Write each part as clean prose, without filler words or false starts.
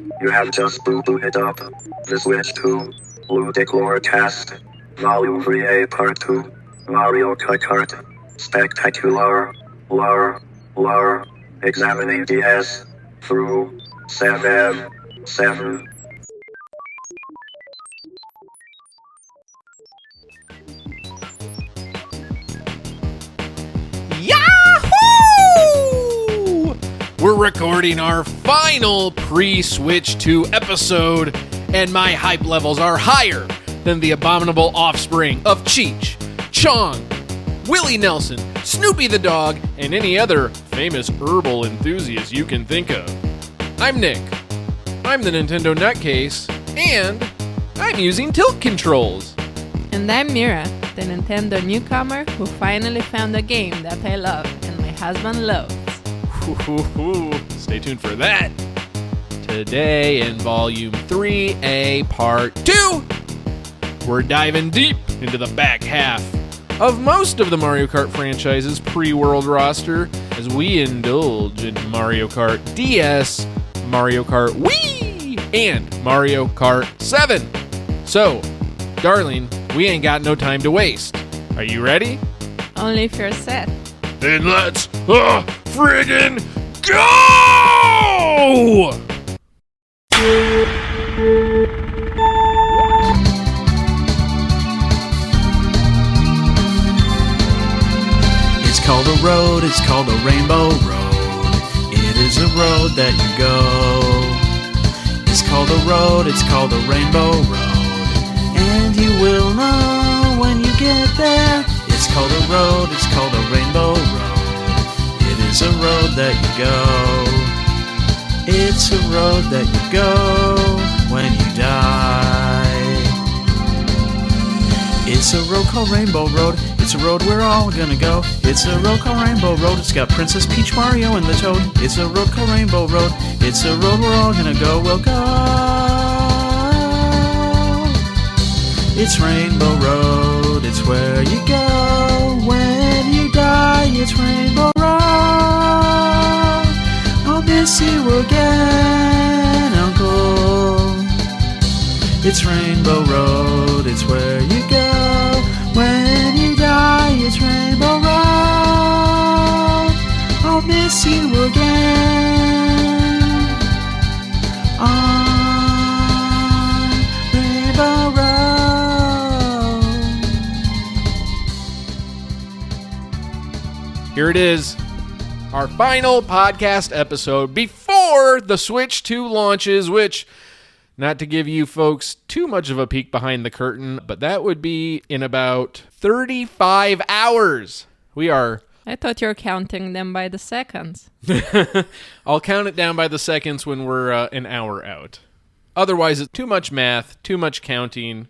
You have just booted up the Switch 2 Ludicrous Cast Volume 3A Part 2 Mario Kart Spectacular Lure Examining DS through 7. Yahoo! We're recording our final pre-Switch 2 episode, and my hype levels are higher than the abominable offspring of Cheech, Chong, Willie Nelson, Snoopy the dog, and any other famous herbal enthusiast you can think of. I'm Nick. I'm the Nintendo Nutcase, and I'm using tilt controls. And I'm Mira, the Nintendo newcomer who finally found a game that I love and my husband loves. Stay tuned for that. Today in Volume 3A Part 2, we're diving deep into the back half of most of the Mario Kart franchise's pre-world roster as we indulge in Mario Kart DS, Mario Kart Wii, and Mario Kart 7. So, darling, we ain't got no time to waste. Are you ready? Only if you're set. Then let's friggin' go! It's called a road, it's called a rainbow road. It is a road that you go. It's called a road, it's called a rainbow road. And you will know when you get there. It's called a road, it's called a rainbow road. It is a road that you go. It's a road that you go when you die. It's a road called Rainbow Road. It's a road we're all gonna go. It's a road called Rainbow Road. It's got Princess Peach, Mario, and the Toad. It's a road called Rainbow Road. It's a road we're all gonna go. We'll go. It's Rainbow Road. It's where you go when you die. It's Rainbow Road. I'll miss you again, Uncle. It's Rainbow Road. It's where you go when you die. It's Rainbow Road. I'll miss you again on Rainbow Road. Here it is, our final podcast episode before the Switch 2 launches, which, not to give you folks too much of a peek behind the curtain, but that would be in about 35 hours. I thought you were counting them by the seconds. I'll count it down by the seconds when we're an hour out. Otherwise, it's too much math, too much counting,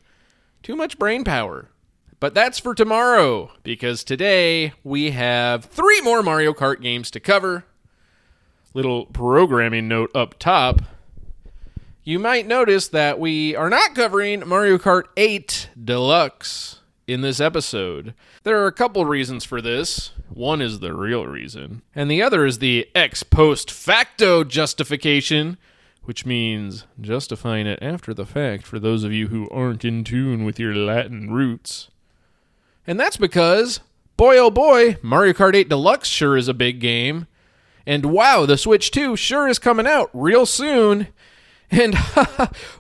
too much brain power. But that's for tomorrow, because today we have 3 more Mario Kart games to cover. Little programming note up top. You might notice that we are not covering Mario Kart 8 Deluxe in this episode. There are a couple reasons for this. One is the real reason, and the other is the ex post facto justification, which means justifying it after the fact for those of you who aren't in tune with your Latin roots. And that's because, boy oh boy, Mario Kart 8 Deluxe sure is a big game. And wow, the Switch 2 sure is coming out real soon. And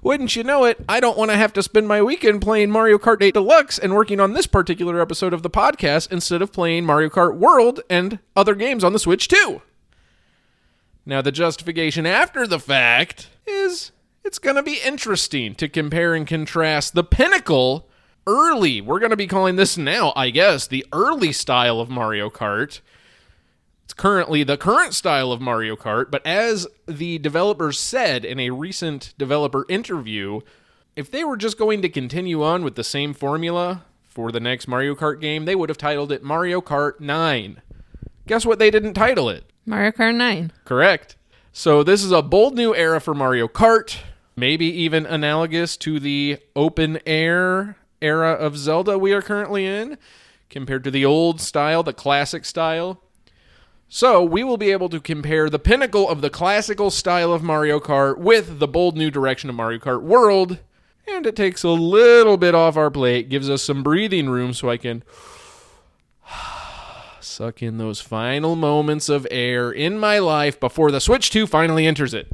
wouldn't you know it, I don't want to have to spend my weekend playing Mario Kart 8 Deluxe and working on this particular episode of the podcast instead of playing Mario Kart World and other games on the Switch 2. Now, the justification after the fact is it's going to be interesting to compare and contrast the pinnacle early, we're going to be calling this now, I guess, the early style of Mario Kart. It's currently the current style of Mario Kart, but as the developers said in a recent developer interview, if they were just going to continue on with the same formula for the next Mario Kart game, they would have titled it Mario Kart 9. Guess what they didn't title it? Mario Kart 9. Correct. So this is a bold new era for Mario Kart, maybe even analogous to the open air era of Zelda we are currently in, compared to the old style, the classic style. So we will be able to compare the pinnacle of the classical style of Mario Kart with the bold new direction of Mario Kart World, and it takes a little bit off our plate, gives us some breathing room so I can suck in those final moments of air in my life before the Switch 2 finally enters it.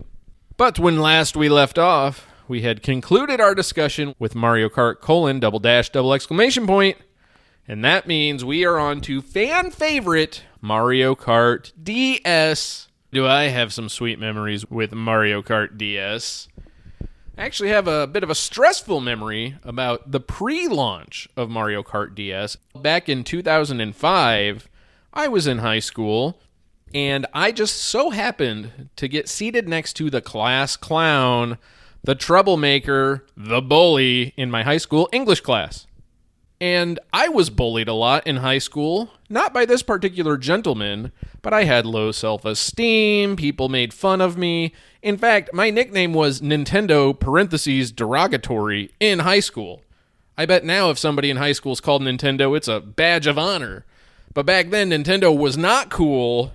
But when last we left off, we had concluded our discussion with Mario Kart : ! And that means we are on to fan favorite Mario Kart DS. Do I have some sweet memories with Mario Kart DS? I actually have a bit of a stressful memory about the pre-launch of Mario Kart DS. Back in 2005, I was in high school, and I just so happened to get seated next to the class clown, the troublemaker, the bully in my high school English class. And I was bullied a lot in high school, not by this particular gentleman, but I had low self-esteem, people made fun of me. In fact, my nickname was Nintendo (derogatory) in high school. I bet now if somebody in high school is called Nintendo, it's a badge of honor. But back then, Nintendo was not cool.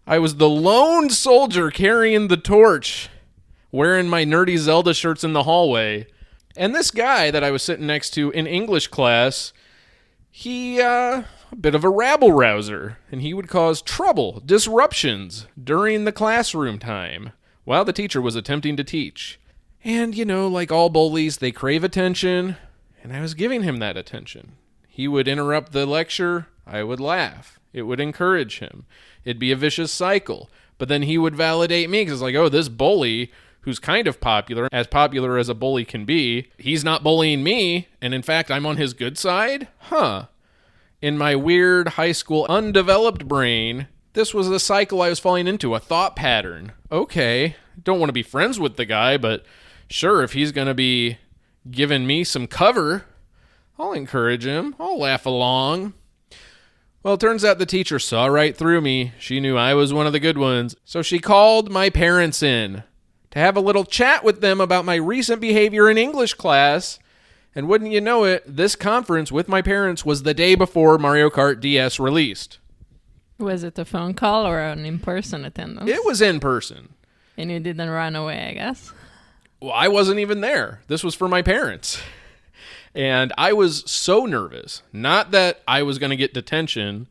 I was the lone soldier carrying the torch, wearing my nerdy Zelda shirts in the hallway. And this guy that I was sitting next to in English class, he, a bit of a rabble-rouser, and he would cause trouble, disruptions during the classroom time while the teacher was attempting to teach. And, like all bullies, they crave attention, and I was giving him that attention. He would interrupt the lecture, I would laugh. It would encourage him. It'd be a vicious cycle. But then he would validate me, because this bully who's kind of popular as a bully can be, he's not bullying me, and in fact, I'm on his good side? In my weird high school undeveloped brain, this was a cycle I was falling into, a thought pattern. Okay, don't want to be friends with the guy, but sure, if he's going to be giving me some cover, I'll encourage him, I'll laugh along. Well, it turns out the teacher saw right through me. She knew I was one of the good ones, so she called my parents in to have a little chat with them about my recent behavior in English class. And wouldn't you know it, this conference with my parents was the day before Mario Kart DS released. Was it a phone call or an in-person attendance? It was in person. And you didn't run away, I guess? Well, I wasn't even there. This was for my parents. And I was so nervous. Not that I was going to get detention,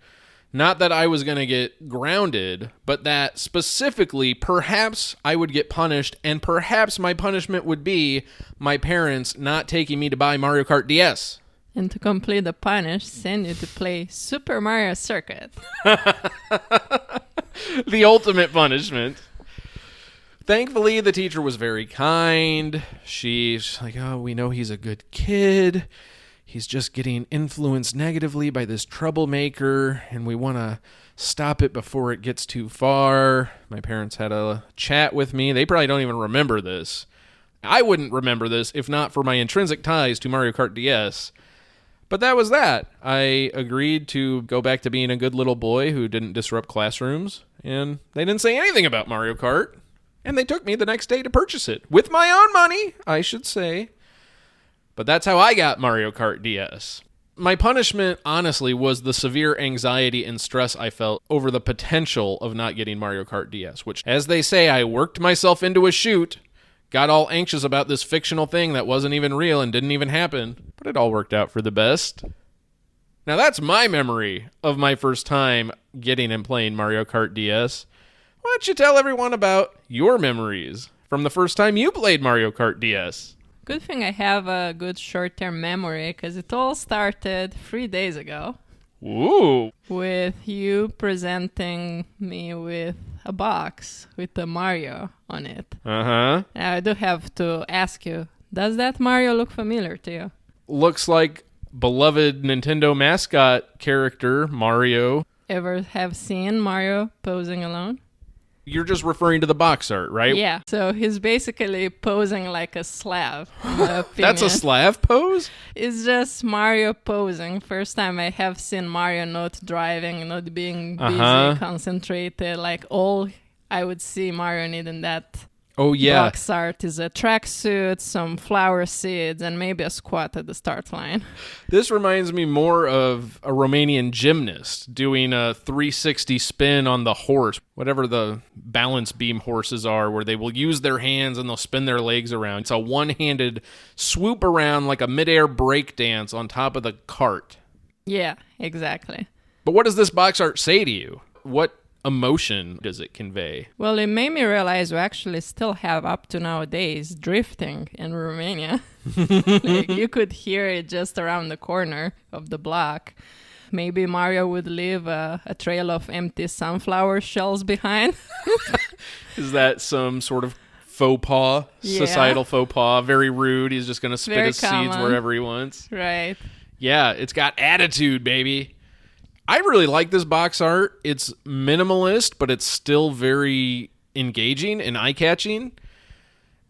not that I was going to get grounded, but that specifically, perhaps I would get punished, and perhaps my punishment would be my parents not taking me to buy Mario Kart DS. And to complete the punish, send you to play Super Mario Circuit. The ultimate punishment. Thankfully, the teacher was very kind. She's like, we know he's a good kid. He's just getting influenced negatively by this troublemaker, and we want to stop it before it gets too far. My parents had a chat with me. They probably don't even remember this. I wouldn't remember this if not for my intrinsic ties to Mario Kart DS. But that was that. I agreed to go back to being a good little boy who didn't disrupt classrooms, and they didn't say anything about Mario Kart. And they took me the next day to purchase it. With my own money, I should say. But that's how I got Mario Kart DS. My punishment, honestly, was the severe anxiety and stress I felt over the potential of not getting Mario Kart DS, which, as they say, I worked myself into a chute, got all anxious about this fictional thing that wasn't even real and didn't even happen, but it all worked out for the best. Now that's my memory of my first time getting and playing Mario Kart DS. Why don't you tell everyone about your memories from the first time you played Mario Kart DS? Good thing I have a good short-term memory, because it all started 3 days ago. Ooh. With you presenting me with a box with the Mario on it. Uh-huh. Now, I do have to ask you, does that Mario look familiar to you? Looks like beloved Nintendo mascot character, Mario. Ever have seen Mario posing alone? You're just referring to the box art, right? Yeah. So he's basically posing like a Slav. in my That's a opinion. Slav pose? It's just Mario posing. First time I have seen Mario not driving, not being busy, concentrated. Like all I would see Mario needing that. Oh, yeah. box art is a tracksuit, some flower seeds, and maybe a squat at the start line. This reminds me more of a Romanian gymnast doing a 360 spin on the horse, whatever the balance beam horses are, where they will use their hands and they'll spin their legs around. It's a one-handed swoop around like a midair break dance on top of the cart. Yeah, exactly. But what does this box art say to you? What emotion does it convey? Well, it made me realize we actually still have up to nowadays drifting in Romania. Like, you could hear it just around the corner of the block. Maybe Mario would leave a trail of empty sunflower shells behind. Is that some sort of faux pas, Yeah. societal faux pas? Very rude. He's just going to spit Very his seeds common. wherever he wants. Right. Yeah, it's got attitude, baby. I really like this box art. It's minimalist, but it's still very engaging and eye-catching.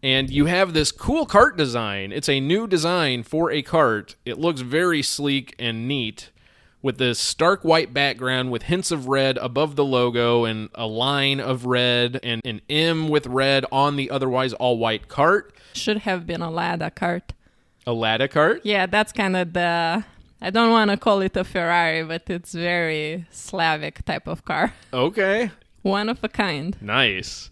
And you have this cool cart design. It's a new design for a cart. It looks very sleek and neat with this stark white background with hints of red above the logo and a line of red and an M with red on the otherwise all-white cart. Should have been a Lada cart. A Lada cart? Yeah, that's kind of the... I don't want to call it a Ferrari, but it's very Slavic type of car. Okay. One of a kind. Nice.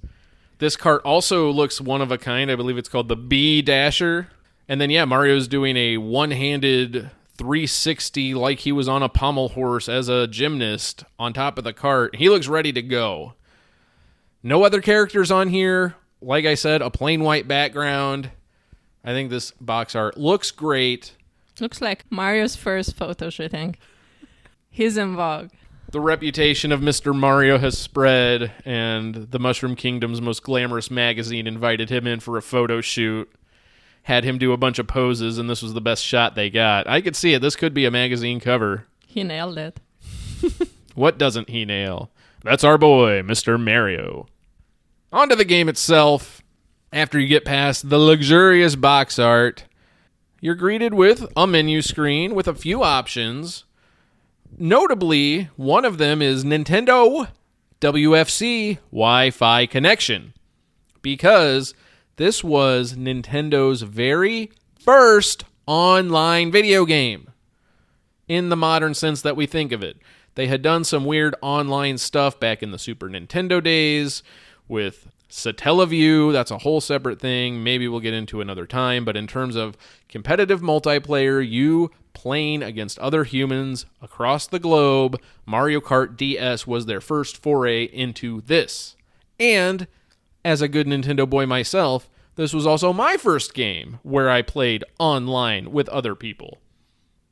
This cart also looks one of a kind. I believe it's called the B Dasher. And then, yeah, Mario's doing a one-handed 360 like he was on a pommel horse as a gymnast on top of the cart. He looks ready to go. No other characters on here. Like I said, a plain white background. I think this box art looks great. Looks like Mario's first photo shooting. He's in vogue. The reputation of Mr. Mario has spread, and the Mushroom Kingdom's most glamorous magazine invited him in for a photo shoot, had him do a bunch of poses, and this was the best shot they got. I could see it. This could be a magazine cover. He nailed it. What doesn't he nail? That's our boy, Mr. Mario. On to the game itself. After you get past the luxurious box art, you're greeted with a menu screen with a few options. Notably, one of them is Nintendo WFC Wi-Fi connection, because this was Nintendo's very first online video game in the modern sense that we think of it. They had done some weird online stuff back in the Super Nintendo days with Satellaview. That's a whole separate thing. Maybe we'll get into another time. But in terms of competitive multiplayer, you playing against other humans across the globe, Mario Kart DS was their first foray into this. And as a good Nintendo boy myself, this was also my first game where I played online with other people.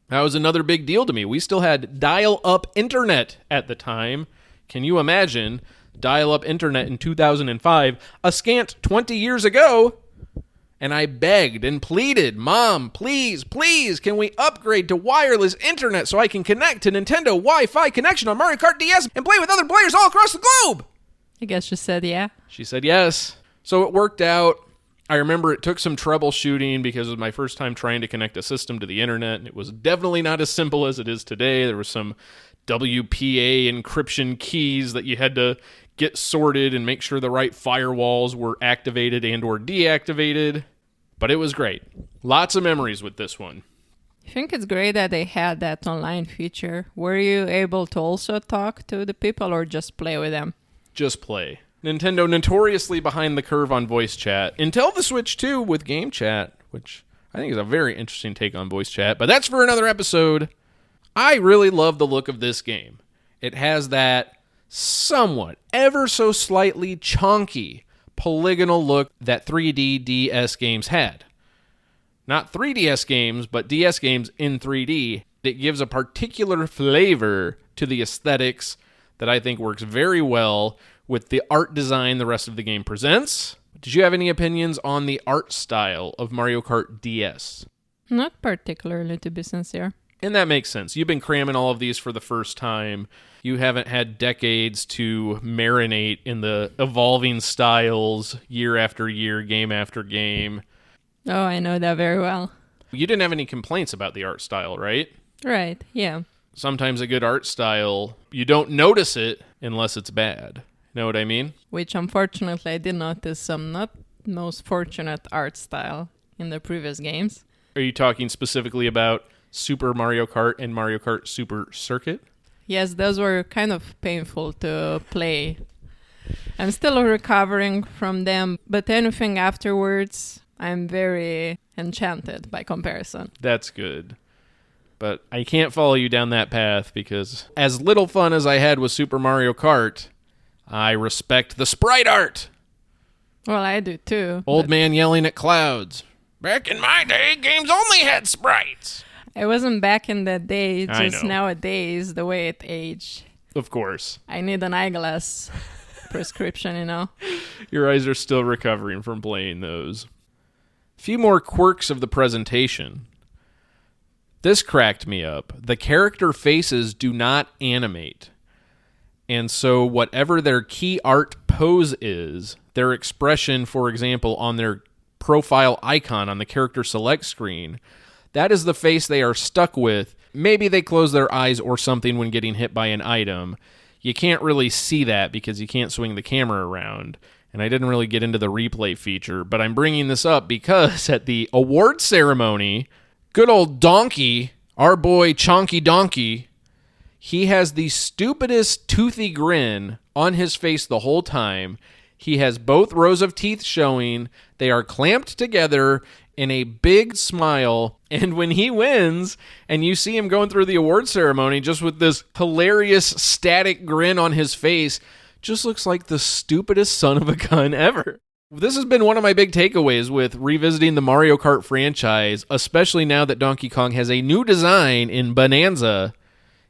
That was another big deal to me. We still had dial-up internet at the time. Can you imagine dial-up internet in 2005, a scant 20 years ago? And I begged and pleaded, Mom, please, please, can we upgrade to wireless internet so I can connect to Nintendo Wi-Fi connection on Mario Kart DS and play with other players all across the globe? I guess she said yeah. She said yes. So it worked out. I remember it took some troubleshooting because it was my first time trying to connect a system to the internet, and it was definitely not as simple as it is today. There was some WPA encryption keys that you had to get sorted and make sure the right firewalls were activated and or deactivated. But it was great. Lots of memories with this one. I think it's great that they had that online feature. Were you able to also talk to the people or just play with them? Just play. Nintendo notoriously behind the curve on voice chat. Until the Switch 2 with game chat, which I think is a very interesting take on voice chat. But that's for another episode. I really love the look of this game. It has that somewhat, ever so slightly chonky, polygonal look that 3D DS games had. Not 3DS games, but DS games in 3D. It gives a particular flavor to the aesthetics that I think works very well with the art design the rest of the game presents. Did you have any opinions on the art style of Mario Kart DS? Not particularly, to be sincere. And that makes sense. You've been cramming all of these for the first time. You haven't had decades to marinate in the evolving styles year after year, game after game. Oh, I know that very well. You didn't have any complaints about the art style, right? Right, yeah. Sometimes a good art style, you don't notice it unless it's bad. Know what I mean? Which unfortunately I did notice some not most fortunate art style in the previous games. Are you talking specifically about Super Mario Kart and Mario Kart Super Circuit? Yes, those were kind of painful to play. I'm still recovering from them, but anything afterwards, I'm very enchanted by comparison. That's good. But I can't follow you down that path because as little fun as I had with Super Mario Kart, I respect the sprite art. Well, I do too. Old man yelling at clouds. Back in my day, games only had sprites. I wasn't back in that day, I just know. Nowadays, the way it aged. Of course. I need an eyeglass prescription, you know. Your eyes are still recovering from playing those. A few more quirks of the presentation. This cracked me up. The character faces do not animate. And so whatever their key art pose is, their expression, for example, on their profile icon on the character select screen, that is the face they are stuck with. Maybe they close their eyes or something when getting hit by an item. You can't really see that because you can't swing the camera around. And I didn't really get into the replay feature, but I'm bringing this up because at the award ceremony, good old Donkey, our boy Chonky Donkey, he has the stupidest toothy grin on his face the whole time. He has both rows of teeth showing. They are clamped together in a big smile. And when he wins, and you see him going through the award ceremony just with this hilarious static grin on his face, just looks like the stupidest son of a gun ever. This has been one of my big takeaways with revisiting the Mario Kart franchise, especially now that Donkey Kong has a new design in Bonanza.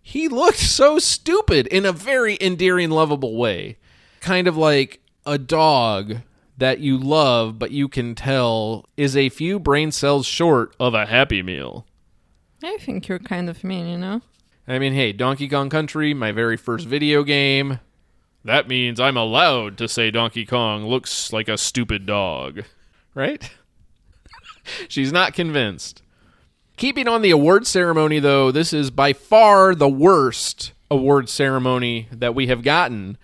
He looked so stupid in a very endearing, lovable way. Kind of like a dog that you love, but you can tell is a few brain cells short of a Happy Meal. I think you're kind of mean, you know? I mean, hey, Donkey Kong Country, my very first video game. That means I'm allowed to say Donkey Kong looks like a stupid dog. Right? She's not convinced. Keeping on the award ceremony, though, this is by far the worst award ceremony that we have gotten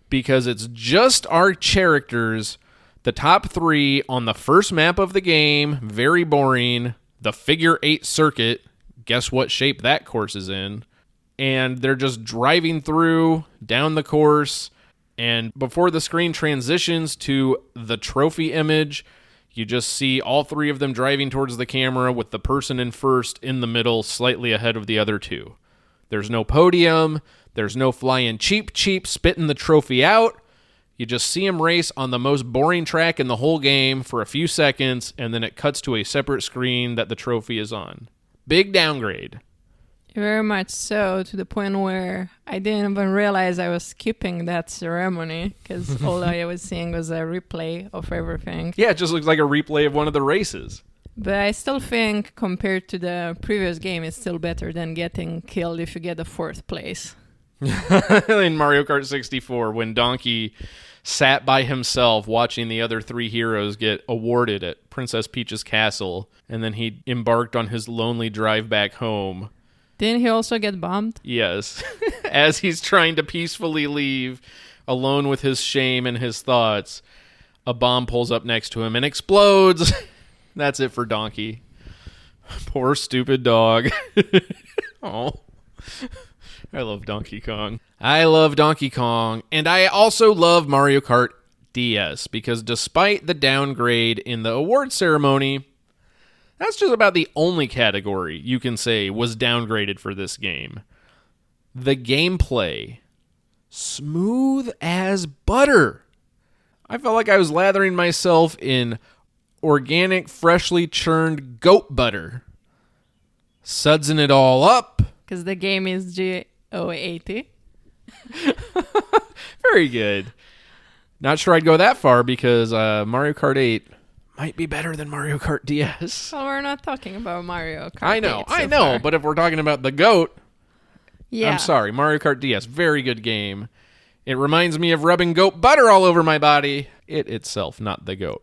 because it's just our characters, the top three on the first map of the game, very boring, the figure 8 circuit, guess what shape that course is in, and they're just driving through down the course, and before the screen transitions to the trophy image, you just see all three of them driving towards the camera with the person in first in the middle, slightly ahead of the other two. There's no podium. There's no flying cheap spitting the trophy out. You just see them race on the most boring track in the whole game for a few seconds, and then it cuts to a separate screen that the trophy is on. Big downgrade. Very much so, to the point where I didn't even realize I was skipping that ceremony because all I was seeing was a replay of everything. Yeah, it just looks like a replay of one of the races. But I still think compared to the previous game, it's still better than getting killed if you get the fourth place. In Mario Kart 64, when Donkey sat by himself watching the other three heroes get awarded at Princess Peach's castle, and then he embarked on his lonely drive back home. Didn't he also get bombed? Yes. As he's trying to peacefully leave, alone with his shame and his thoughts, a bomb pulls up next to him and explodes. That's it for Donkey. Poor stupid dog. Oh. I love Donkey Kong. I love Donkey Kong, and I also love Mario Kart DS, because despite the downgrade in the award ceremony, that's just about the only category you can say was downgraded for this game. The gameplay. Smooth as butter. I felt like I was lathering myself in organic, freshly churned goat butter. Sudsing it all up. Because the game is GO80. Very good. Not sure I'd go that far because Mario Kart 8 might be better than Mario Kart DS. Well, we're not talking about Mario Kart. I know, 8 so I know, far. but if we're talking about the GOAT, Yeah. I'm sorry, Mario Kart DS, very good game. It reminds me of rubbing goat butter all over my body. It itself, not the GOAT.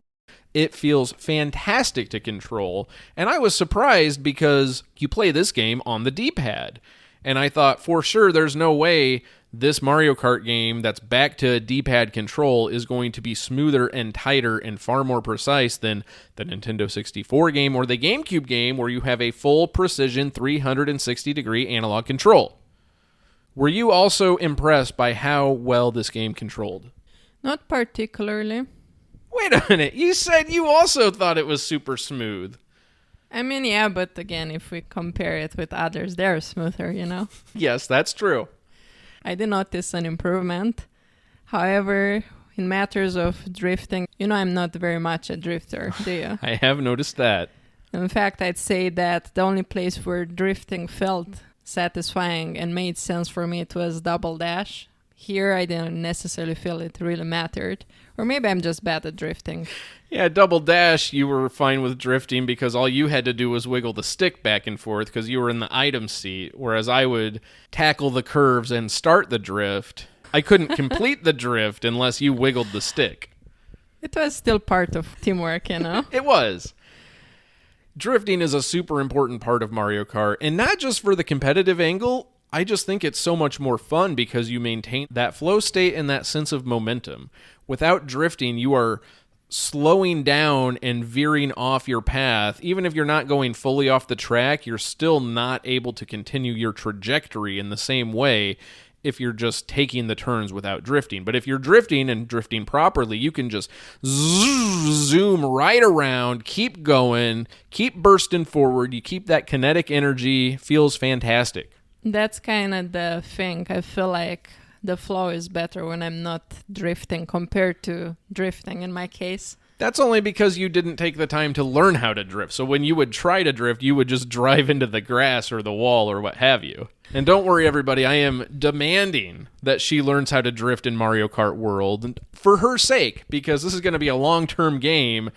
It feels fantastic to control, and I was surprised because you play this game on the D-pad, and I thought for sure there's no way this Mario Kart game that's back to D-pad control is going to be smoother and tighter and far more precise than the Nintendo 64 game or the GameCube game where you have a full precision 360-degree analog control. Were you also impressed by how well this game controlled? Not particularly. Wait a minute, you said you also thought it was super smooth. I mean, yeah, but again, if we compare it with others, they're smoother, Yes, that's true. I did notice an improvement. However, in matters of drifting, I'm not very much a drifter, do you? I have noticed that. In fact, I'd say that the only place where drifting felt satisfying and made sense for me, it was Double Dash. Here, I didn't necessarily feel it really mattered. Or maybe I'm just bad at drifting. Yeah, Double Dash, you were fine with drifting because all you had to do was wiggle the stick back and forth because you were in the item seat, whereas I would tackle the curves and start the drift. I couldn't complete the drift unless you wiggled the stick. It was still part of teamwork, It was. Drifting is a super important part of Mario Kart, and not just for the competitive angle. I just think it's so much more fun because you maintain that flow state and that sense of momentum. Without drifting, you are slowing down and veering off your path. Even if you're not going fully off the track, you're still not able to continue your trajectory in the same way if you're just taking the turns without drifting. But if you're drifting and drifting properly, you can just zoom right around, keep going, keep bursting forward. You keep that kinetic energy, feels fantastic. That's kind of the thing. I feel like the flow is better when I'm not drifting compared to drifting in my case. That's only because you didn't take the time to learn how to drift. So when you would try to drift, you would just drive into the grass or the wall or what have you. And don't worry, everybody, I am demanding that she learns how to drift in Mario Kart World for her sake, because this is going to be a long-term game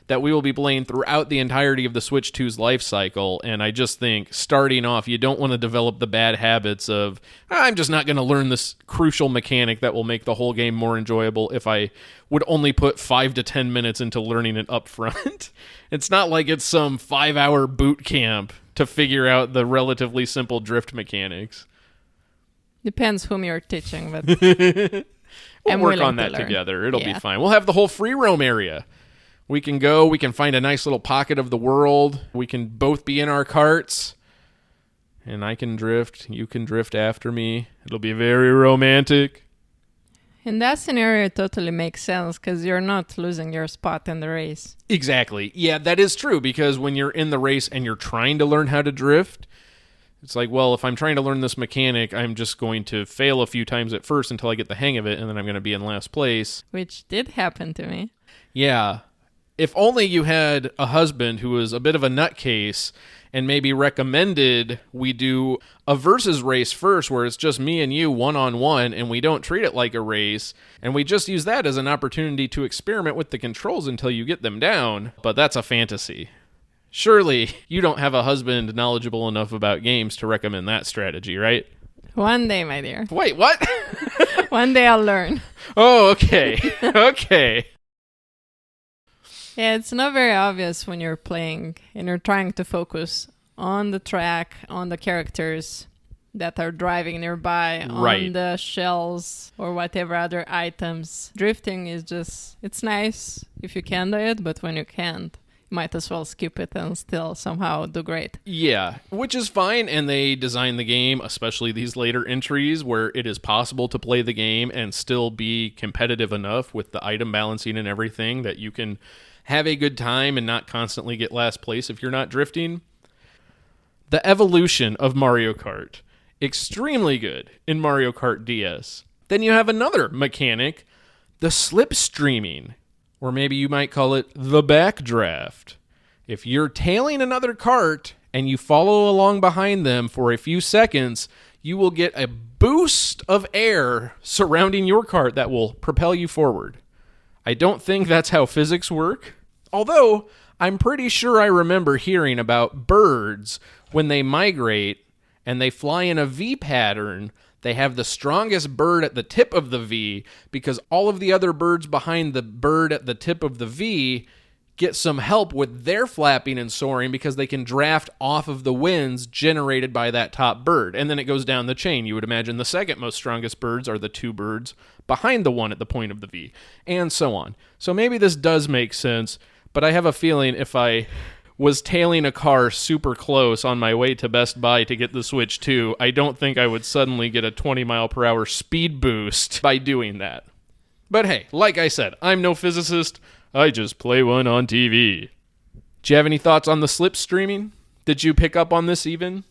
that we will be playing throughout the entirety of the Switch 2's life cycle, and I just think, starting off, you don't want to develop the bad habits of, I'm just not going to learn this crucial mechanic that will make the whole game more enjoyable if I would only put 5 to 10 minutes into learning it up front. It's not like it's some 5-hour boot camp to figure out the relatively simple drift mechanics. Depends whom you're teaching, but we'll work on that together. It'll be fine. We'll have the whole free roam area. We can go, we can find a nice little pocket of the world. We can both be in our carts. And I can drift, you can drift after me. It'll be very romantic. In that scenario, it totally makes sense because you're not losing your spot in the race. Exactly. Yeah, that is true because when you're in the race and you're trying to learn how to drift, it's like, well, if I'm trying to learn this mechanic, I'm just going to fail a few times at first until I get the hang of it, and then I'm going to be in last place. Which did happen to me. Yeah. If only you had a husband who was a bit of a nutcase and maybe recommended we do a versus race first where it's just me and you one-on-one and we don't treat it like a race and we just use that as an opportunity to experiment with the controls until you get them down. But that's a fantasy. Surely you don't have a husband knowledgeable enough about games to recommend that strategy, right? One day, my dear. Wait, what? One day I'll learn. Oh, okay. Okay. Yeah, it's not very obvious when you're playing and you're trying to focus on the track, on the characters that are driving nearby, right, on the shells or whatever other items. Drifting is just, it's nice if you can do it, but when you can't, you might as well skip it and still somehow do great. Yeah, which is fine, and they designed the game, especially these later entries, where it is possible to play the game and still be competitive enough with the item balancing and everything that you can have a good time and not constantly get last place if you're not drifting. The evolution of Mario Kart, extremely good in Mario Kart DS. Then you have another mechanic, the slipstreaming, or maybe you might call it the backdraft. If you're tailing another kart and you follow along behind them for a few seconds, you will get a boost of air surrounding your kart that will propel you forward. I don't think that's how physics work, although I'm pretty sure I remember hearing about birds when they migrate and they fly in a V pattern. They have the strongest bird at the tip of the V because all of the other birds behind the bird at the tip of the V get some help with their flapping and soaring because they can draft off of the winds generated by that top bird. And then it goes down the chain. You would imagine the second most strongest birds are the two birds behind the one at the point of the V, and so on. So maybe this does make sense, but I have a feeling if I was tailing a car super close on my way to Best Buy to get the Switch 2, I don't think I would suddenly get a 20-mile-per-hour speed boost by doing that. But hey, like I said, I'm no physicist. I just play one on TV. Do you have any thoughts on the slipstreaming? Did you pick up on this even?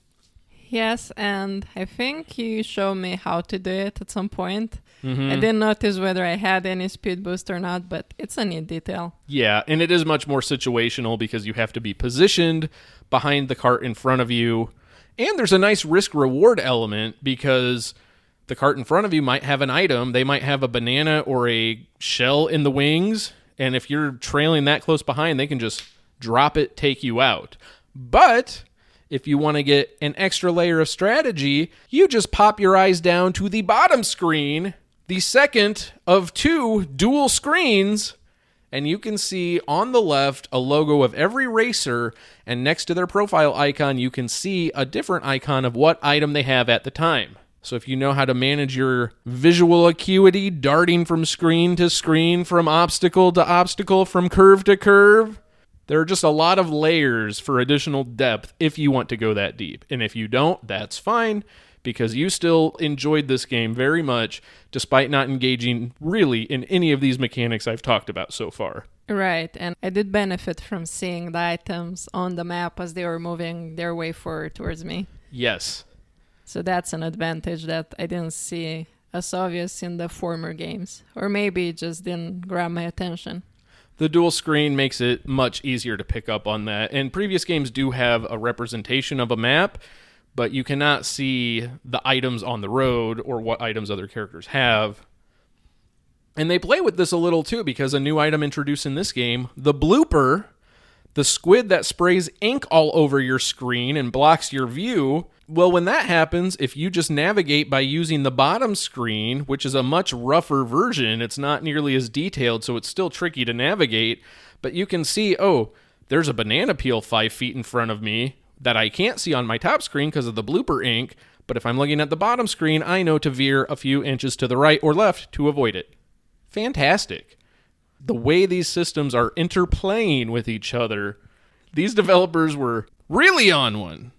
Yes, and I think you showed me how to do it at some point. I didn't notice whether I had any speed boost or not, but it's a neat detail. Yeah, and it is much more situational because you have to be positioned behind the cart in front of you. And there's a nice risk-reward element because the cart in front of you might have an item. They might have a banana or a shell in the wings, and if you're trailing that close behind, they can just drop it, take you out. But if you want to get an extra layer of strategy, you just pop your eyes down to the bottom screen, the second of two dual screens, and you can see on the left a logo of every racer, and next to their profile icon, you can see a different icon of what item they have at the time. So if you know how to manage your visual acuity, darting from screen to screen, from obstacle to obstacle, from curve to curve, there are just a lot of layers for additional depth if you want to go that deep. And if you don't, that's fine, because you still enjoyed this game very much, despite not engaging really in any of these mechanics I've talked about so far. Right, and I did benefit from seeing the items on the map as they were moving their way forward towards me. Yes. So that's an advantage that I didn't see as obvious in the former games. Or maybe it just didn't grab my attention. The dual screen makes it much easier to pick up on that. And previous games do have a representation of a map, but you cannot see the items on the road or what items other characters have. And they play with this a little too, because a new item introduced in this game, the blooper, the squid that sprays ink all over your screen and blocks your view. Well, when that happens, if you just navigate by using the bottom screen, which is a much rougher version, it's not nearly as detailed, so it's still tricky to navigate, but you can see, oh, there's a banana peel 5 feet in front of me that I can't see on my top screen because of the blooper ink, but if I'm looking at the bottom screen, I know to veer a few inches to the right or left to avoid it. Fantastic. The way these systems are interplaying with each other, these developers were really on one.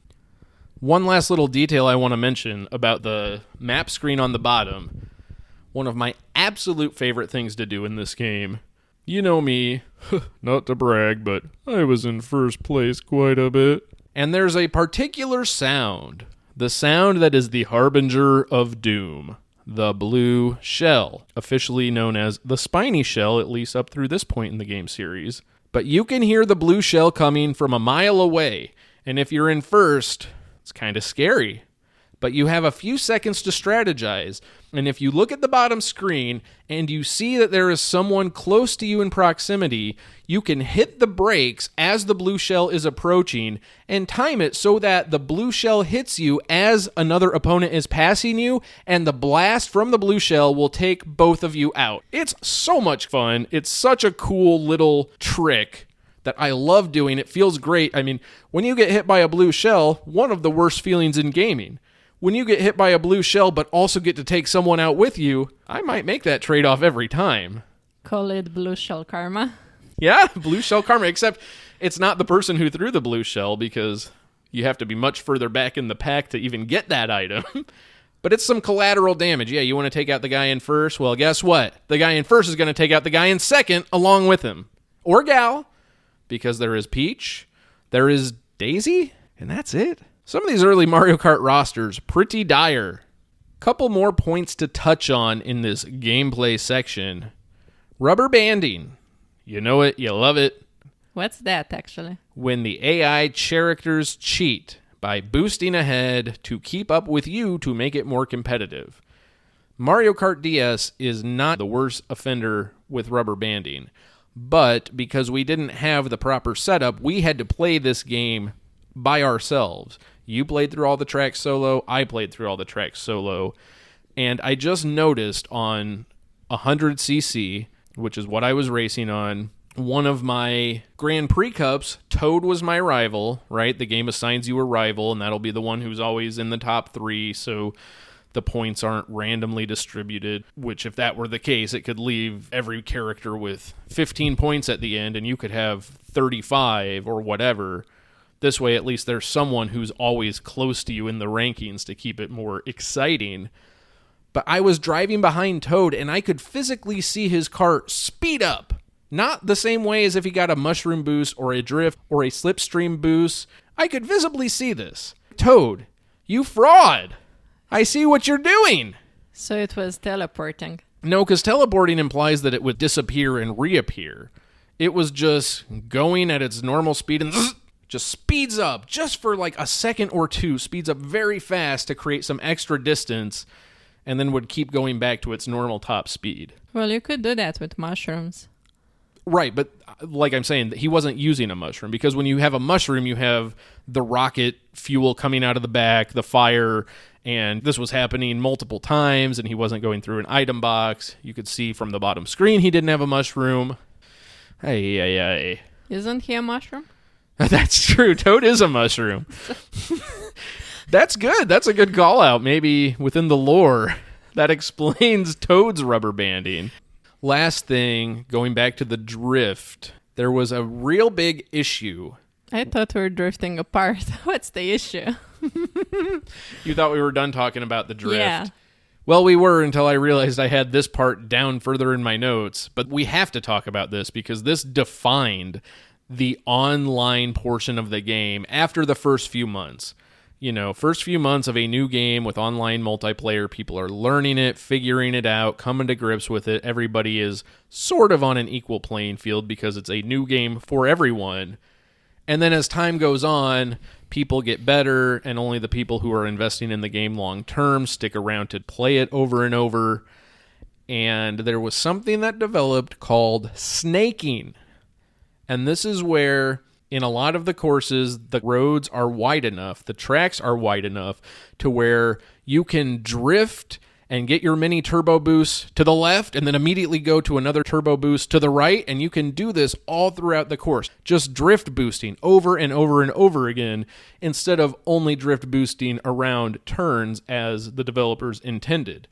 One last little detail I want to mention about the map screen on the bottom. One of my absolute favorite things to do in this game. You know me, not to brag, but I was in first place quite a bit. And there's a particular sound, the sound that is the harbinger of doom, the blue shell, officially known as the spiny shell, at least up through this point in the game series. But you can hear the blue shell coming from a mile away, and if you're in first, it's kind of scary. But you have a few seconds to strategize, and if you look at the bottom screen and you see that there is someone close to you in proximity, you can hit the brakes as the blue shell is approaching and time it so that the blue shell hits you as another opponent is passing you, and the blast from the blue shell will take both of you out. It's so much fun. It's such a cool little trick that I love doing. It feels great. I mean, when you get hit by a blue shell, one of the worst feelings in gaming. When you get hit by a blue shell but also get to take someone out with you, I might make that trade-off every time. Call it blue shell karma. Yeah, blue shell karma, except it's not the person who threw the blue shell because you have to be much further back in the pack to even get that item. But it's some collateral damage. Yeah, you want to take out the guy in first? Well, guess what? The guy in first is going to take out the guy in second along with him. Or gal, because there is Peach, there is Daisy, and that's it. Some of these early Mario Kart rosters, pretty dire. Couple more points to touch on in this gameplay section. Rubber banding. You know it, you love it. What's that, actually? When the AI characters cheat by boosting ahead to keep up with you to make it more competitive. Mario Kart DS is not the worst offender with rubber banding, but because we didn't have the proper setup, we had to play this game by ourselves. You played through all the tracks solo, I played through all the tracks solo, and I just noticed on 100cc, which is what I was racing on, one of my Grand Prix Cups, Toad was my rival, right? The game assigns you a rival, and that'll be the one who's always in the top 3, so the points aren't randomly distributed, which if that were the case, it could leave every character with 15 points at the end, and you could have 35 or whatever. This way, at least there's someone who's always close to you in the rankings to keep it more exciting. But I was driving behind Toad, and I could physically see his cart speed up. Not the same way as if he got a mushroom boost or a drift or a slipstream boost. I could visibly see this. Toad, you fraud! I see what you're doing! So it was teleporting. No, because teleporting implies that it would disappear and reappear. It was just going at its normal speed and just speeds up, just for like a second or two, speeds up very fast to create some extra distance, and then would keep going back to its normal top speed. Well, you could do that with mushrooms. Right, but like I'm saying, he wasn't using a mushroom, because when you have a mushroom, you have the rocket fuel coming out of the back, the fire, and this was happening multiple times, and he wasn't going through an item box. You could see from the bottom screen he didn't have a mushroom. Hey. Isn't he a mushroom? That's true. Toad is a mushroom. That's good. That's a good call out. Maybe within the lore, that explains Toad's rubber banding. Last thing, going back to the drift, there was a real big issue. I thought we were drifting apart. What's the issue? You thought we were done talking about the drift. Yeah. Well, we were until I realized I had this part down further in my notes. But we have to talk about this because this defined the online portion of the game after the first few months. You know, first few months of a new game with online multiplayer, people are learning it, figuring it out, coming to grips with it. Everybody is sort of on an equal playing field because it's a new game for everyone. And then as time goes on, people get better, and only the people who are investing in the game long term stick around to play it over and over. And there was something that developed called snaking. And this is where, in a lot of the courses, the roads are wide enough, the tracks are wide enough to where you can drift and get your mini turbo boost to the left and then immediately go to another turbo boost to the right, and you can do this all throughout the course, just drift boosting over and over and over again instead of only drift boosting around turns as the developers intended.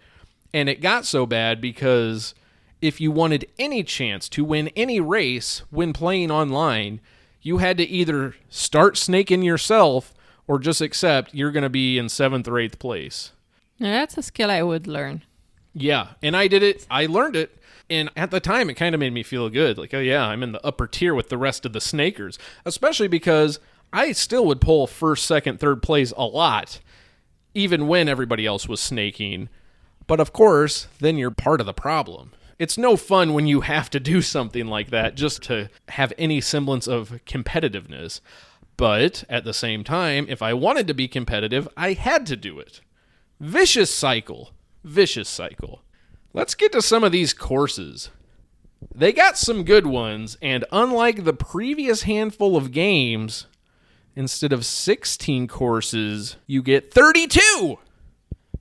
And it got so bad because if you wanted any chance to win any race when playing online, you had to either start snaking yourself or just accept you're going to be in 7th or 8th place. Yeah, that's a skill I would learn. Yeah, and I did it. I learned it. And at the time, it kind of made me feel good. Like, oh yeah, I'm in the upper tier with the rest of the snakers. Especially because I still would pull 1st, 2nd, 3rd place a lot, even when everybody else was snaking. But of course, then you're part of the problem. It's no fun when you have to do something like that just to have any semblance of competitiveness. But at the same time, if I wanted to be competitive, I had to do it. Vicious cycle. Vicious cycle. Let's get to some of these courses. They got some good ones, and unlike the previous handful of games, instead of 16 courses, you get 32!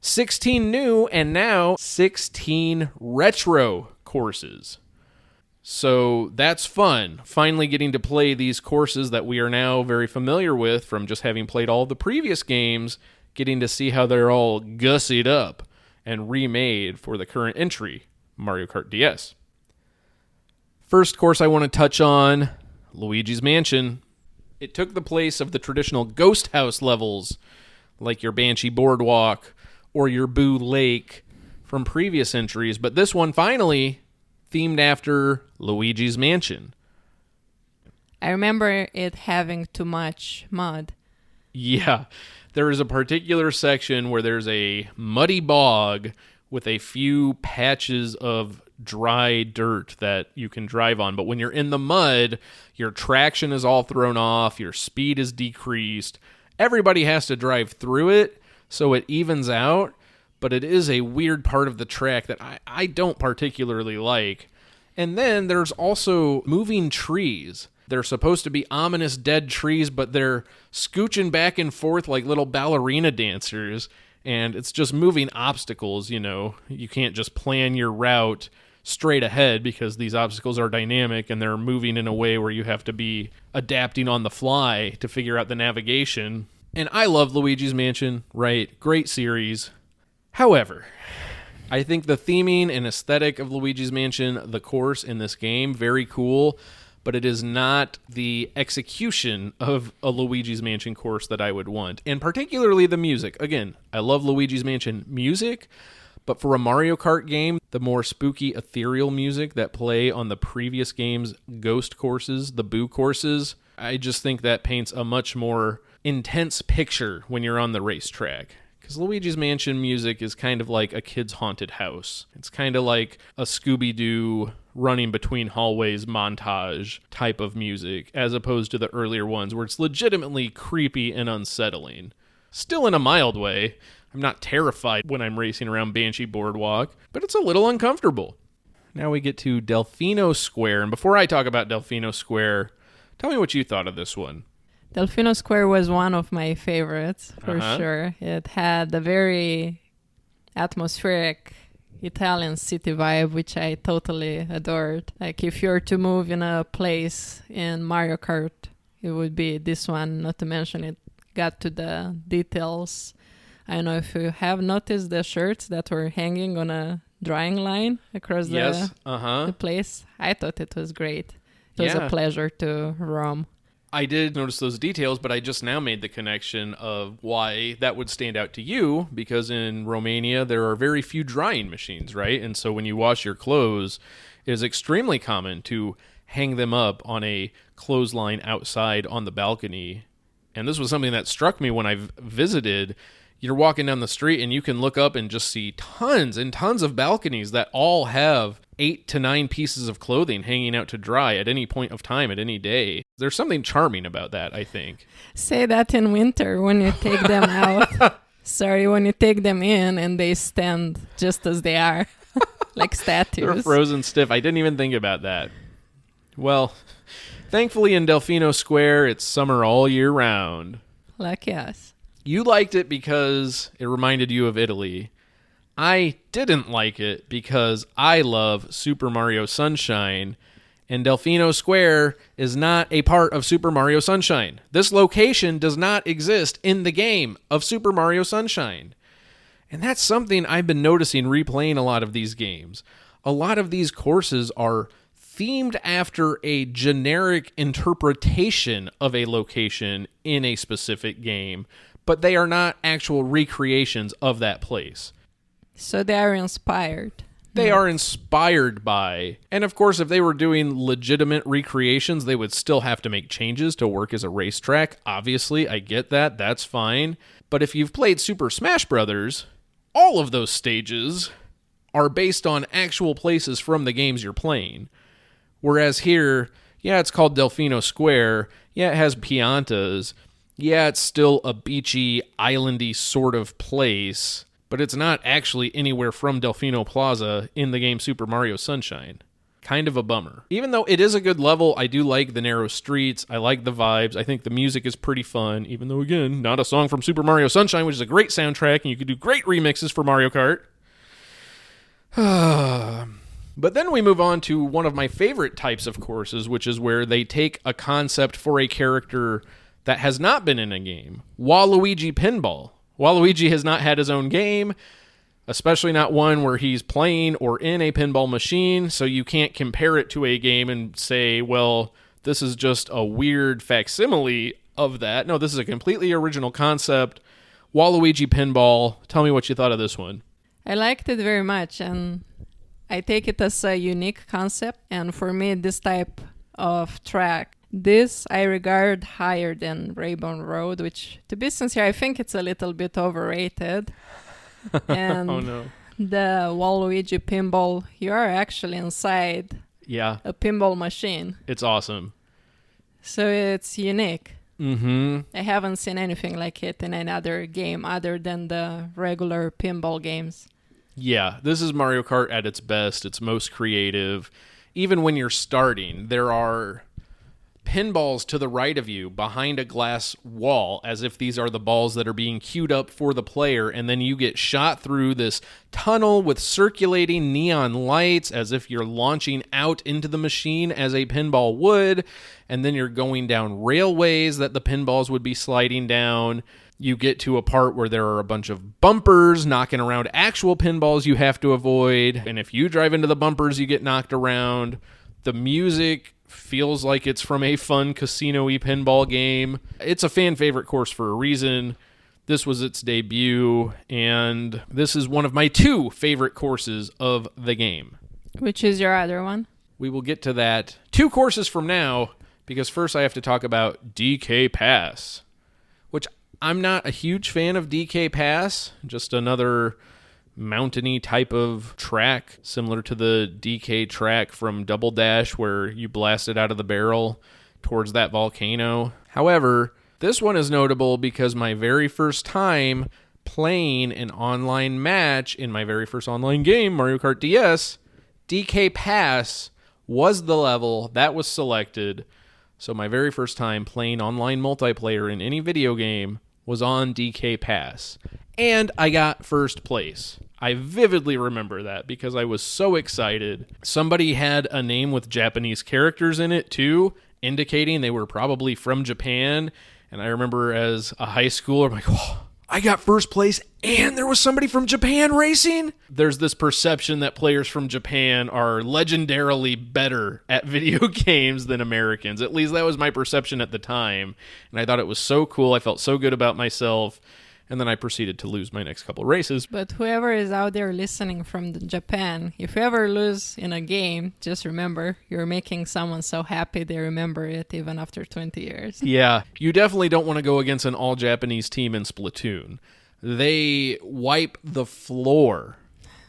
16 new, and now 16 retro courses. So that's fun. Finally getting to play these courses that we are now very familiar with from just having played all the previous games, getting to see how they're all gussied up and remade for the current entry, Mario Kart DS. First course I want to touch on, Luigi's Mansion. It took the place of the traditional Ghost House levels, like your Banshee Boardwalk or your Boo Lake from previous entries, but this one finally themed after Luigi's Mansion. I remember it having too much mud. Yeah, there is a particular section where there's a muddy bog with a few patches of dry dirt that you can drive on. But when you're in the mud, your traction is all thrown off, your speed is decreased. Everybody has to drive through it, so it evens out. But it is a weird part of the track that I don't particularly like. And then there's also moving trees. They're supposed to be ominous dead trees, but they're scooching back and forth like little ballerina dancers. And it's just moving obstacles, you know. You can't just plan your route straight ahead because these obstacles are dynamic and they're moving in a way where you have to be adapting on the fly to figure out the navigation. And I love Luigi's Mansion, right? Great series. However, I think the theming and aesthetic of Luigi's Mansion, the course in this game, very cool, but it is not the execution of a Luigi's Mansion course that I would want. And particularly the music. Again, I love Luigi's Mansion music, but for a Mario Kart game, the more spooky, ethereal music that play on the previous game's ghost courses, the Boo courses, I just think that paints a much more intense picture when you're on the racetrack. Because Luigi's Mansion music is kind of like a kid's haunted house. It's kind of like a Scooby-Doo running between hallways montage type of music, as opposed to the earlier ones where it's legitimately creepy and unsettling. Still in a mild way. I'm not terrified when I'm racing around Banshee Boardwalk, but it's a little uncomfortable. Now we get to Delfino Square, and before I talk about Delfino Square, tell me what you thought of this one. Delfino Square was one of my favorites, for sure. It had a very atmospheric Italian city vibe, which I totally adored. Like, if you're to move in a place in Mario Kart, it would be this one, not to mention it got to the details. I don't know if you have noticed the shirts that were hanging on a drying line across the place. I thought it was great. It was a pleasure to roam. I did notice those details, but I just now made the connection of why that would stand out to you, because in Romania, there are very few drying machines, right? And so when you wash your clothes, it is extremely common to hang them up on a clothesline outside on the balcony. And this was something that struck me when I visited. You're walking down the street and you can look up and just see tons and tons of balconies that all have 8 to 9 pieces of clothing hanging out to dry at any point of time, at any day. There's something charming about that, I think. Say that in winter when you take them out. Sorry, when you take them in and they stand just as they are, like statues. They're frozen stiff. I didn't even think about that. Well, thankfully in Delfino Square, it's summer all year round. Lucky us. You liked it because it reminded you of Italy. I didn't like it because I love Super Mario Sunshine, and Delfino Square is not a part of Super Mario Sunshine. This location does not exist in the game of Super Mario Sunshine. And that's something I've been noticing replaying a lot of these games. A lot of these courses are themed after a generic interpretation of a location in a specific game, but they are not actual recreations of that place. So they are inspired. They are inspired by. And of course, if they were doing legitimate recreations, they would still have to make changes to work as a racetrack. Obviously, I get that. That's fine. But if you've played Super Smash Brothers, all of those stages are based on actual places from the games you're playing. Whereas here, yeah, it's called Delfino Square. Yeah, it has piantas. Yeah, it's still a beachy, islandy sort of place, but it's not actually anywhere from Delfino Plaza in the game Super Mario Sunshine. Kind of a bummer. Even though it is a good level, I do like the narrow streets. I like the vibes. I think the music is pretty fun, even though, again, not a song from Super Mario Sunshine, which is a great soundtrack, and you could do great remixes for Mario Kart. But then we move on to one of my favorite types of courses, which is where they take a concept for a character that has not been in a game. Waluigi Pinball. Waluigi has not had his own game, especially not one where he's playing or in a pinball machine, so you can't compare it to a game and say, well, this is just a weird facsimile of that. No, this is a completely original concept. Waluigi Pinball. Tell me what you thought of this one. I liked it very much, and I take it as a unique concept, and for me, this type of track, this I regard higher than Rainbow Road, which, to be sincere, I think it's a little bit overrated. And oh no. The Waluigi Pinball, you are actually inside a pinball machine. It's awesome. So it's unique. Mm-hmm. I haven't seen anything like it in another game other than the regular pinball games. Yeah, this is Mario Kart at its best. It's most creative. Even when you're starting, there are pinballs to the right of you behind a glass wall, as if these are the balls that are being queued up for the player, and then you get shot through this tunnel with circulating neon lights as if you're launching out into the machine as a pinball would, and then you're going down railways that the pinballs would be sliding down. You get to a part where there are a bunch of bumpers knocking around actual pinballs you have to avoid, and if you drive into the bumpers, you get knocked around. The music feels like it's from a fun casino-y pinball game. It's a fan favorite course for a reason. This was its debut, and this is one of my 2 favorite courses of the game. Which is your other one? We will get to that 2 courses from now, because first I have to talk about DK Pass, which I'm not a huge fan of DK Pass, just another mountainy type of track, similar to the DK track from Double Dash where you blast it out of the barrel towards that volcano. However, this one is notable because my very first time playing an online match in my very first online game, Mario Kart DS, DK Pass was the level that was selected. So my very first time playing online multiplayer in any video game was on DK Pass. And I got first place. I vividly remember that because I was so excited. Somebody had a name with Japanese characters in it too, indicating they were probably from Japan. And I remember as a high schooler, I'm like, oh, I got first place and there was somebody from Japan racing? There's this perception that players from Japan are legendarily better at video games than Americans. At least that was my perception at the time. And I thought it was so cool. I felt so good about myself. And then I proceeded to lose my next couple races. But whoever is out there listening from Japan, if you ever lose in a game, just remember you're making someone so happy they remember it even after 20 years. Yeah, you definitely don't want to go against an all-Japanese team in Splatoon. They wipe the floor.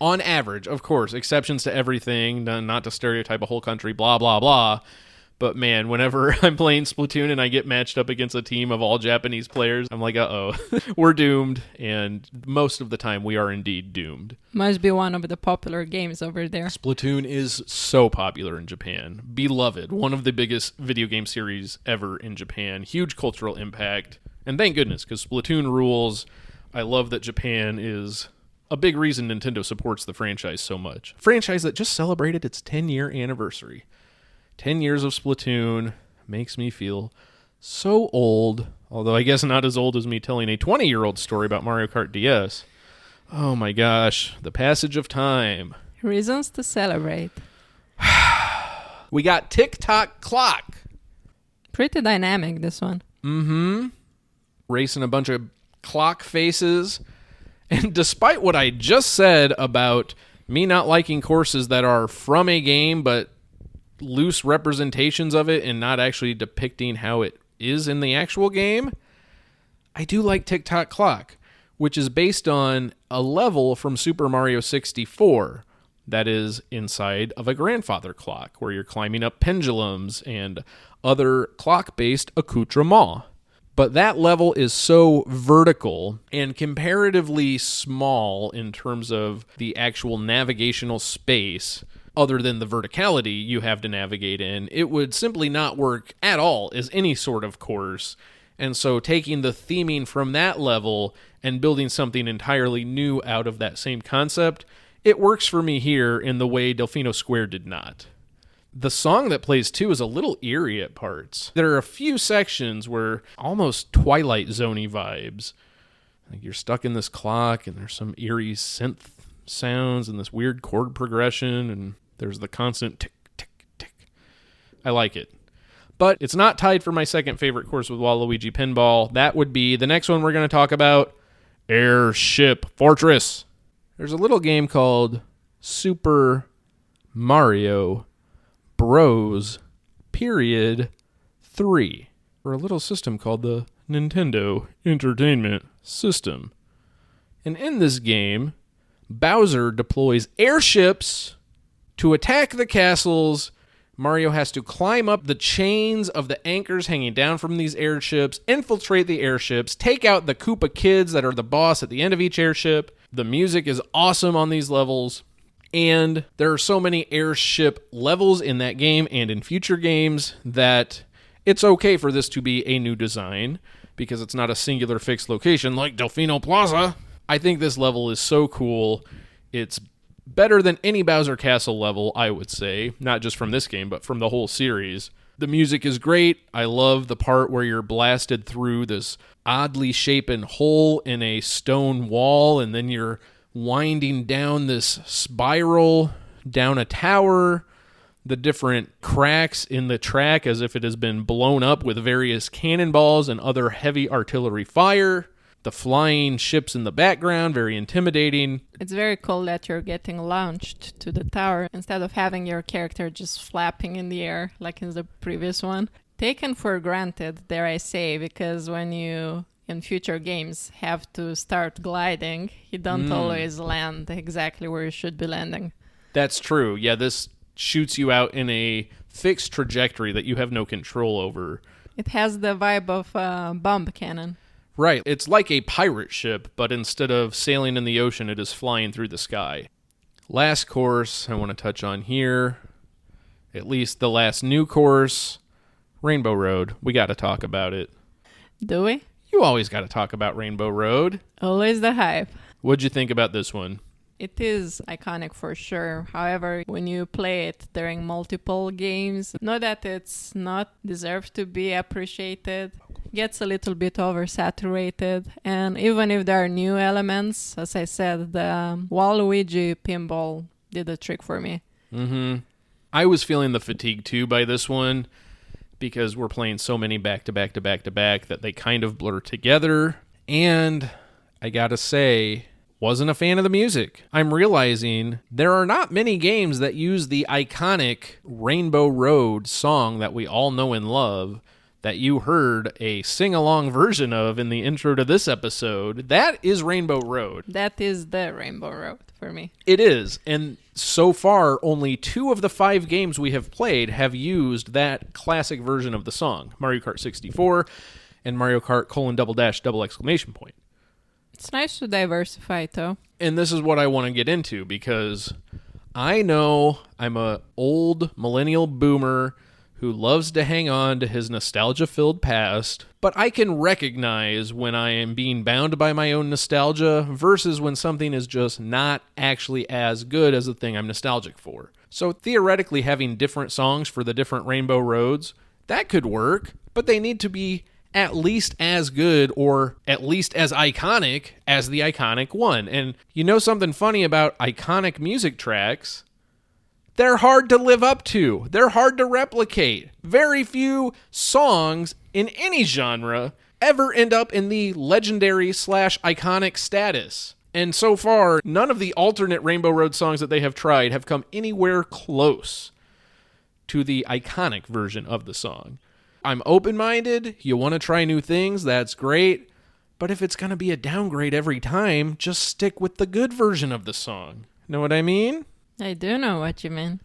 On average, of course, exceptions to everything, not to stereotype a whole country, blah, blah, blah. But man, whenever I'm playing Splatoon and I get matched up against a team of all Japanese players, I'm like, uh-oh, we're doomed. And most of the time, we are indeed doomed. Must be one of the popular games over there. Splatoon is so popular in Japan. Beloved. One of the biggest video game series ever in Japan. Huge cultural impact. And thank goodness, because Splatoon rules. I love that Japan is a big reason Nintendo supports the franchise so much. A franchise that just celebrated its 10-year anniversary. 10 years of Splatoon makes me feel so old, although I guess not as old as me telling a 20-year-old story about Mario Kart DS. Oh my gosh, the passage of time. Reasons to celebrate. We got Tick-Tock Clock. Pretty dynamic, this one. Mm-hmm. Racing a bunch of clock faces. And despite what I just said about me not liking courses that are from a game but loose representations of it and not actually depicting how it is in the actual game, I do like Tick-Tock Clock, which is based on a level from Super Mario 64 that is inside of a grandfather clock where you're climbing up pendulums and other clock-based accoutrements. But that level is so vertical and comparatively small in terms of the actual navigational space. Other than the verticality you have to navigate in, it would simply not work at all as any sort of course. And so taking the theming from that level and building something entirely new out of that same concept, it works for me here in the way Delfino Square did not. The song that plays too is a little eerie at parts. There are a few sections where almost Twilight Zone-y vibes. Like you're stuck in this clock and there's some eerie synth sounds and this weird chord progression and there's the constant tick, tick, tick. I like it. But it's not tied for my second favorite course with Waluigi Pinball. That would be the next one we're going to talk about, Airship Fortress. There's a little game called Super Mario Bros. Period 3. For a little system called the Nintendo Entertainment System. And in this game, Bowser deploys airships to attack the castles. Mario has to climb up the chains of the anchors hanging down from these airships, infiltrate the airships, take out the Koopa kids that are the boss at the end of each airship. The music is awesome on these levels, and there are so many airship levels in that game and in future games that It's okay for this to be a new design because it's not a singular fixed location like Delfino Plaza. I think this level is so cool. It's better than any Bowser Castle level, I would say, not just from this game, but from the whole series. The music is great. I love the part where you're blasted through this oddly shapen hole in a stone wall, and then you're winding down this spiral down a tower, the different cracks in the track as if it has been blown up with various cannonballs and other heavy artillery fire, the flying ships in the background, very intimidating. It's very cool that you're getting launched to the tower instead of having your character just flapping in the air like in the previous one. Taken for granted, dare I say, because when you, in future games, have to start gliding, you don't always land exactly where you should be landing. That's true. Yeah, this shoots you out in a fixed trajectory that you have no control over. It has the vibe of a bomb cannon. Right. It's like a pirate ship, but instead of sailing in the ocean, it is flying through the sky. Last course I want to touch on here, at least the last new course, Rainbow Road. We got to talk about it. Do we? You always got to talk about Rainbow Road. Always the hype. What'd you think about this one? It is iconic for sure. However, when you play it during multiple games, know that it's not deserved to be appreciated. Gets a little bit oversaturated, and even if there are new elements, as I said, the Waluigi pinball did the trick for me. I was feeling the fatigue too by this one because we're playing so many back to back to back to back that they kind of blur together, and I gotta say, wasn't a fan of the music. I'm realizing there are not many games that use the iconic Rainbow Road song that we all know and love that you heard a sing-along version of in the intro to this episode. That is Rainbow Road. That is the Rainbow Road for me. It is, and so far, only 2 of the 5 games we have played have used that classic version of the song, Mario Kart 64 and Mario Kart : !! It's nice to diversify, though. And this is what I want to get into, because I know I'm a old millennial boomer who loves to hang on to his nostalgia-filled past, but I can recognize when I am being bound by my own nostalgia versus when something is just not actually as good as the thing I'm nostalgic for. So theoretically, having different songs for the different Rainbow Roads, that could work, but they need to be at least as good or at least as iconic as the iconic one. And you know something funny about iconic music tracks? They're hard to live up to. They're hard to replicate. Very few songs in any genre ever end up in the legendary / iconic status. And so far, none of the alternate Rainbow Road songs that they have tried have come anywhere close to the iconic version of the song. I'm open-minded. You want to try new things, that's great. But if it's going to be a downgrade every time, just stick with the good version of the song. Know what I mean? I do know what you mean.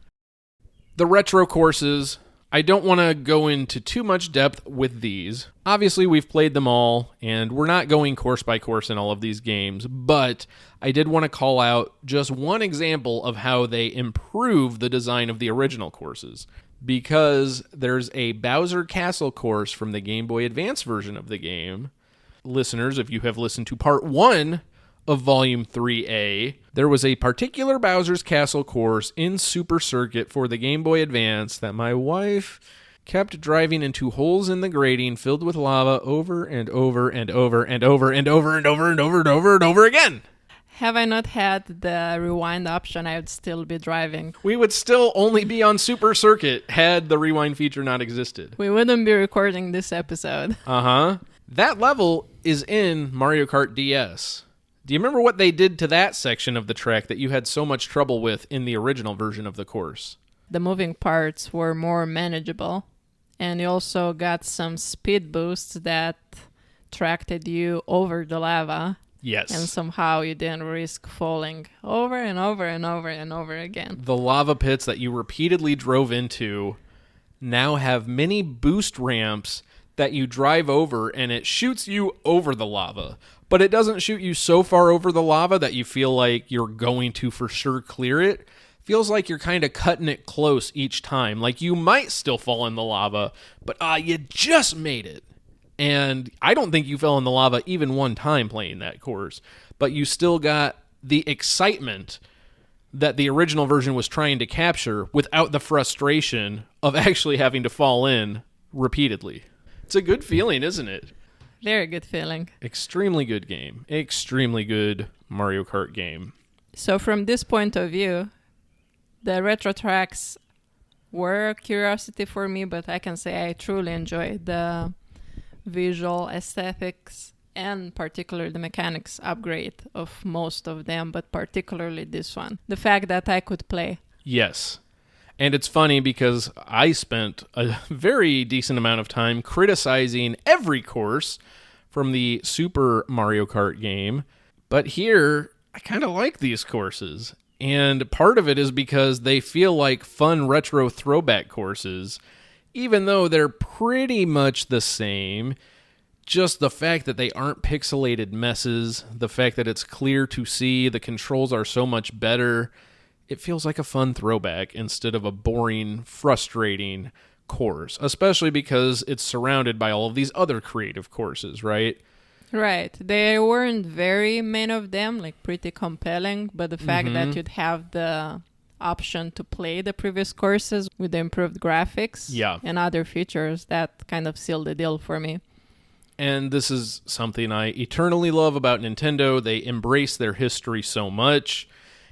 The retro courses, I don't want to go into too much depth with these. Obviously, we've played them all, and we're not going course by course in all of these games, but I did want to call out just one example of how they improve the design of the original courses. Because there's a Bowser Castle course from the Game Boy Advance version of the game. Listeners, if you have listened to part 1 of Volume 3A, there was a particular Bowser's Castle course in Super Circuit for the Game Boy Advance that my wife kept driving into holes in the grating filled with lava over and over and over and over and over and over and over and over and over again. Have I not had the rewind option, I would still be driving. We would still only be on Super Circuit had the rewind feature not existed. We wouldn't be recording this episode. That level is in Mario Kart DS. Do you remember what they did to that section of the track that you had so much trouble with in the original version of the course? The moving parts were more manageable, and you also got some speed boosts that tracted you over the lava. Yes. And somehow you didn't risk falling over and over and over and over again. The lava pits that you repeatedly drove into now have many boost ramps that you drive over, and it shoots you over the lava. But it doesn't shoot you so far over the lava that you feel like you're going to for sure clear it. feels like you're kind of cutting it close each time. Like you might still fall in the lava, but you just made it. And I don't think you fell in the lava even one time playing that course, but you still got the excitement that the original version was trying to capture without the frustration of actually having to fall in repeatedly. It's a good feeling, isn't it? Very good feeling. Extremely good game. Extremely good Mario Kart game. So from this point of view, the retro tracks were a curiosity for me, but I can say I truly enjoyed the visual aesthetics and particularly the mechanics upgrade of most of them, but particularly this one. The fact that I could play. Yes. And it's funny because I spent a very decent amount of time criticizing every course from the Super Mario Kart game. But here, I kind of like these courses. And part of it is because they feel like fun retro throwback courses, even though they're pretty much the same. Just the fact that they aren't pixelated messes, the fact that it's clear to see, the controls are so much better. It feels like a fun throwback instead of a boring, frustrating course, especially because it's surrounded by all of these other creative courses, right? Right. There weren't very many of them, like pretty compelling, but the fact that you'd have the option to play the previous courses with the improved graphics and other features, that kind of sealed the deal for me. And this is something I eternally love about Nintendo. They embrace their history so much,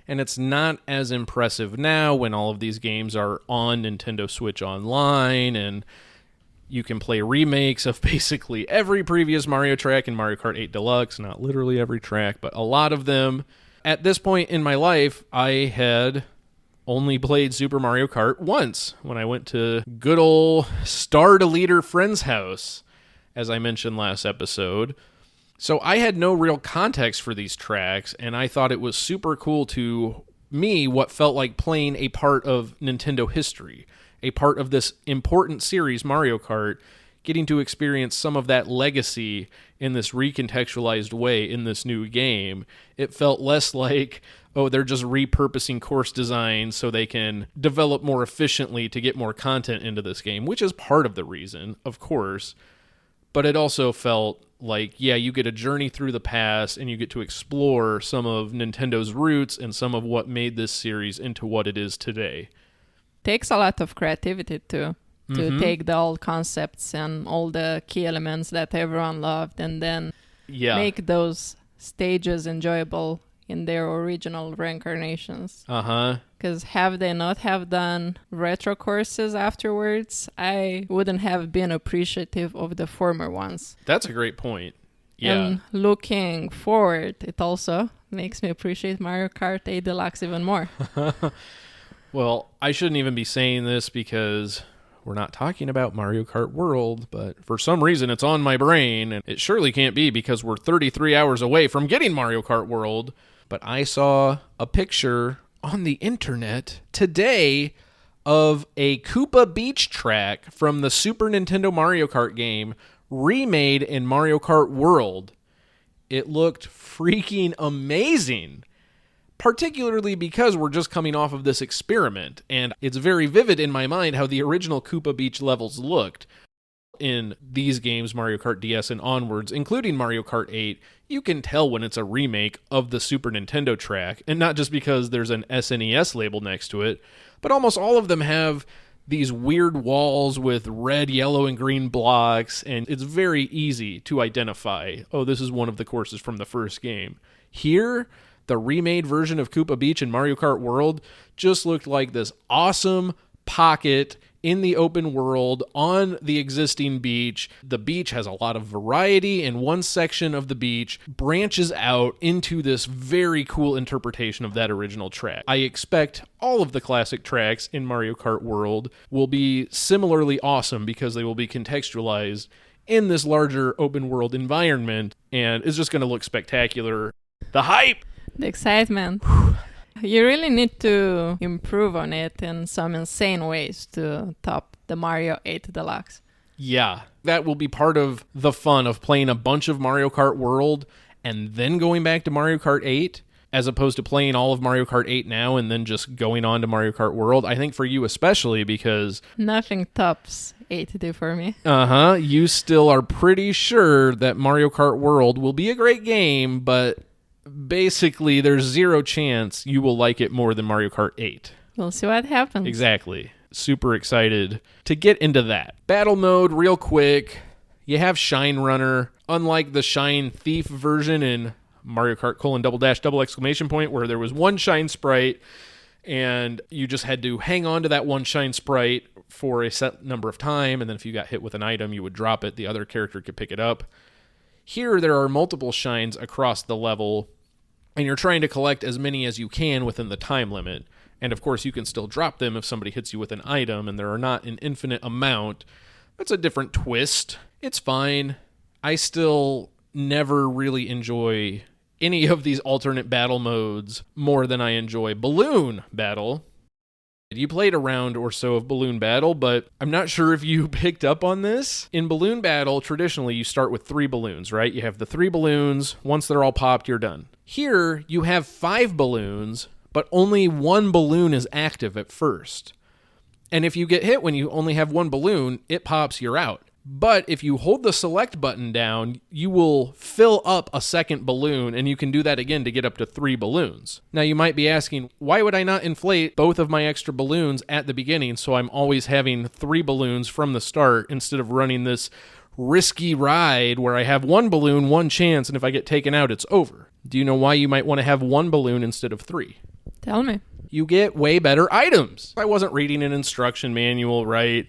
and it's not as impressive now when all of these games are on Nintendo Switch Online, and you can play remakes of basically every previous Mario track in Mario Kart 8 Deluxe. Not literally every track, but a lot of them. At this point in my life, I had only played Super Mario Kart once when I went to good old Star Deleter friend's house, as I mentioned last episode. So I had no real context for these tracks, and I thought it was super cool to me what felt like playing a part of Nintendo history, a part of this important series, Mario Kart, getting to experience some of that legacy in this recontextualized way in this new game. It felt less like, oh, they're just repurposing course design so they can develop more efficiently to get more content into this game, which is part of the reason, of course. But it also felt like, yeah, you get a journey through the past and you get to explore some of Nintendo's roots and some of what made this series into what it is today. Takes a lot of creativity to take the old concepts and all the key elements that everyone loved and then make those stages enjoyable in their original reincarnations. Because have they not have done retro courses afterwards, I wouldn't have been appreciative of the former ones. That's a great point. Yeah. And looking forward, it also makes me appreciate Mario Kart 8 Deluxe even more. Well, I shouldn't even be saying this because we're not talking about Mario Kart World, but for some reason it's on my brain, and it surely can't be because we're 33 hours away from getting Mario Kart World. But I saw a picture on the internet today of a Koopa Beach track from the Super Nintendo Mario Kart game remade in Mario Kart World. It looked freaking amazing, particularly because we're just coming off of this experiment, and it's very vivid in my mind how the original Koopa Beach levels looked. In these games, Mario Kart DS and onwards, including Mario Kart 8, you can tell when it's a remake of the Super Nintendo track, and not just because there's an SNES label next to it, but almost all of them have these weird walls with red, yellow, and green blocks, and it's very easy to identify, oh, this is one of the courses from the first game. Here, the remade version of Koopa Beach in Mario Kart World just looked like this awesome pocket in the open world on the existing beach. The beach has a lot of variety, and one section of the beach branches out into this very cool interpretation of that original track. I expect all of the classic tracks in Mario Kart World will be similarly awesome because they will be contextualized in this larger open world environment, and it's just going to look spectacular. The hype! The excitement. You really need to improve on it in some insane ways to top the Mario 8 Deluxe. Yeah, that will be part of the fun of playing a bunch of Mario Kart World and then going back to Mario Kart 8. as opposed to playing all of Mario Kart 8 now and then just going on to Mario Kart World. I think for you especially because... Nothing tops 8 for me. You still are pretty sure that Mario Kart World will be a great game, but basically there's zero chance you will like it more than Mario Kart 8. We'll see what happens. Exactly. Super excited to get into that. Battle mode, real quick. You have Shine Runner. Unlike the Shine Thief version in Mario Kart : where there was one shine sprite and you just had to hang on to that one shine sprite for a set number of time, and then if you got hit with an item, you would drop it. The other character could pick it up. Here, there are multiple shines across the level, and you're trying to collect as many as you can within the time limit. And of course, you can still drop them if somebody hits you with an item, and there are not an infinite amount. That's a different twist. It's fine. I still never really enjoy any of these alternate battle modes more than I enjoy Balloon Battle. You played a round or so of Balloon Battle, but I'm not sure if you picked up on this. In Balloon Battle, traditionally, you start with 3 balloons, right? You have the 3 balloons. Once they're all popped, you're done. Here, you have 5 balloons, but only 1 balloon is active at first. And if you get hit when you only have 1 balloon, it pops, you're out. But if you hold the select button down, you will fill up a second balloon, and you can do that again to get up to 3 balloons. Now, you might be asking, why would I not inflate both of my extra balloons at the beginning so I'm always having 3 balloons from the start instead of running this risky ride where I have 1 balloon, 1 chance, and if I get taken out, it's over? Do you know why you might want to have 1 balloon instead of 3? Tell me. You get way better items. I wasn't reading an instruction manual, right?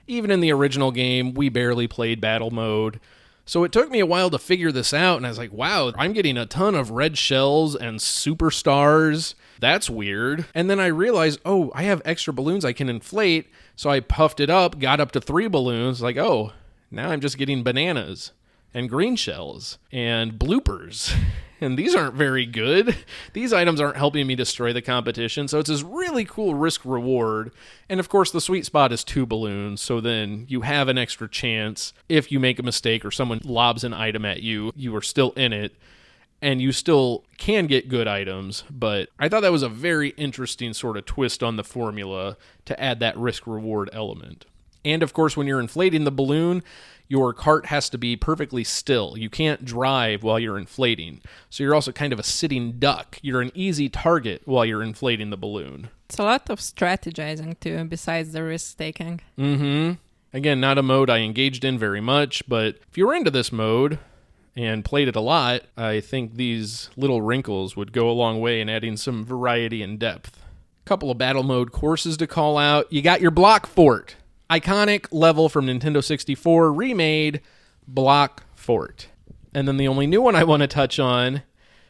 Even in the original game, we barely played battle mode. So it took me a while to figure this out, and I was like, wow, I'm getting a ton of red shells and superstars. That's weird. And then I realized, oh, I have extra balloons I can inflate. So I puffed it up, got up to 3 balloons, like, oh, now I'm just getting bananas and green shells and bloopers. And these aren't very good. These items aren't helping me destroy the competition. So it's this really cool risk-reward. And of course, the sweet spot is 2 balloons. So then you have an extra chance. If you make a mistake or someone lobs an item at you, you are still in it. And you still can get good items. But I thought that was a very interesting sort of twist on the formula to add that risk-reward element. And of course, when you're inflating the balloon, your cart has to be perfectly still. You can't drive while you're inflating. So you're also kind of a sitting duck. You're an easy target while you're inflating the balloon. It's a lot of strategizing too, besides the risk-taking. Again, not a mode I engaged in very much, but if you were into this mode and played it a lot, I think these little wrinkles would go a long way in adding some variety and depth. Couple of battle mode courses to call out. You got your Block Fort. Iconic level from Nintendo 64, remade Block Fort. And then the only new one I want to touch on,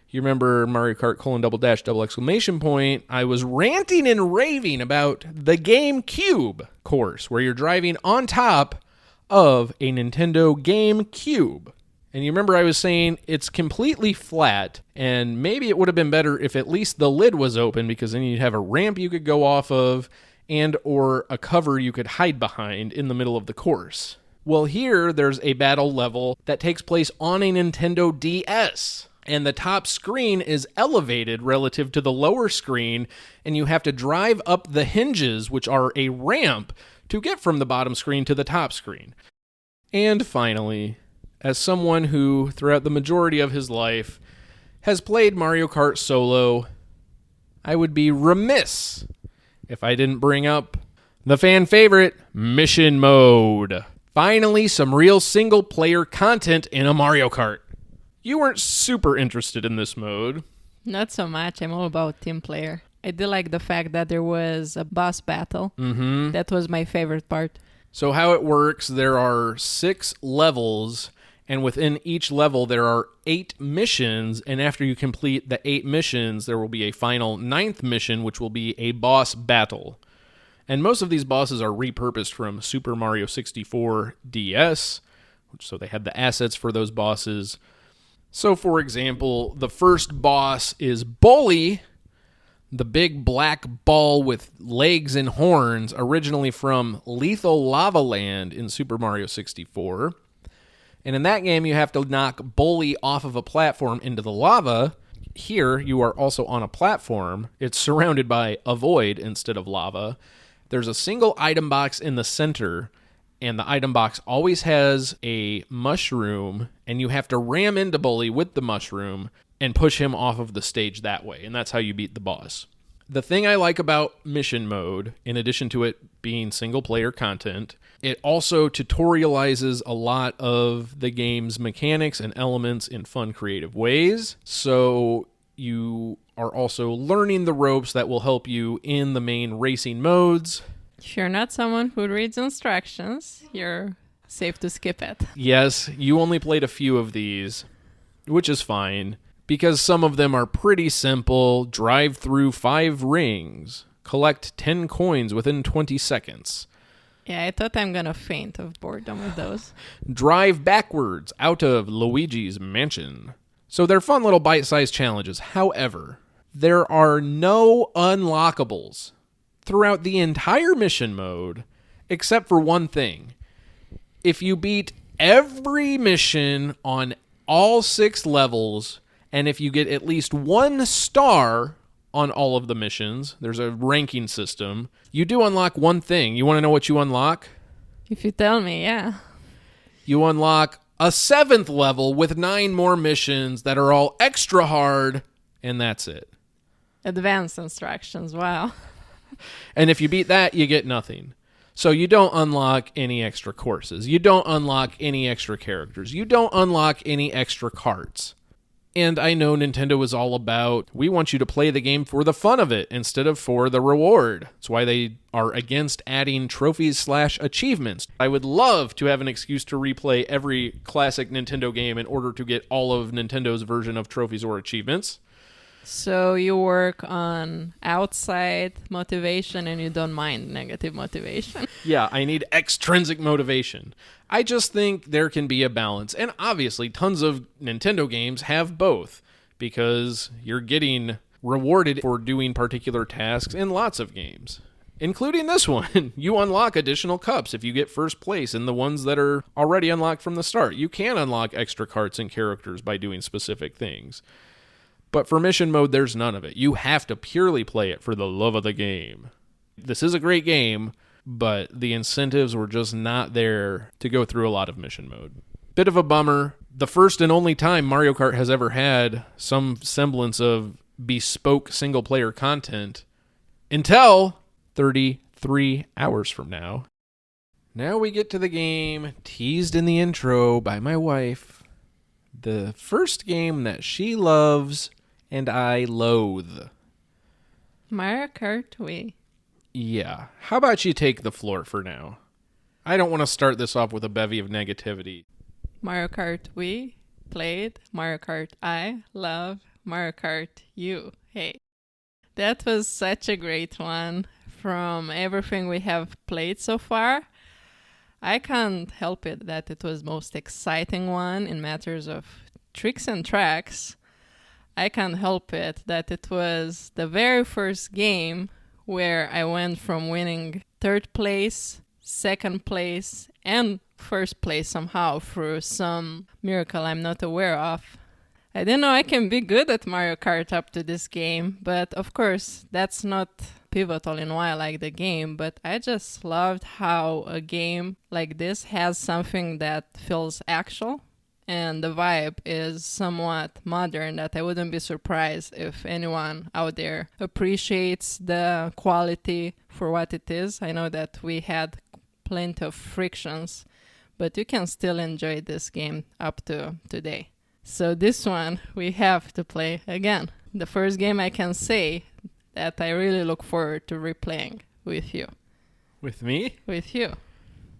you remember Mario Kart : I was ranting and raving about the GameCube course, where you're driving on top of a Nintendo GameCube. And you remember I was saying it's completely flat, and maybe it would have been better if at least the lid was open, because then you'd have a ramp you could go off of, and or a cover you could hide behind in the middle of the course. Well, here there's a battle level that takes place on a Nintendo DS, and the top screen is elevated relative to the lower screen, and you have to drive up the hinges, which are a ramp, to get from the bottom screen to the top screen. And finally, as someone who, throughout the majority of his life, has played Mario Kart solo, I would be remiss if I didn't bring up the fan favorite, Mission Mode. Finally, some real single-player content in a Mario Kart. You weren't super interested in this mode. Not so much. I'm all about team player. I did like the fact that there was a boss battle. That was my favorite part. So how it works, there are 6 levels, and within each level there are 8 missions, and after you complete the 8 missions, there will be a final 9th mission, which will be a boss battle. And most of these bosses are repurposed from Super Mario 64 DS, so they have the assets for those bosses. So, for example, the first boss is Bully, the big black ball with legs and horns, originally from Lethal Lava Land in Super Mario 64. And in that game, you have to knock Bully off of a platform into the lava. Here, you are also on a platform. It's surrounded by a void instead of lava. There's a single item box in the center, and the item box always has a mushroom, and you have to ram into Bully with the mushroom and push him off of the stage that way, and that's how you beat the boss. The thing I like about mission mode, in addition to it being single-player content, it also tutorializes a lot of the game's mechanics and elements in fun, creative ways, so you are also learning the ropes that will help you in the main racing modes. If you're not someone who reads instructions, you're safe to skip it. Yes, you only played a few of these, which is fine, because some of them are pretty simple. Drive through 5 rings. Collect 10 coins within 20 seconds. Yeah, I thought I'm gonna faint of boredom with those. Drive backwards out of Luigi's mansion. So they're fun little bite-sized challenges. However, there are no unlockables throughout the entire mission mode, except for one thing. If you beat every mission on all 6 levels, and if you get at least 1 star on all of the missions, there's a ranking system, you do unlock one thing. You want to know what you unlock? If you tell me, yeah. You unlock a 7th level with 9 more missions that are all extra hard, and that's it. Advanced instructions, wow. And if you beat that, you get nothing. So you don't unlock any extra courses. You don't unlock any extra characters. You don't unlock any extra carts. And I know Nintendo is all about, we want you to play the game for the fun of it instead of for the reward. That's why they are against adding trophies/achievements. I would love to have an excuse to replay every classic Nintendo game in order to get all of Nintendo's version of trophies or achievements. So you work on outside motivation and you don't mind negative motivation. Yeah, I need extrinsic motivation. I just think there can be a balance. And obviously, tons of Nintendo games have both, because you're getting rewarded for doing particular tasks in lots of games, including this one. You unlock additional cups if you get first place in the ones that are already unlocked from the start. You can unlock extra carts and characters by doing specific things. But for mission mode, there's none of it. You have to purely play it for the love of the game. This is a great game, but the incentives were just not there to go through a lot of mission mode. Bit of a bummer. The first and only time Mario Kart has ever had some semblance of bespoke single-player content until 33 hours from now. Now we get to the game teased in the intro by my wife. The first game that she loves and I loathe. Mario Kart Wii. Yeah. How about you take the floor for now? I don't want to start this off with a bevy of negativity. Mario Kart Wii. Played. Mario Kart I love. Mario Kart U. Hey. That was such a great one. From everything we have played so far, I can't help it that it was most exciting one in matters of tricks and tracks. I can't help it that it was the very first game where I went from winning 3rd place, 2nd place, and 1st place somehow through some miracle I'm not aware of. I didn't know I can be good at Mario Kart up to this game, but of course that's not pivotal in why I like the game, but I just loved how a game like this has something that feels actual, and the vibe is somewhat modern, that I wouldn't be surprised if anyone out there appreciates the quality for what it is. I know that we had plenty of frictions, but you can still enjoy this game up to today. So this one we have to play again. The first game I can say that I really look forward to replaying with you. With me? With you.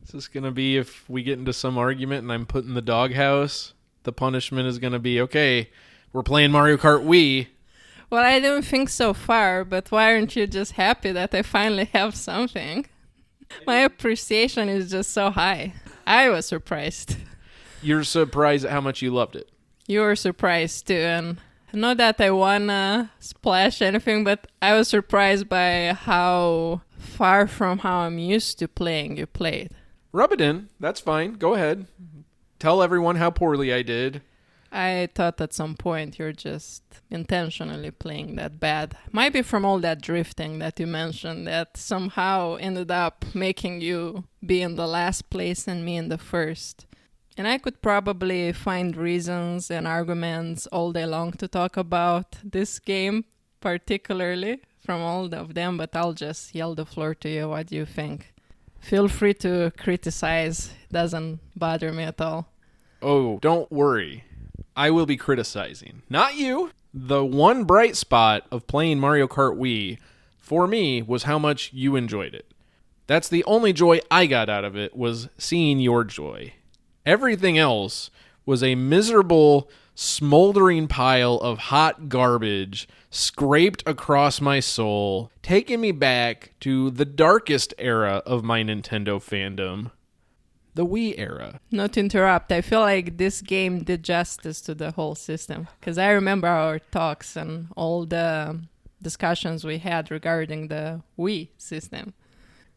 This is going to be, if we get into some argument and I'm put in the doghouse, the punishment is going to be, okay, we're playing Mario Kart Wii. Well, I didn't think so far, but why aren't you just happy that I finally have something? My appreciation is just so high. I was surprised. You're surprised at how much you loved it. You were surprised too, and not that I wanna splash anything, but I was surprised by how far from how I'm used to playing you played. Rub it in. That's fine. Go ahead. Tell everyone how poorly I did. I thought at some point you're just intentionally playing that bad. Might be from all that drifting that you mentioned that somehow ended up making you be in the last place and me in the first. And I could probably find reasons and arguments all day long to talk about this game, particularly from all of them, but I'll just yield the floor to you. What do you think? Feel free to criticize. Doesn't bother me at all. Oh, don't worry. I will be criticizing. Not you. The one bright spot of playing Mario Kart Wii, for me, was how much you enjoyed it. That's the only joy I got out of it, was seeing your joy. Everything else was a miserable, smoldering pile of hot garbage scraped across my soul, taking me back to the darkest era of my Nintendo fandom. The Wii era. Not to interrupt, I feel like this game did justice to the whole system. Because I remember our talks and all the discussions we had regarding the Wii system.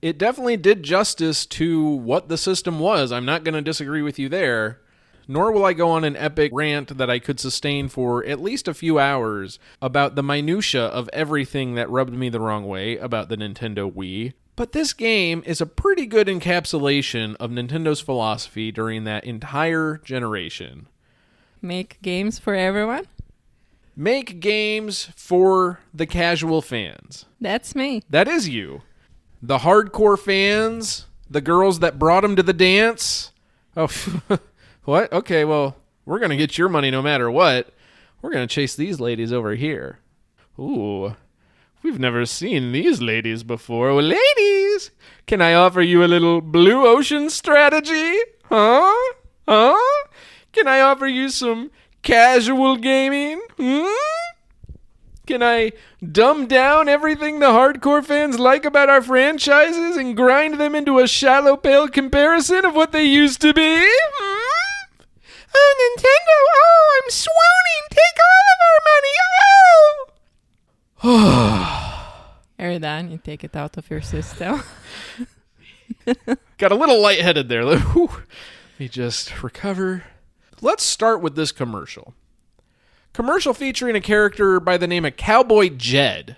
It definitely did justice to what the system was. I'm not going to disagree with you there. Nor will I go on an epic rant that I could sustain for at least a few hours about the minutia of everything that rubbed me the wrong way about the Nintendo Wii. But this game is a pretty good encapsulation of Nintendo's philosophy during that entire generation. Make games for everyone? Make games for the casual fans. That's me. That is you. The hardcore fans, the girls that brought them to the dance. Oh, what? Okay, well, we're going to get your money no matter what. We're going to chase these ladies over here. Ooh. We've never seen these ladies before. Well, ladies, can I offer you a little blue ocean strategy? Huh? Can I offer you some casual gaming? Can I dumb down everything the hardcore fans like about our franchises and grind them into a shallow, pale comparison of what they used to be? Oh, Nintendo, oh, I'm swooning. Take all of our money. Oh! Eridan, you take it out of your system. Got a little lightheaded there. Let me just recover. Let's start with this commercial. Commercial featuring a character by the name of Cowboy Jed.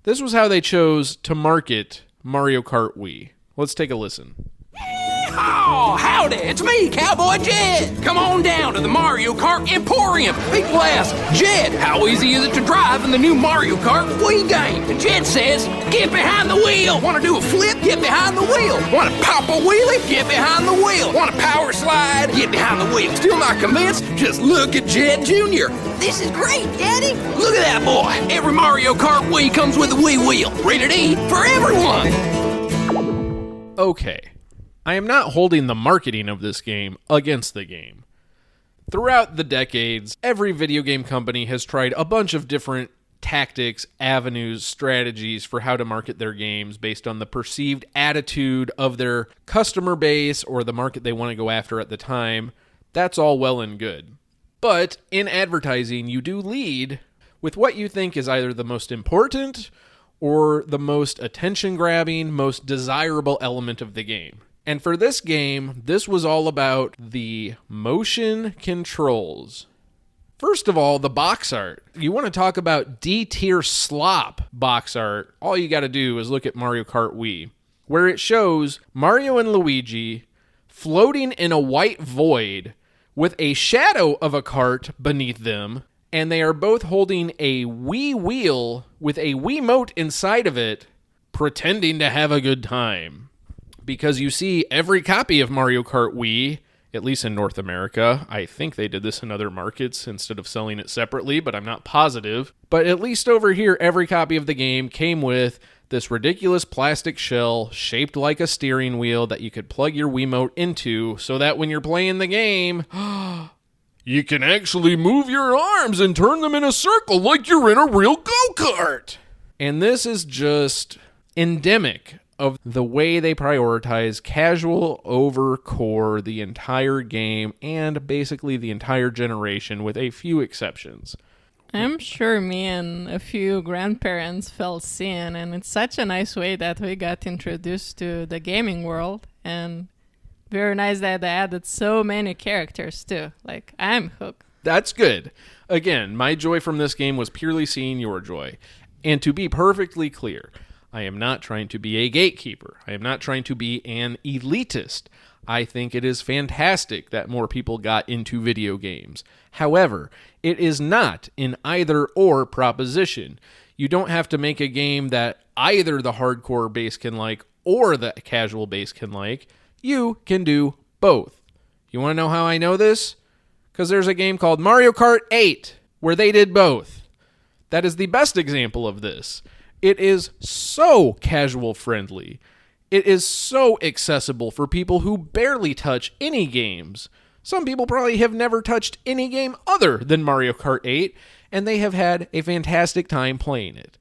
This was how they chose to market Mario Kart Wii. Let's take a listen. Oh, howdy, it's me, Cowboy Jed. Come on down to the Mario Kart Emporium. People ask, Jed, how easy is it to drive in the new Mario Kart Wii game? And Jed says, get behind the wheel. Want to do a flip? Get behind the wheel. Want to pop a wheelie? Get behind the wheel. Want to power slide? Get behind the wheel. Still not convinced? Just look at Jed Jr. This is great, Daddy. Look at that boy. Every Mario Kart Wii comes with a Wii wheel. Rated E for everyone. Okay. I am not holding the marketing of this game against the game. Throughout the decades, every video game company has tried a bunch of different tactics, avenues, strategies for how to market their games based on the perceived attitude of their customer base or the market they want to go after at the time. That's all well and good. But in advertising, you do lead with what you think is either the most important or the most attention-grabbing, most desirable element of the game. And for this game, this was all about the motion controls. First of all, the box art. You want to talk about D-tier slop box art, all you got to do is look at Mario Kart Wii, where it shows Mario and Luigi floating in a white void with a shadow of a cart beneath them, and they are both holding a Wii wheel with a Wiimote inside of it, pretending to have a good time. Because you see every copy of Mario Kart Wii, at least in North America. I think they did this in other markets instead of selling it separately, but I'm not positive. But at least over here, every copy of the game came with this ridiculous plastic shell shaped like a steering wheel that you could plug your Wiimote into so that when you're playing the game, you can actually move your arms and turn them in a circle like you're in a real go-kart. And this is just endemic of the way they prioritize casual over core the entire game and basically the entire generation with a few exceptions. I'm sure me and a few grandparents felt seen, and it's such a nice way that we got introduced to the gaming world. And Very nice that they added so many characters too. Like, I'm hooked. That's good. Again, my joy from this game was purely seeing your joy. And to be perfectly clear, I am not trying to be a gatekeeper. I am not trying to be an elitist. I think it is fantastic that more people got into video games. However, it is not an either-or proposition. You don't have to make a game that either the hardcore base can like or the casual base can like. You can do both. You want to know how I know this? Because there's a game called Mario Kart 8 where they did both. That is the best example of this. It is so casual friendly. It is so accessible for people who barely touch any games. Some people probably have never touched any game other than Mario Kart 8, and they have had a fantastic time playing it.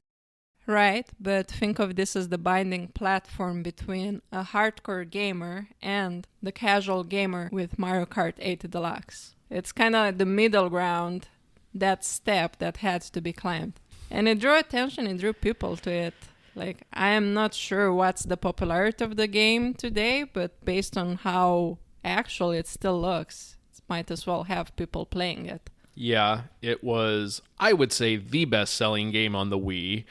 Right, but think of this as the binding platform between a hardcore gamer and the casual gamer with Mario Kart 8 Deluxe. It's kind of the middle ground, that step that had to be climbed. And it drew attention, it drew people to it. Like, I am not sure what's the popularity of the game today, but based on how actual it still looks, it might as well have people playing it. Yeah, it was, I would say, the best-selling game on the Wii.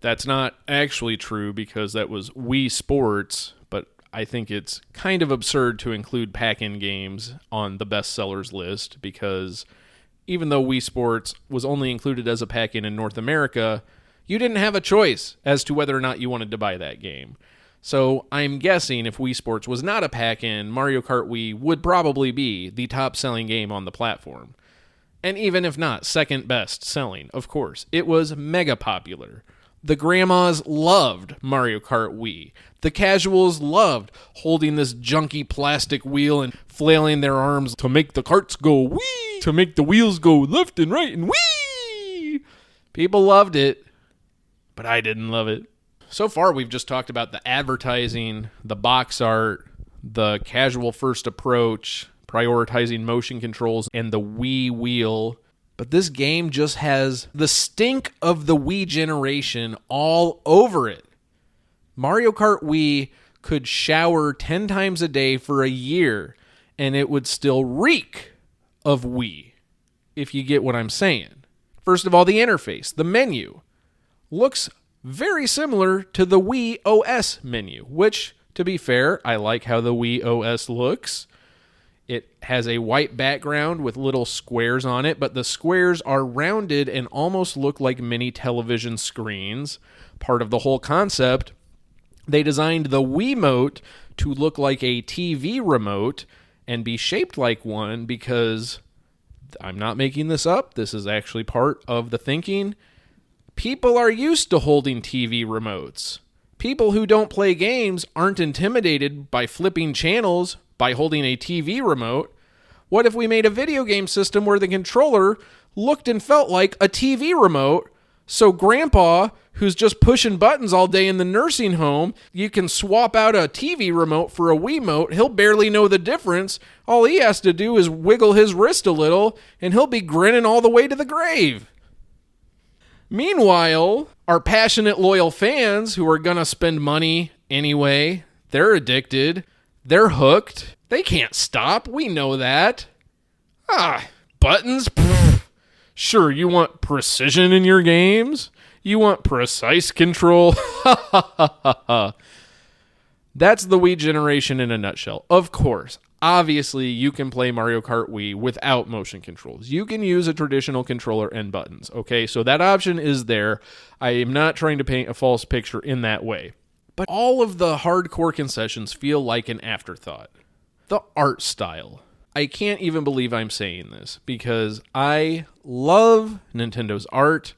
That's not actually true because that was Wii Sports, but I think it's kind of absurd to include pack-in games on the bestsellers list because even though Wii Sports was only included as a pack-in in North America, you didn't have a choice as to whether or not you wanted to buy that game. So I'm guessing if Wii Sports was not a pack-in, Mario Kart Wii would probably be the top-selling game on the platform. And even if not, second best selling, of course. It was mega popular. The grandmas loved Mario Kart Wii. The casuals loved holding this junky plastic wheel and flailing their arms to make the carts go wee, to make the wheels go left and right and wee. People loved it, but I didn't love it. So far, we've just talked about the advertising, the box art, the casual first approach, prioritizing motion controls, and the Wii wheel. But this game just has the stink of the Wii generation all over it. Mario Kart Wii could shower 10 times a day for a year, and it would still reek of Wii, if you get what I'm saying. First of all, the interface, the menu, looks very similar to the Wii OS menu, which, to be fair, I like how the Wii OS looks. It has a white background with little squares on it, but the squares are rounded and almost look like mini television screens. Part of the whole concept, they designed the Wiimote to look like a TV remote and be shaped like one because, I'm not making this up, this is actually part of the thinking, people are used to holding TV remotes. People who don't play games aren't intimidated by flipping channels by holding a TV remote. What if we made a video game system where the controller looked and felt like a TV remote? So grandpa, who's just pushing buttons all day in the nursing home, you can swap out a TV remote for a Wiimote. He'll barely know the difference. All he has to do is wiggle his wrist a little, and he'll be grinning all the way to the grave. Meanwhile, our passionate, loyal fans who are going to spend money anyway, they're addicted. They're hooked. They can't stop. We know that. Buttons? Pfft. Sure, you want precision in your games? You want precise control? That's the Wii generation in a nutshell. Of course, obviously, you can play Mario Kart Wii without motion controls. You can use a traditional controller and buttons, okay? So that option is there. I am not trying to paint a false picture in that way. But all of the hardcore concessions feel like an afterthought. The art style. I can't even believe I'm saying this because I love Nintendo's art.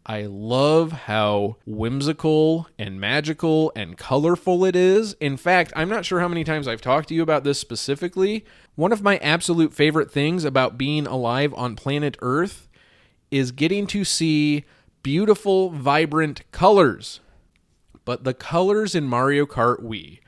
I love how whimsical and magical and colorful it is. In fact, I'm not sure how many times I've talked to you about this specifically. One of my absolute favorite things about being alive on planet Earth is getting to see beautiful, vibrant colors. But the colors in Mario Kart Wii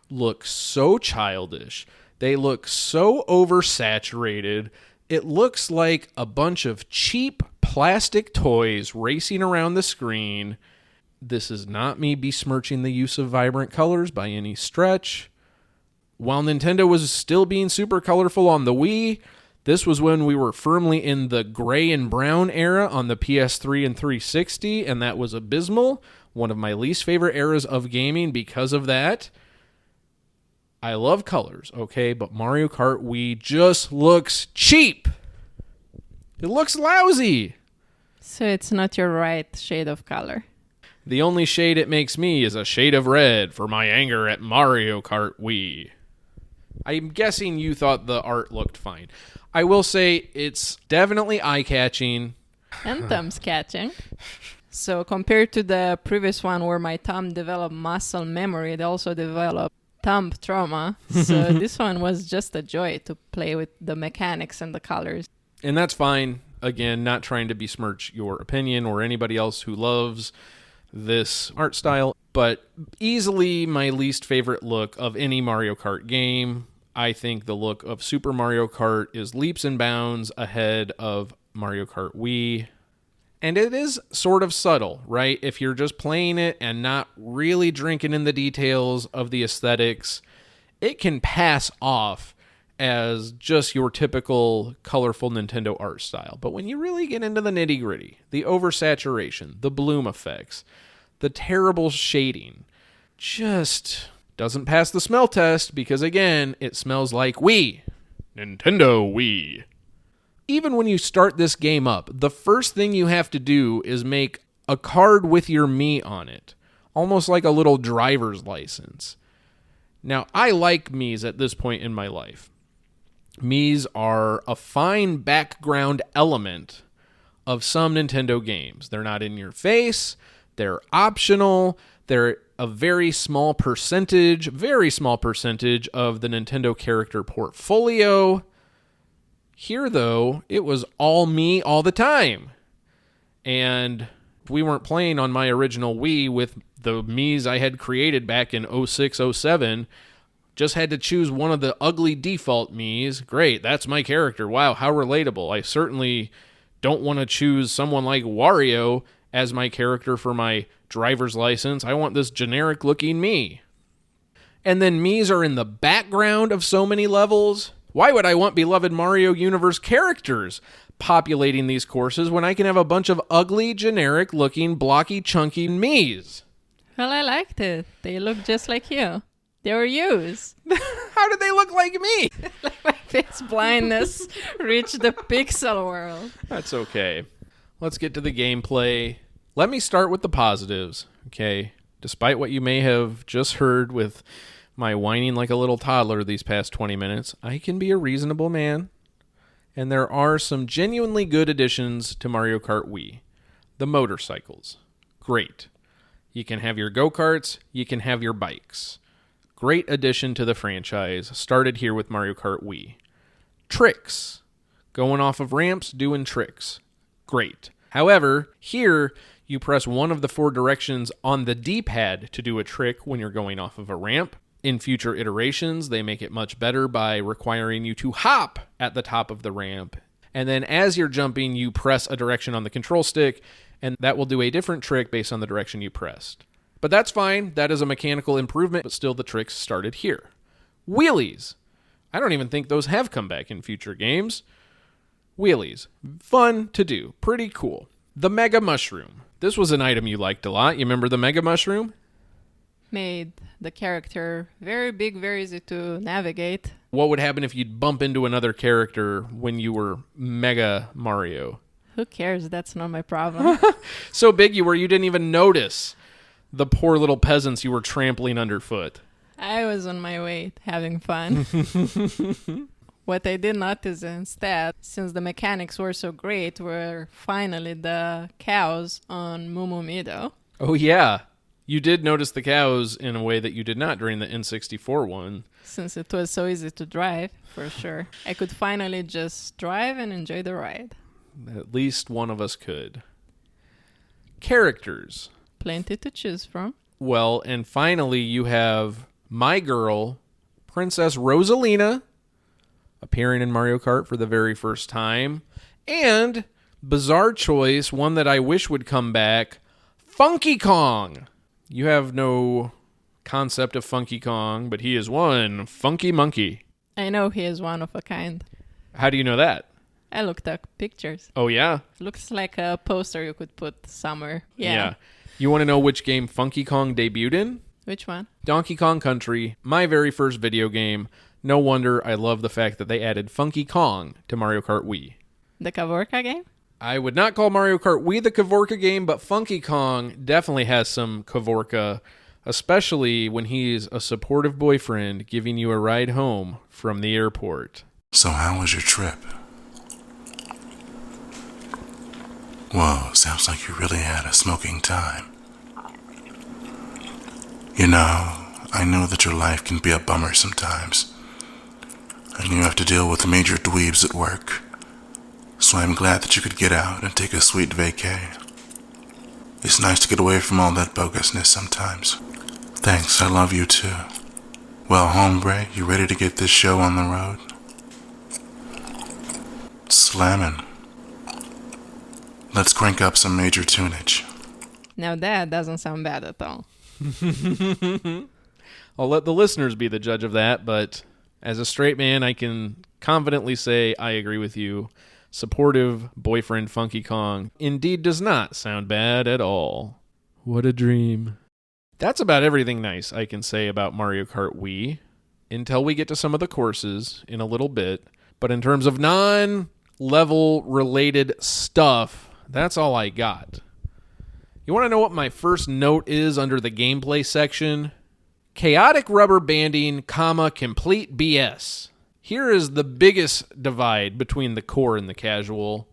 look so childish. They look so oversaturated. It looks like a bunch of cheap plastic toys racing around the screen. This is not me besmirching the use of vibrant colors by any stretch. while Nintendo was still being super colorful on the Wii, this was when we were firmly in the gray and brown era on the PS3 and 360, and that was abysmal. One of my least favorite eras of gaming because of that. I love colors, okay, but Mario Kart Wii just looks cheap. It looks lousy. So it's not your right shade of color. The only shade it makes me is a shade of red for my anger at Mario Kart Wii. I'm guessing you thought the art looked fine. I will say it's definitely eye-catching. And thumbs catching. So compared to the previous one where my thumb developed muscle memory, it also developed thumb trauma. So this one was just a joy to play with the mechanics and the colors. And that's fine. Again, not trying to besmirch your opinion or anybody else who loves this art style, but easily my least favorite look of any Mario Kart game. I think the look of Super Mario Kart is leaps and bounds ahead of Mario Kart Wii. And it is sort of subtle, right? If you're just playing it and not really drinking in the details of the aesthetics, it can pass off as just your typical colorful Nintendo art style. But when you really get into the nitty-gritty, the oversaturation, the bloom effects, the terrible shading, just doesn't pass the smell test because, again, it smells like Wii. Nintendo Wii. Even when you start this game up, the first thing you have to do is make a card with your Mii on it, almost like a little driver's license. Now, I like Miis at this point in my life. Miis are a fine background element of some Nintendo games. They're not in your face. They're optional. They're a very small percentage of the Nintendo character portfolio. Here, though, it was all Mii all the time. And we weren't playing on my original Wii with the Miis I had created back in 06, 07. Just had to choose one of the ugly default Miis. Great, that's my character. Wow, how relatable. I certainly don't want to choose someone like Wario as my character for my driver's license. I want this generic-looking Mii. And then Miis are in the background of so many levels. Why would I want beloved Mario Universe characters populating these courses when I can have a bunch of ugly, generic-looking, blocky, chunky Miis? Well, I liked it. They look just like you. They were used. How did they look like me? My face blindness reached the pixel world. That's okay. Let's get to the gameplay. Let me start with the positives, okay? Despite what you may have just heard with my whining like a little toddler these past 20 minutes, I can be a reasonable man. And there are some genuinely good additions to Mario Kart Wii. The motorcycles. Great. You can have your go-karts. You can have your bikes. Great addition to the franchise. Started here with Mario Kart Wii. Tricks. Going off of ramps, doing tricks. Great. However, here you press one of the 4 directions on the D-pad to do a trick when you're going off of a ramp. In future iterations, they make it much better by requiring you to hop at the top of the ramp. And then as you're jumping, you press a direction on the control stick, and that will do a different trick based on the direction you pressed. But that's fine. That is a mechanical improvement, but still the tricks started here. Wheelies. I don't even think those have come back in future games. Wheelies. Fun to do. Pretty cool. The Mega Mushroom. This was an item you liked a lot. You remember the Mega Mushroom? Made the character very big, very easy to navigate. What would happen if you'd bump into another character when you were Mega Mario? Who cares? That's not my problem. So big you were you didn't even notice the poor little peasants you were trampling underfoot. I was on my way having fun. What I did notice instead, since the mechanics were so great, were finally the cows on Mumu Meadow. Oh yeah. You did notice the cows in a way that you did not during the N64 one. Since it was so easy to drive, for sure. I could finally just drive and enjoy the ride. At least one of us could. Characters. Plenty to choose from. Well, and finally you have my girl, Princess Rosalina, appearing in Mario Kart for the very first time. And, bizarre choice, one that I wish would come back, Funky Kong. You have no concept of Funky Kong, but he is one funky monkey. I know he is one of a kind. How do you know that? I looked up pictures. Oh, yeah? Looks like a poster you could put somewhere. Yeah. You want to know which game Funky Kong debuted in? Which one? Donkey Kong Country, my very first video game. No wonder I love the fact that they added Funky Kong to Mario Kart Wii. The Kavorka game? I would not call Mario Kart Wii the Kavorka game, but Funky Kong definitely has some Kavorka, especially when he's a supportive boyfriend giving you a ride home from the airport. So how was your trip? Whoa, sounds like you really had a smoking time. You know, I know that your life can be a bummer sometimes, and you have to deal with major dweebs at work, so I'm glad that you could get out and take a sweet vacay. It's nice to get away from all that bogusness sometimes. Thanks, I love you too. Well, hombre, you ready to get this show on the road? Slammin'. Let's crank up some major tunage. Now that doesn't sound bad at all. I'll let the listeners be the judge of that, but as a straight man, I can confidently say I agree with you. Supportive boyfriend Funky Kong indeed does not sound bad at all. What a dream. That's about everything nice I can say about Mario Kart Wii until we get to some of the courses in a little bit. But in terms of non-level related stuff, that's all I got. You want to know what my first note is under the gameplay section? Chaotic rubber banding, complete BS. Here is the biggest divide between the core and the casual.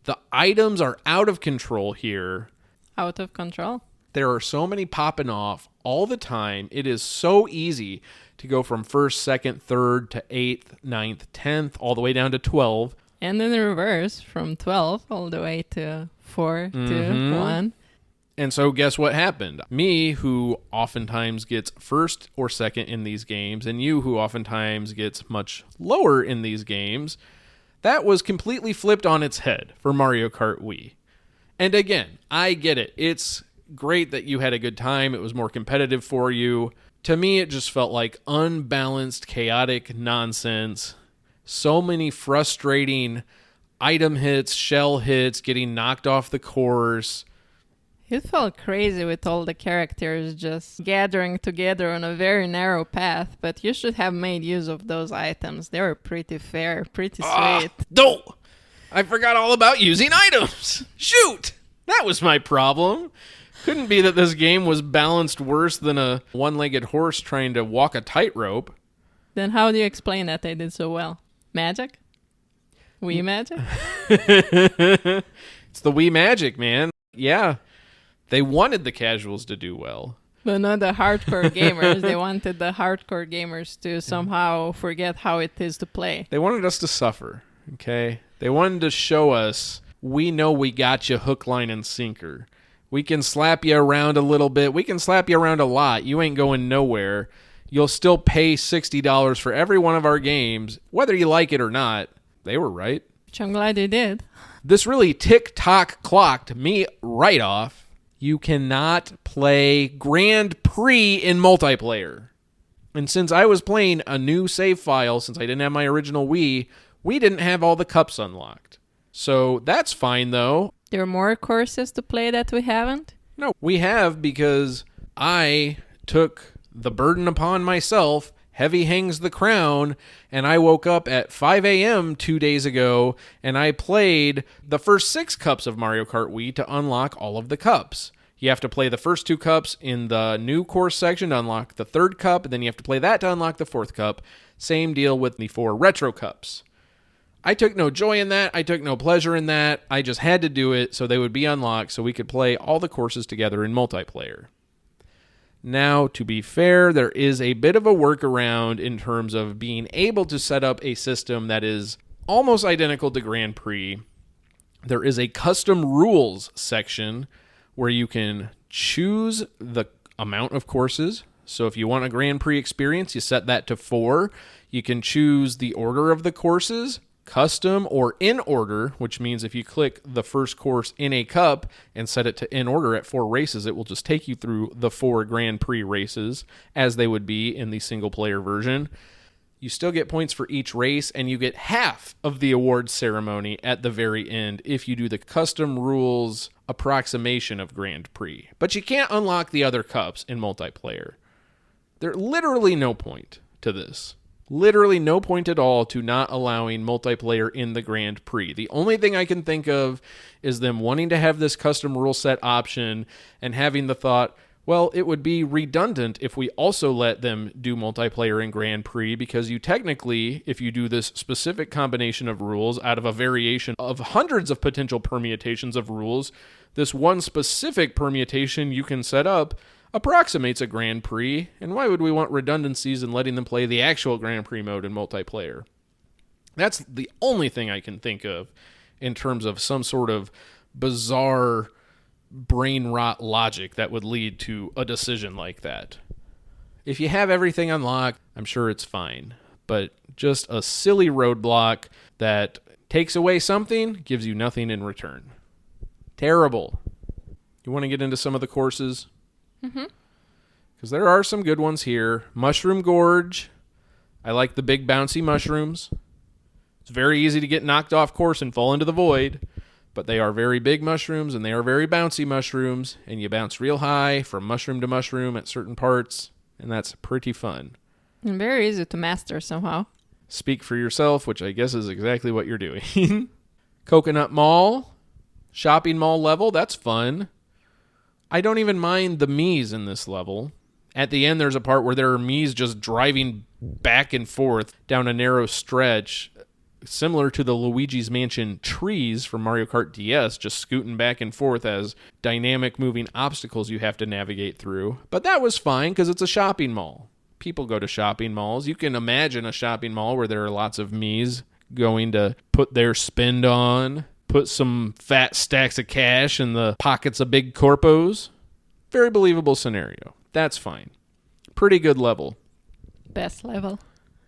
The items are out of control here. Out of control? There are so many popping off all the time. It is so easy to go from 1st, 2nd, 3rd to 8th, 9th, 10th, all the way down to 12. And in reverse, from 12 all the way to 4 to 1. And so guess what happened? Me, who oftentimes gets 1st or 2nd in these games, and you, who oftentimes gets much lower in these games, that was completely flipped on its head for Mario Kart Wii. And again, I get it. It's great that you had a good time. It was more competitive for you. To me, it just felt like unbalanced, chaotic nonsense. So many frustrating item hits, shell hits, getting knocked off the course. It felt crazy with all the characters just gathering together on a very narrow path, but you should have made use of those items. They were pretty fair, pretty sweet. No! I forgot all about using items. Shoot! That was my problem. Couldn't be that this game was balanced worse than a one-legged horse trying to walk a tightrope. Then how do you explain that they did so well? Magic? Wii magic? It's the Wii magic, man. Yeah. They wanted the casuals to do well. But not the hardcore gamers. They wanted the hardcore gamers to somehow forget how it is to play. They wanted us to suffer, okay? They wanted to show us, we know we got you hook, line, and sinker. We can slap you around a little bit. We can slap you around a lot. You ain't going nowhere. You'll still pay $60 for every one of our games, whether you like it or not. They were right. Which I'm glad they did. This really tick-tock clocked me right off. You cannot play Grand Prix in multiplayer. And since I was playing a new save file, since I didn't have my original Wii, we didn't have all the cups unlocked. So that's fine, though. There are more courses to play that we haven't? No, we have, because I took the burden upon myself. Heavy hangs the crown, and I woke up at 5 a.m. 2 days ago, and I played the first 6 cups of Mario Kart Wii to unlock all of the cups. You have to play the first 2 cups in the new course section to unlock the 3rd cup, and then you have to play that to unlock the 4th cup. Same deal with the 4 retro cups. I took no joy in that. I took no pleasure in that. I just had to do it so they would be unlocked so we could play all the courses together in multiplayer. Now, to be fair, there is a bit of a workaround in terms of being able to set up a system that is almost identical to Grand Prix. There is a custom rules section where you can choose the amount of courses. So if you want a Grand Prix experience, you set that to 4. You can choose the order of the courses. custom or in order, which means if you click the first course in a cup and set it to in order at 4 races, it will just take you through the 4 Grand Prix races as they would be in the single-player version. You still get points for each race, and you get half of the awards ceremony at the very end if you do the custom rules approximation of Grand Prix. But you can't unlock the other cups in multiplayer. There's literally no point to this. Literally no point at all to not allowing multiplayer in the Grand Prix. The only thing I can think of is them wanting to have this custom rule set option and having the thought, well, it would be redundant if we also let them do multiplayer in Grand Prix, because you technically, if you do this specific combination of rules out of a variation of hundreds of potential permutations of rules, this one specific permutation you can set up approximates a Grand Prix, and why would we want redundancies in letting them play the actual Grand Prix mode in multiplayer? That's the only thing I can think of in terms of some sort of bizarre brain rot logic that would lead to a decision like that. If you have everything unlocked, I'm sure it's fine. But just a silly roadblock that takes away something, gives you nothing in return. Terrible. You want to get into some of the courses? Mm-hmm. Because there are some good ones here. Mushroom Gorge. I like the big bouncy mushrooms. It's very easy to get knocked off course and fall into the void. But they are very big mushrooms, and they are very bouncy mushrooms, and you bounce real high from mushroom to mushroom at certain parts, and that's pretty fun. And very easy to master somehow. Speak for yourself, which I guess is exactly what you're doing. Coconut Mall, shopping mall level, that's fun. I don't even mind the Miis in this level. At the end, there's a part where there are Miis just driving back and forth down a narrow stretch, similar to the Luigi's Mansion trees from Mario Kart DS, just scooting back and forth as dynamic moving obstacles you have to navigate through. But that was fine because it's a shopping mall. People go to shopping malls. You can imagine a shopping mall where there are lots of Miis going to put their spend on, put some fat stacks of cash in the pockets of big corpos. Very believable scenario. That's fine. Pretty good level. Best level.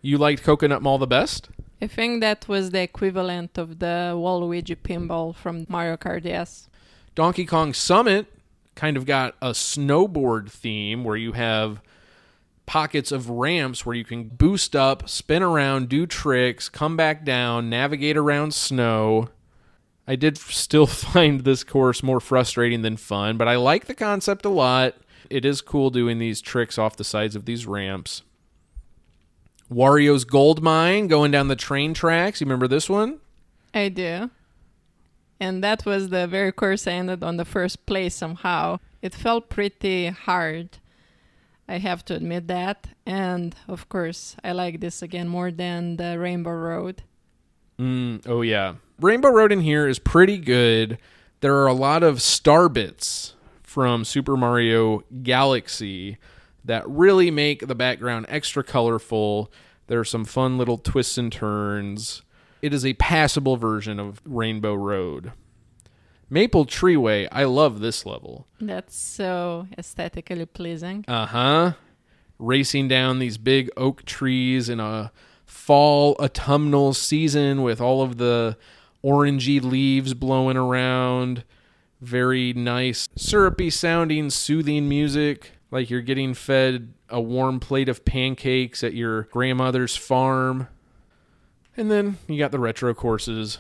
You liked Coconut Mall the best? I think that was the equivalent of the Waluigi pinball from Mario Kart DS. Donkey Kong Summit kind of got a snowboard theme where you have pockets of ramps where you can boost up, spin around, do tricks, come back down, navigate around snow. I did still find this course more frustrating than fun, but I like the concept a lot. It is cool doing these tricks off the sides of these ramps. Wario's Gold Mine, going down the train tracks. You remember this one? I do. And that was the very course I ended on the first place somehow. It felt pretty hard. I have to admit that. And, of course, I like this again more than the Rainbow Road. Oh, yeah. Rainbow Road in here is pretty good. There are a lot of star bits from Super Mario Galaxy that really make the background extra colorful. There are some fun little twists and turns. It is a passable version of Rainbow Road. Maple Treeway, I love this level. That's so aesthetically pleasing. Uh-huh. Racing down these big oak trees in a fall autumnal season with all of the orangey leaves blowing around. Very nice, syrupy sounding, soothing music. Like you're getting fed a warm plate of pancakes at your grandmother's farm. And then you got the retro courses.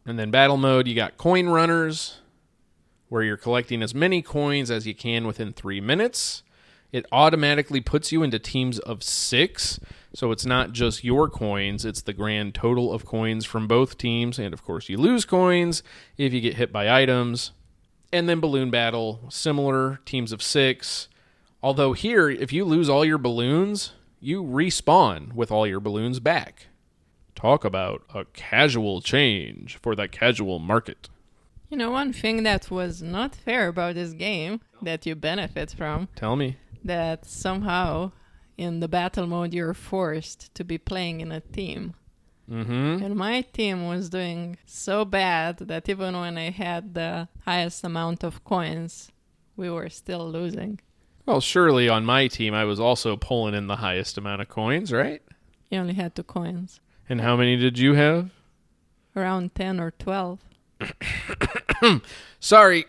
And then battle mode, you got coin runners, where you're collecting as many coins as you can within 3 minutes. It automatically puts you into teams of 6. So it's not just your coins, it's the grand total of coins from both teams. And of course, you lose coins if you get hit by items. And then balloon battle, similar, teams of 6. Although here, if you lose all your balloons, you respawn with all your balloons back. Talk about a casual change for the casual market. You know, one thing that was not fair about this game that you benefit from. Tell me. That somehow in the battle mode you're forced to be playing in a team. Mm-hmm. And my team was doing so bad that even when I had the highest amount of coins, we were still losing. Well, surely on my team I was also pulling in the highest amount of coins, right? You only had 2 coins. And how many did you have? Around 10 or 12. Sorry,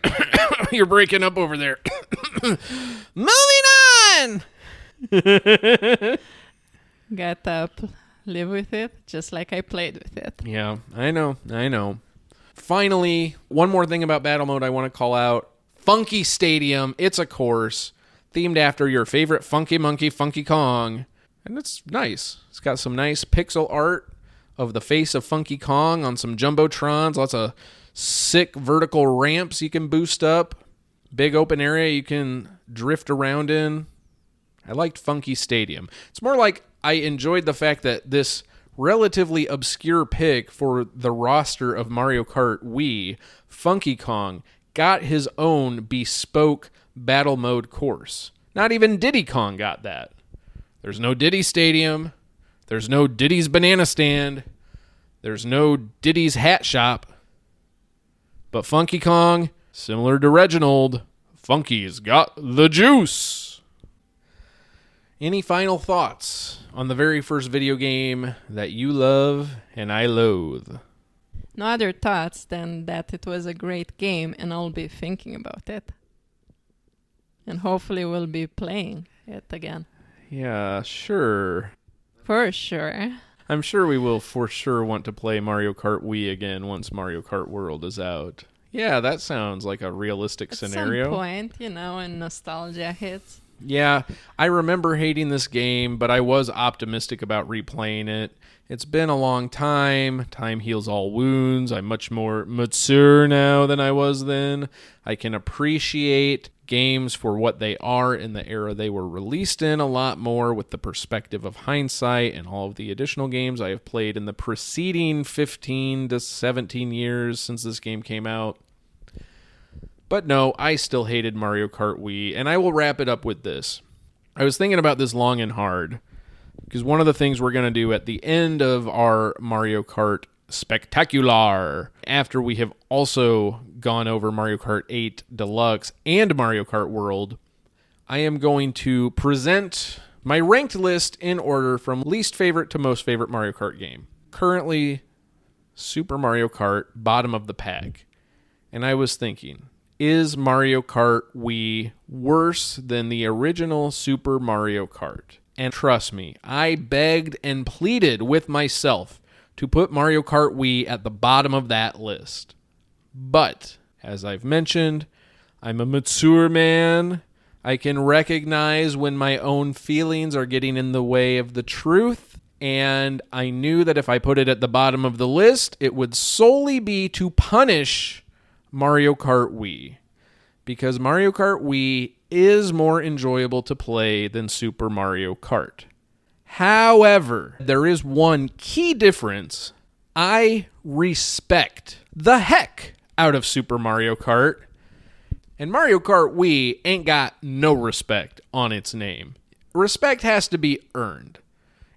you're breaking up over there. Moving on! Get up, live with it, just like I played with it. Yeah, I know. Finally, one more thing about battle mode I want to call out. Funky Stadium. It's a course themed after your favorite funky monkey, Funky Kong. And it's nice. It's got some nice pixel art of the face of Funky Kong on some jumbotrons. Lots of sick vertical ramps you can boost up. Big open area you can drift around in. I liked Funky Stadium. It's more like I enjoyed the fact that this relatively obscure pick for the roster of Mario Kart Wii, Funky Kong, got his own bespoke battle mode course. Not even Diddy Kong got that. There's no Diddy Stadium. There's no Diddy's Banana Stand. There's no Diddy's Hat Shop. But Funky Kong, similar to Reginald, Funky's got the juice. Any final thoughts on the very first video game that you love and I loathe? No other thoughts than that it was a great game and I'll be thinking about it. And hopefully we'll be playing it again. Yeah, sure. For sure. I'm sure we will for sure want to play Mario Kart Wii again once Mario Kart World is out. Yeah, that sounds like a realistic scenario. At some point, when nostalgia hits. Yeah, I remember hating this game, but I was optimistic about replaying it. It's been a long time. Time heals all wounds. I'm much more mature now than I was then. I can appreciate games for what they are in the era they were released in a lot more with the perspective of hindsight and all of the additional games I have played in the preceding 15 to 17 years since this game came out. But no, I still hated Mario Kart Wii, and I will wrap it up with this. I was thinking about this long and hard, because one of the things we're going to do at the end of our Mario Kart Spectacular, after we have also gone over Mario Kart 8 Deluxe and Mario Kart World, I am going to present my ranked list in order from least favorite to most favorite Mario Kart game. Currently, Super Mario Kart, bottom of the pack. And I was thinking, is Mario Kart Wii worse than the original Super Mario Kart? And trust me, I begged and pleaded with myself to put Mario Kart Wii at the bottom of that list. But, as I've mentioned, I'm a mature man. I can recognize when my own feelings are getting in the way of the truth. And I knew that if I put it at the bottom of the list, it would solely be to punish Mario Kart Wii, because Mario Kart Wii is more enjoyable to play than Super Mario Kart. However, there is one key difference. I respect the heck out of Super Mario Kart, and Mario Kart Wii ain't got no respect on its name. Respect has to be earned.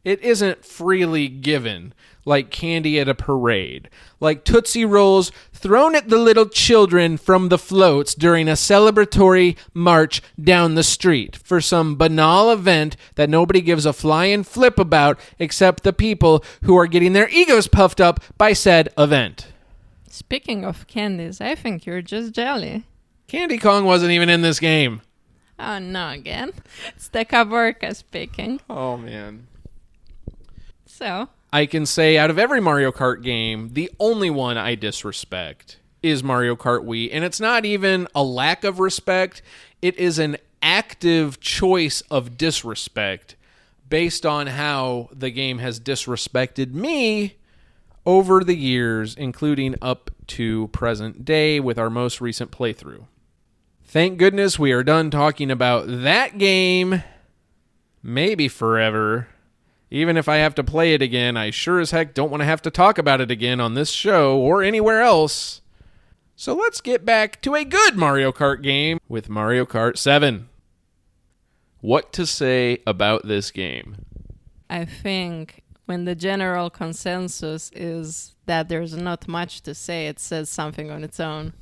It isn't freely given, like candy at a parade, like Tootsie Rolls thrown at the little children from the floats during a celebratory march down the street for some banal event that nobody gives a flying flip about except the people who are getting their egos puffed up by said event. Speaking of candies, I think you're just jelly. Candy Kong wasn't even in this game. Oh, no, again. It's the Kavorka speaking. Oh, man. So, I can say out of every Mario Kart game, the only one I disrespect is Mario Kart Wii. And it's not even a lack of respect. It is an active choice of disrespect based on how the game has disrespected me over the years, including up to present day with our most recent playthrough. Thank goodness we are done talking about that game. Maybe forever. Even if I have to play it again, I sure as heck don't want to have to talk about it again on this show or anywhere else. So let's get back to a good Mario Kart game with Mario Kart 7. What to say about this game? I think when the general consensus is that there's not much to say, it says something on its own.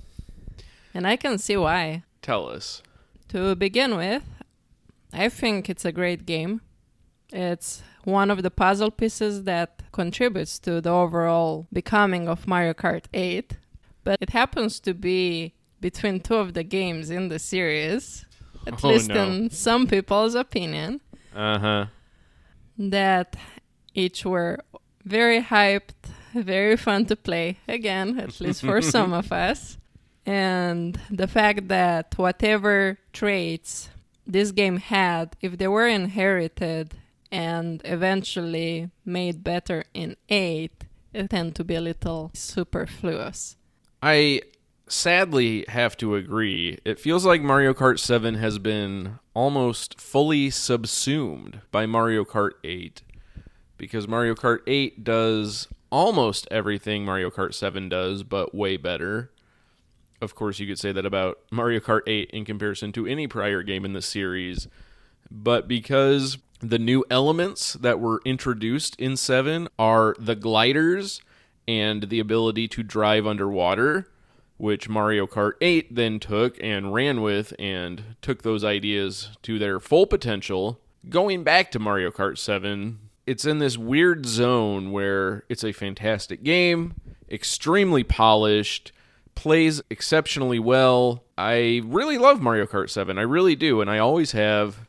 And I can see why. Tell us. To begin with, I think it's a great game. It's one of the puzzle pieces that contributes to the overall becoming of Mario Kart 8. But it happens to be between two of the games in the series, at least in some people's opinion, that each were very hyped, very fun to play, again, at least for some of us. And the fact that whatever traits this game had, if they were inherited and eventually made better in 8, it tend to be a little superfluous. I sadly have to agree. It feels like Mario Kart 7 has been almost fully subsumed by Mario Kart 8, because Mario Kart 8 does almost everything Mario Kart 7 does, but way better. Of course, you could say that about Mario Kart 8 in comparison to any prior game in the series, but because the new elements that were introduced in 7 are the gliders and the ability to drive underwater, which Mario Kart 8 then took and ran with and took those ideas to their full potential. Going back to Mario Kart 7, it's in this weird zone where it's a fantastic game, extremely polished, plays exceptionally well. I really love Mario Kart 7. I really do, and I always have.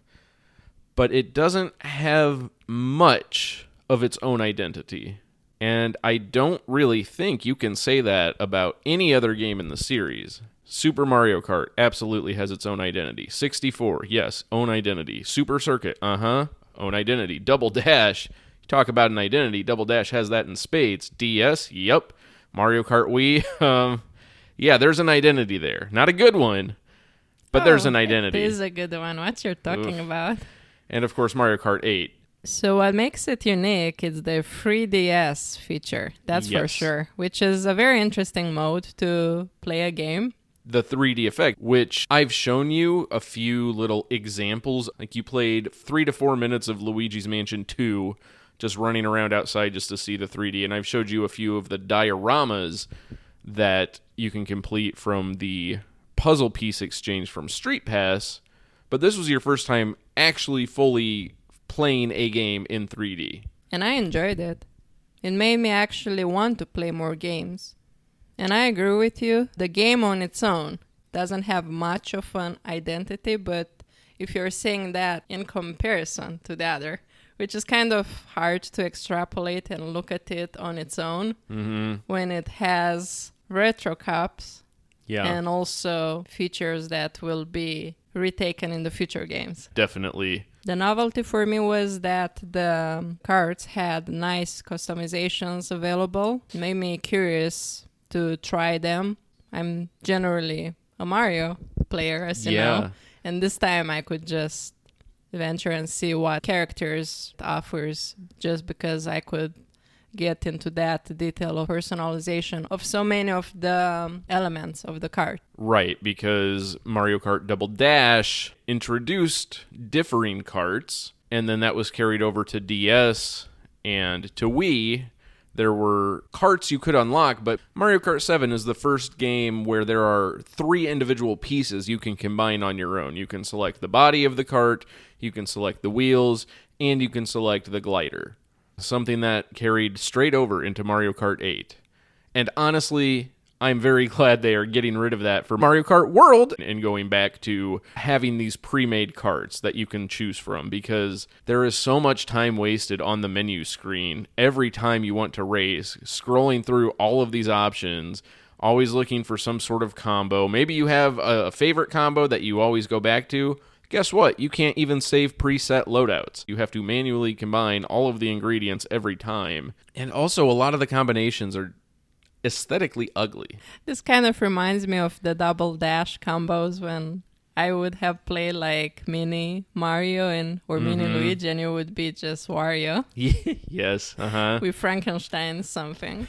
But it doesn't have much of its own identity. And I don't really think you can say that about any other game in the series. Super Mario Kart absolutely has its own identity. 64, yes, own identity. Super Circuit, own identity. Double Dash, you talk about an identity. Double Dash has that in spades. DS, yep. Mario Kart Wii, yeah, there's an identity there. Not a good one, but there's an identity. It is a good one. What you're talking about. And of course, Mario Kart 8. So what makes it unique is the 3DS feature, that's for sure, which is a very interesting mode to play a game. The 3D effect, which I've shown you a few little examples. Like you played 3 to 4 minutes of Luigi's Mansion 2, just running around outside just to see the 3D. And I've showed you a few of the dioramas that you can complete from the puzzle piece exchange from Street Pass. But this was your first time actually fully playing a game in 3D. And I enjoyed it. It made me actually want to play more games. And I agree with you. The game on its own doesn't have much of an identity, but if you're saying that in comparison to the other, which is kind of hard to extrapolate and look at it on its own, when it has retro cups and also features that will be retaken in the future games. Definitely. The novelty for me was that the carts had nice customizations available. It made me curious to try them. I'm generally a Mario player, as you know. And this time I could just venture and see what characters it offers, just because I could get into that detail of personalization of so many of the elements of the cart. Right, because Mario Kart Double Dash introduced differing carts, and then that was carried over to DS and to Wii. There were carts you could unlock, but Mario Kart 7 is the first game where there are 3 individual pieces you can combine on your own. You can select the body of the cart, you can select the wheels, and you can select the glider. Something that carried straight over into Mario Kart 8. And honestly, I'm very glad they are getting rid of that for Mario Kart World and going back to having these pre-made carts that you can choose from, because there is so much time wasted on the menu screen every time you want to race, scrolling through all of these options, always looking for some sort of combo. Maybe you have a favorite combo that you always go back to. Guess what? You can't even save preset loadouts. You have to manually combine all of the ingredients every time. And also, a lot of the combinations are aesthetically ugly. This kind of reminds me of the Double Dash combos when I would have played like Mini Mario or Mini Luigi, and you would be just Wario. Yes, with Frankenstein something.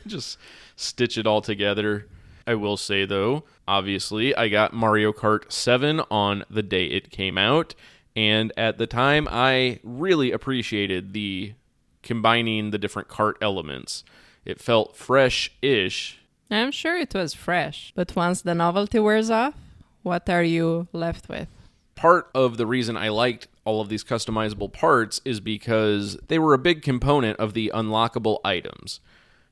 Just stitch it all together. I will say, though, obviously, I got Mario Kart 7 on the day it came out, and at the time, I really appreciated the combining the different kart elements. It felt fresh-ish. I'm sure it was fresh, but once the novelty wears off, what are you left with? Part of the reason I liked all of these customizable parts is because they were a big component of the unlockable items.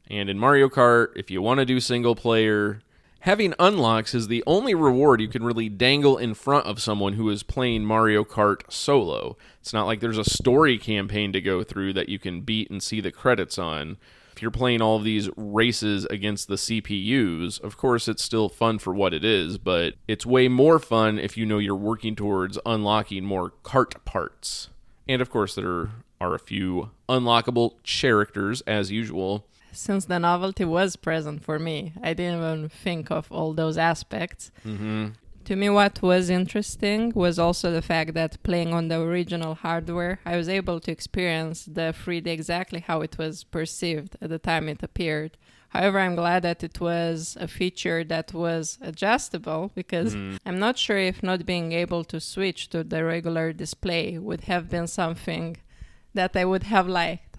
And in Mario Kart, if you want to do single player, having unlocks is the only reward you can really dangle in front of someone who is playing Mario Kart solo. It's not like there's a story campaign to go through that you can beat and see the credits on. If you're playing all of these races against the CPUs, of course it's still fun for what it is, but it's way more fun if you know you're working towards unlocking more kart parts. And of course there are a few unlockable characters as usual. Since the novelty was present for me, I didn't even think of all those aspects. To me, what was interesting was also the fact that playing on the original hardware, I was able to experience the 3D exactly how it was perceived at the time it appeared. However, I'm glad that it was a feature that was adjustable, because I'm not sure if not being able to switch to the regular display would have been something that I would have liked.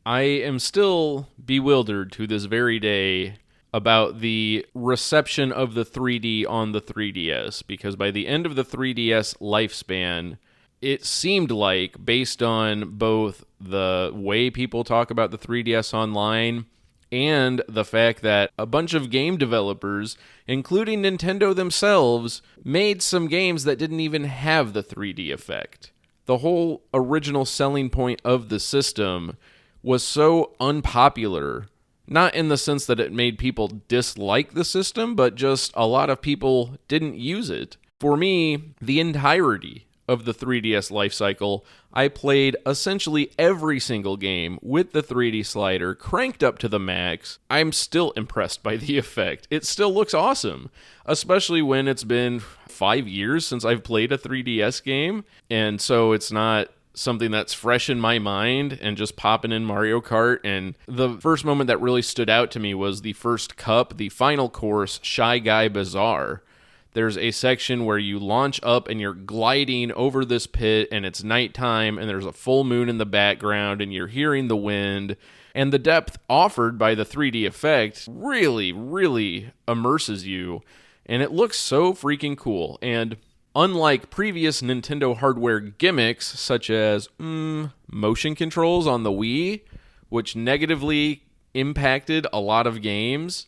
I am still bewildered to this very day about the reception of the 3D on the 3DS, because by the end of the 3DS lifespan, it seemed like, based on both the way people talk about the 3DS online and the fact that a bunch of game developers, including Nintendo themselves, made some games that didn't even have the 3D effect. The whole original selling point of the system was so unpopular, not in the sense that it made people dislike the system, but just a lot of people didn't use it. For me, the entirety of the 3DS life cycle, I played essentially every single game with the 3D slider cranked up to the max. I'm still impressed by the effect. It still looks awesome, especially when it's been 5 years since I've played a 3DS game, and so it's not something that's fresh in my mind and just popping in Mario Kart. And the first moment that really stood out to me was the first cup, the final course, Shy Guy Bazaar. There's a section where you launch up and you're gliding over this pit, and it's nighttime and there's a full moon in the background and you're hearing the wind, and the depth offered by the 3D effect really, really immerses you, and it looks so freaking cool. And unlike previous Nintendo hardware gimmicks, such as motion controls on the Wii, which negatively impacted a lot of games,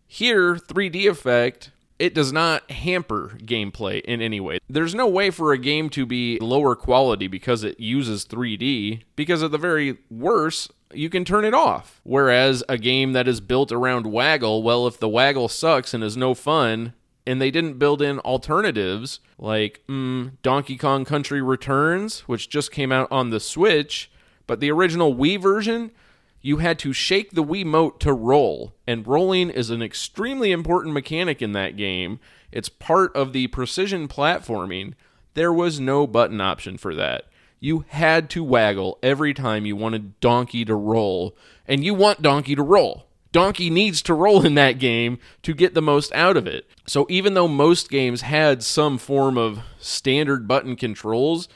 here, 3D effect, it does not hamper gameplay in any way. There's no way for a game to be lower quality because it uses 3D, because at the very worst, you can turn it off. Whereas a game that is built around waggle, well, if the waggle sucks and is no fun, and they didn't build in alternatives like Donkey Kong Country Returns, which just came out on the Switch, but the original Wii version, you had to shake the Wiimote to roll, and rolling is an extremely important mechanic in that game. It's part of the precision platforming. There was no button option for that. You had to waggle every time you wanted Donkey to roll, and you want Donkey to roll. Donkey needs to roll in that game to get the most out of it. So even though most games had some form of standard button controls,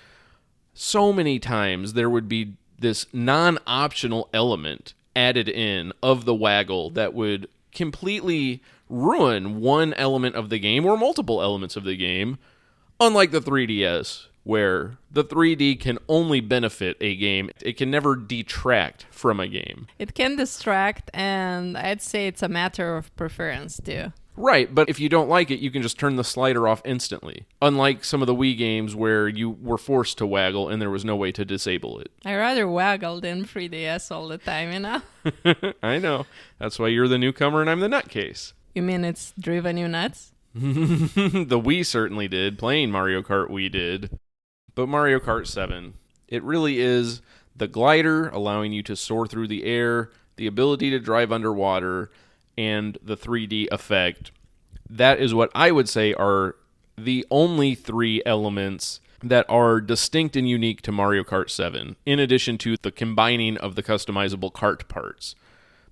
so many times there would be this non-optional element added in of the waggle that would completely ruin one element of the game or multiple elements of the game, unlike the 3DS, where the 3D can only benefit a game. It can never detract from a game. It can distract, and I'd say it's a matter of preference too. Right, but if you don't like it, you can just turn the slider off instantly. Unlike some of the Wii games where you were forced to waggle and there was no way to disable it. I rather waggle than 3DS all the time, you know? I know. That's why you're the newcomer and I'm the nutcase. You mean it's driven you nuts? The Wii certainly did. Playing Mario Kart Wii did. But Mario Kart 7, it really is the glider, allowing you to soar through the air, the ability to drive underwater, and the 3D effect. That is what I would say are the only three elements that are distinct and unique to Mario Kart 7, in addition to the combining of the customizable kart parts.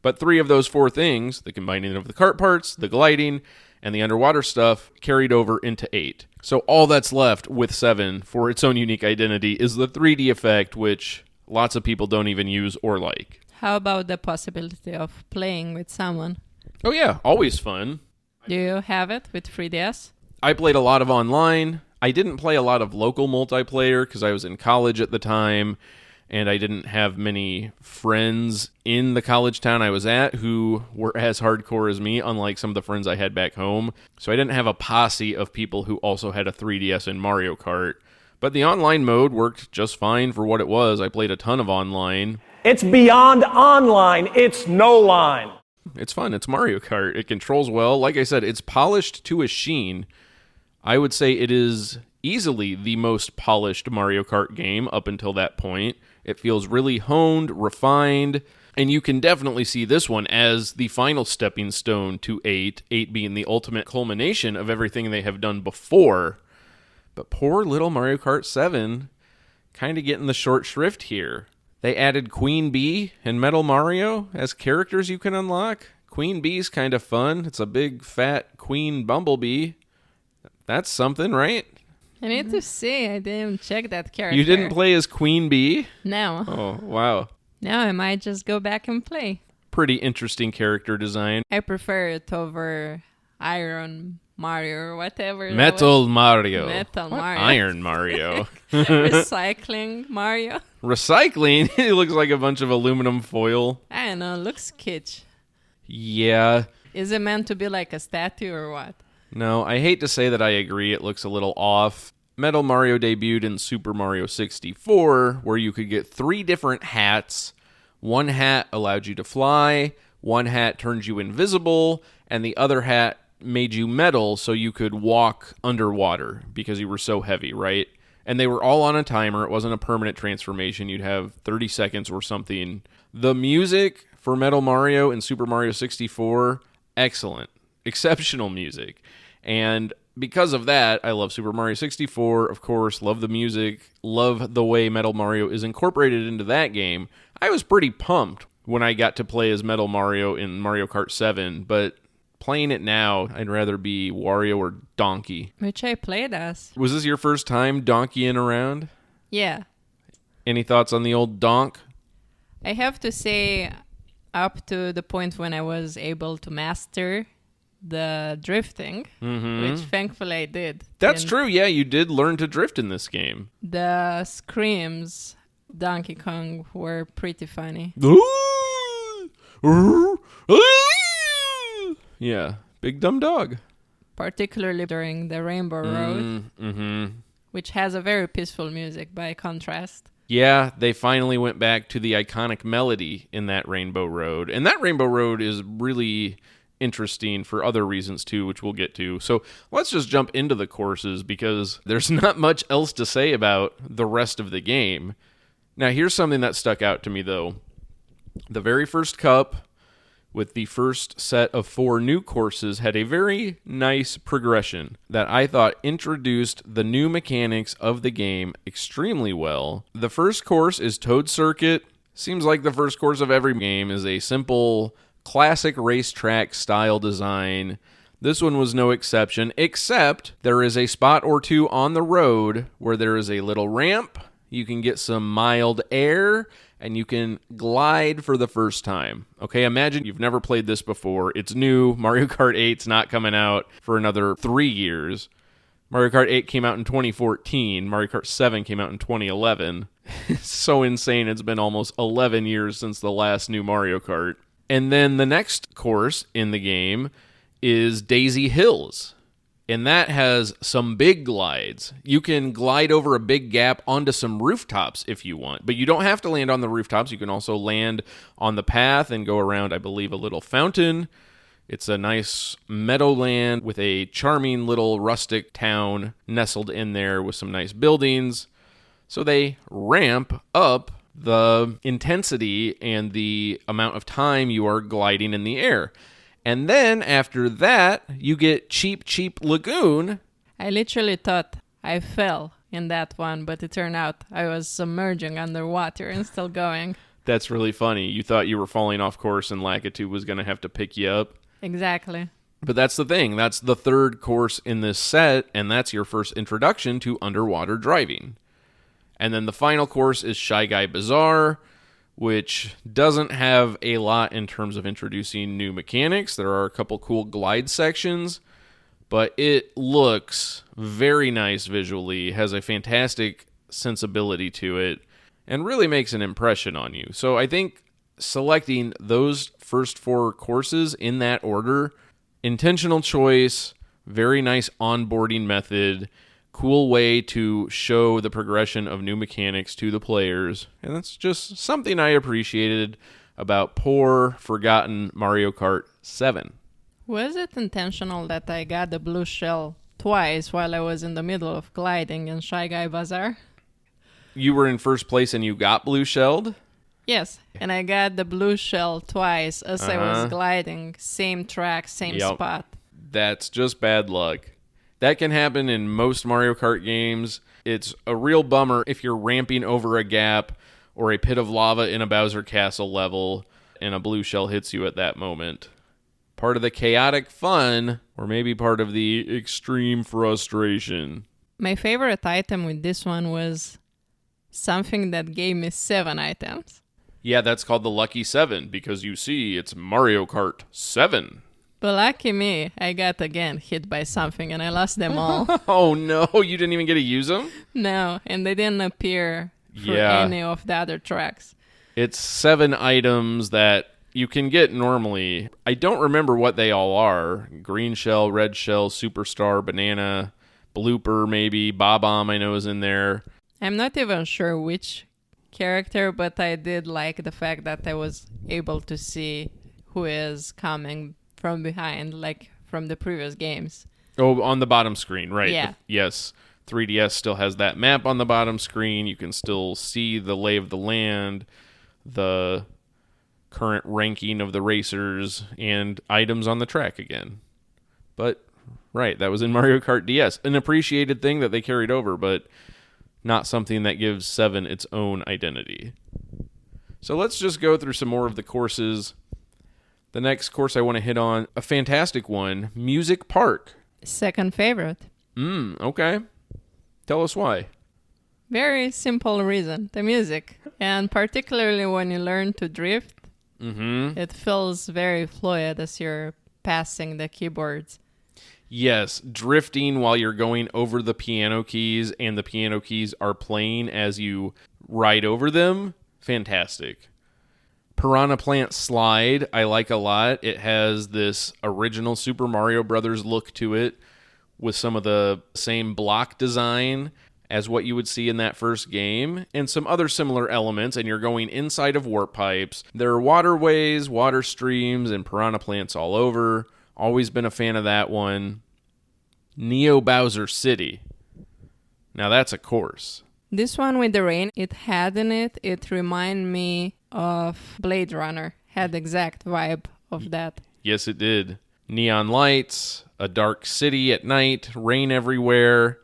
But three of those four things, the combining of the kart parts, the gliding, and the underwater stuff, carried over into 8. So all that's left with 7 for its own unique identity is the 3D effect, which lots of people don't even use or like. How about the possibility of playing with someone? Oh yeah, always fun. Do you have it with 3DS? I played a lot of online. I didn't play a lot of local multiplayer because I was in college at the time, and I didn't have many friends in the college town I was at who were as hardcore as me, unlike some of the friends I had back home. So I didn't have a posse of people who also had a 3DS and Mario Kart. But the online mode worked just fine for what it was. I played a ton of online. It's beyond online. It's no line. It's fun. It's Mario Kart. It controls well. Like I said, it's polished to a sheen. I would say it is easily the most polished Mario Kart game up until that point. It feels really honed, refined, and you can definitely see this one as the final stepping stone to 8, 8 being the ultimate culmination of everything they have done before. But poor little Mario Kart 7 kind of getting the short shrift here. They added Queen Bee and Metal Mario as characters you can unlock. Queen Bee's kind of fun. It's a big, fat Queen Bumblebee. That's something, right? I need to see. I didn't check that character. You didn't play as Queen Bee? No. Oh, wow. Now I might just go back and play. Pretty interesting character design. I prefer it over Iron Mario or whatever. Metal Mario. Metal What? Mario. Iron Mario. Recycling Mario. Recycling? It looks like a bunch of aluminum foil. I don't know. Looks kitsch. Yeah. Is it meant to be like a statue or what? No, I hate to say that I agree. It looks a little off. Metal Mario debuted in Super Mario 64, where you could get 3 different hats. One hat allowed you to fly, one hat turned you invisible, and the other hat made you metal so you could walk underwater because you were so heavy, right? And they were all on a timer. It wasn't a permanent transformation. You'd have 30 seconds or something. The music for Metal Mario in Super Mario 64, excellent. Exceptional music. And because of that, I love Super Mario 64, of course, love the music, love the way Metal Mario is incorporated into that game. I was pretty pumped when I got to play as Metal Mario in Mario Kart 7, but playing it now, I'd rather be Wario or Donkey. Which I played as. Was this your first time donkeying around? Yeah. Any thoughts on the old donk? I have to say, up to the point when I was able to master the drifting, which thankfully I did. That's And true, yeah, you did learn to drift in this game. the screams Donkey Kong were pretty funny. Yeah, big dumb dog. Particularly during the Rainbow Road, which has a very peaceful music by contrast. Yeah, they finally went back to the iconic melody in that Rainbow Road. And that Rainbow Road is really interesting for other reasons too, which we'll get to. So let's just jump into the courses because there's not much else to say about the rest of the game. Now, here's something that stuck out to me though. The very first cup with the first set of 4 new courses had a very nice progression that I thought introduced the new mechanics of the game extremely well. The first course is Toad Circuit. Seems like the first course of every game is a simple classic racetrack style design. This one was no exception, except there is a spot or two on the road where there is a little ramp. You can get some mild air, and you can glide for the first time. Okay, imagine you've never played this before. It's new. Mario Kart 8's not coming out for another 3 years. Mario Kart 8 came out in 2014. Mario Kart 7 came out in 2011. It's so insane. It's been almost 11 years since the last new Mario Kart. And then the next course in the game is Daisy Hills. And that has some big glides. You can glide over a big gap onto some rooftops if you want. But you don't have to land on the rooftops. You can also land on the path and go around, I believe, a little fountain. It's a nice meadowland with a charming little rustic town nestled in there with some nice buildings. So they ramp up the intensity and the amount of time you are gliding in the air. And then after that, you get Cheap Cheap Lagoon. I literally thought I fell in that one, but it turned out I was submerging underwater and still going. That's really funny. You thought you were falling off course and Lakitu was going to have to pick you up. Exactly. But that's the thing. That's the third course in this set, and that's your first introduction to underwater driving. And then the final course is Shy Guy Bazaar, which doesn't have a lot in terms of introducing new mechanics. There are a couple cool glide sections, but it looks very nice visually, has a fantastic sensibility to it, and really makes an impression on you. So I think selecting those first 4 courses in that order, intentional choice, very nice onboarding method, cool way to show the progression of new mechanics to the players, and that's just something I appreciated about poor, forgotten Mario Kart 7. Was it intentional that I got the blue shell twice while I was in the middle of gliding in Shy Guy Bazaar? You were in first place and you got blue shelled? Yes, and I got the blue shell twice as I was gliding. Same track, same spot. That's just bad luck. That can happen in most Mario Kart games. It's a real bummer if you're ramping over a gap or a pit of lava in a Bowser Castle level and a blue shell hits you at that moment. Part of the chaotic fun, or maybe part of the extreme frustration. My favorite item with this one was something that gave me 7 items. Yeah, that's called the Lucky 7, because you see, it's Mario Kart 7. But lucky me, I got again hit by something and I lost them all. Oh no, you didn't even get to use them? No, and they didn't appear for any of the other tracks. It's 7 items that you can get normally. I don't remember what they all are. Green shell, red shell, superstar, banana, blooper maybe, Bob-omb I know is in there. I'm not even sure which character, but I did like the fact that I was able to see who is coming from behind, like from the previous games. Oh, on the bottom screen, right. Yeah. Yes. 3DS still has that map on the bottom screen. You can still see the lay of the land, the current ranking of the racers, and items on the track again. But, right, that was in Mario Kart DS. An appreciated thing that they carried over, but not something that gives 7 its own identity. So let's just go through some more of the courses. The next course I want to hit on, a fantastic one, Music Park. Second favorite. Okay. Tell us why. Very simple reason, the music. And particularly when you learn to drift, it feels very fluid as you're passing the keyboards. Yes, drifting while you're going over the piano keys and the piano keys are playing as you ride over them. Fantastic. Piranha Plant Slide, I like a lot. It has this original Super Mario Brothers look to it with some of the same block design as what you would see in that first game, and some other similar elements, and you're going inside of warp pipes. There are waterways, water streams, and piranha plants all over. Always been a fan of that one. Neo Bowser City. Now that's a course. This one with the rain, it had in it, it reminded me of Blade Runner. Had the exact vibe of that. Yes, it did. Neon lights, a dark city at night, rain everywhere.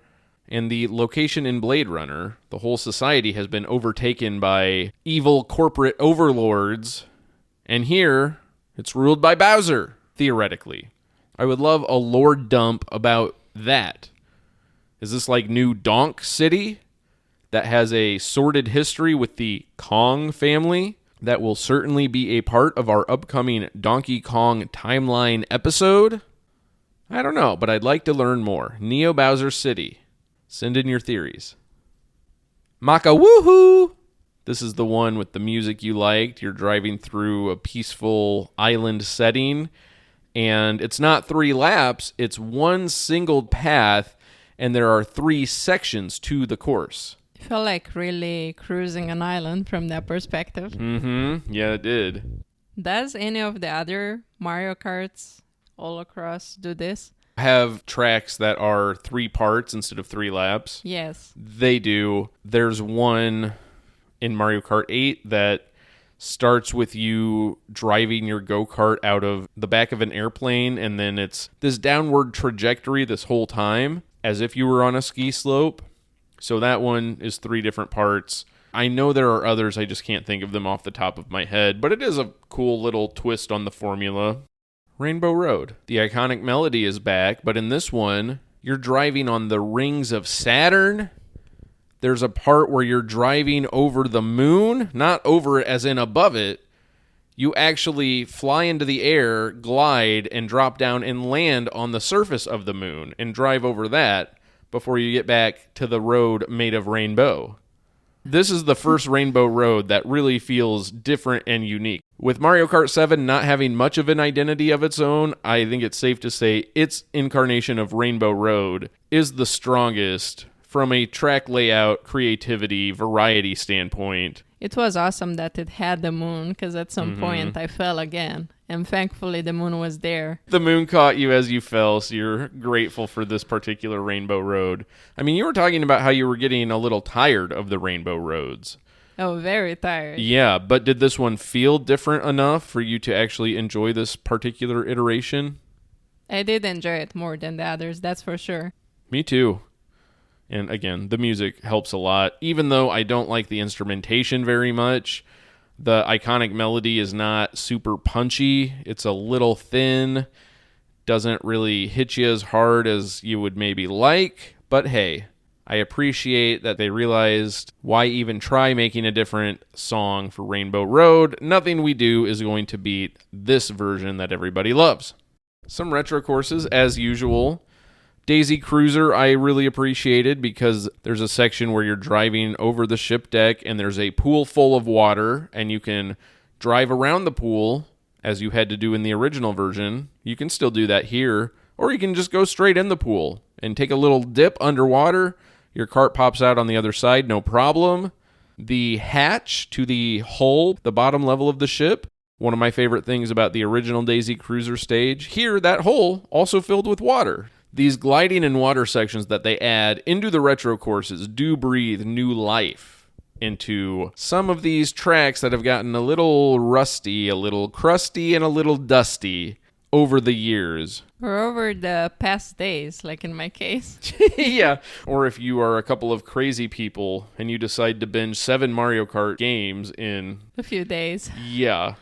And the location in Blade Runner, the whole society has been overtaken by evil corporate overlords. And here, it's ruled by Bowser, theoretically. I would love a lore dump about that. Is this like New Donk City that has a sordid history with the Kong family? That will certainly be a part of our upcoming Donkey Kong timeline episode. I don't know, but I'd like to learn more. Neo Bowser City. Send in your theories. Maka Woohoo! This is the one with the music you liked. You're driving through a peaceful island setting, and it's not 3 laps, it's one single path, and there are 3 sections to the course. I felt like really cruising an island from that perspective. Yeah, it did. Does any of the other Mario Karts all across do this? Have tracks that are 3 parts instead of 3 laps. Yes. They do. There's one in Mario Kart 8 that starts with you driving your go-kart out of the back of an airplane, and then it's this downward trajectory this whole time, as if you were on a ski slope. So that one is 3 different parts. I know there are others, I just can't think of them off the top of my head, but it is a cool little twist on the formula. Rainbow Road. The iconic melody is back, but in this one, you're driving on the rings of Saturn. There's a part where you're driving over the moon, not over it as in above it. You actually fly into the air, glide, and drop down and land on the surface of the moon and drive over that before you get back to the road made of rainbow. This is the first Rainbow Road that really feels different and unique. With Mario Kart 7 not having much of an identity of its own, I think it's safe to say its incarnation of Rainbow Road is the strongest from a track layout, creativity, variety standpoint. It was awesome that it had the moon, because at some point I fell again. And thankfully the moon was there. The moon caught you as you fell, so you're grateful for this particular Rainbow Road. I mean, you were talking about how you were getting a little tired of the Rainbow Roads. Oh, very tired. Yeah, but did this one feel different enough for you to actually enjoy this particular iteration? I did enjoy it more than the others, that's for sure. Me too. And again, the music helps a lot. Even though I don't like the instrumentation very much, the iconic melody is not super punchy. It's a little thin, doesn't really hit you as hard as you would maybe like. But hey, I appreciate that they realized why even try making a different song for Rainbow Road. Nothing we do is going to beat this version that everybody loves. Some retro courses, as usual. Daisy Cruiser I really appreciated because there's a section where you're driving over the ship deck and there's a pool full of water and you can drive around the pool as you had to do in the original version. You can still do that here, or you can just go straight in the pool and take a little dip underwater. Your cart pops out on the other side, no problem. The hatch to the hull, the bottom level of the ship, one of my favorite things about the original Daisy Cruiser stage. Here, that hole also filled with water. These gliding and water sections that they add into the retro courses do breathe new life into some of these tracks that have gotten a little rusty, a little crusty, and a little dusty over the years. Or over the past days, like in my case. Yeah. Or if you are a couple of crazy people and you decide to binge 7 Mario Kart games in a few days. Yeah.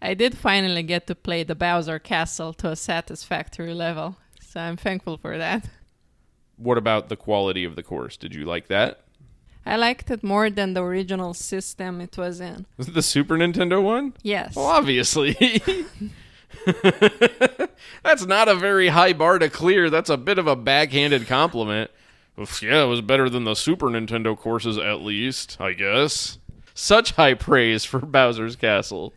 I did finally get to play the Bowser Castle to a satisfactory level. So I'm thankful for that. What about the quality of the course? Did you like that? I liked it more than the original system it was in. Was it the Super Nintendo one? Yes. Well, obviously. That's not a very high bar to clear. That's a bit of a backhanded compliment. Yeah, it was better than the Super Nintendo courses at least, I guess. Such high praise for Bowser's Castle.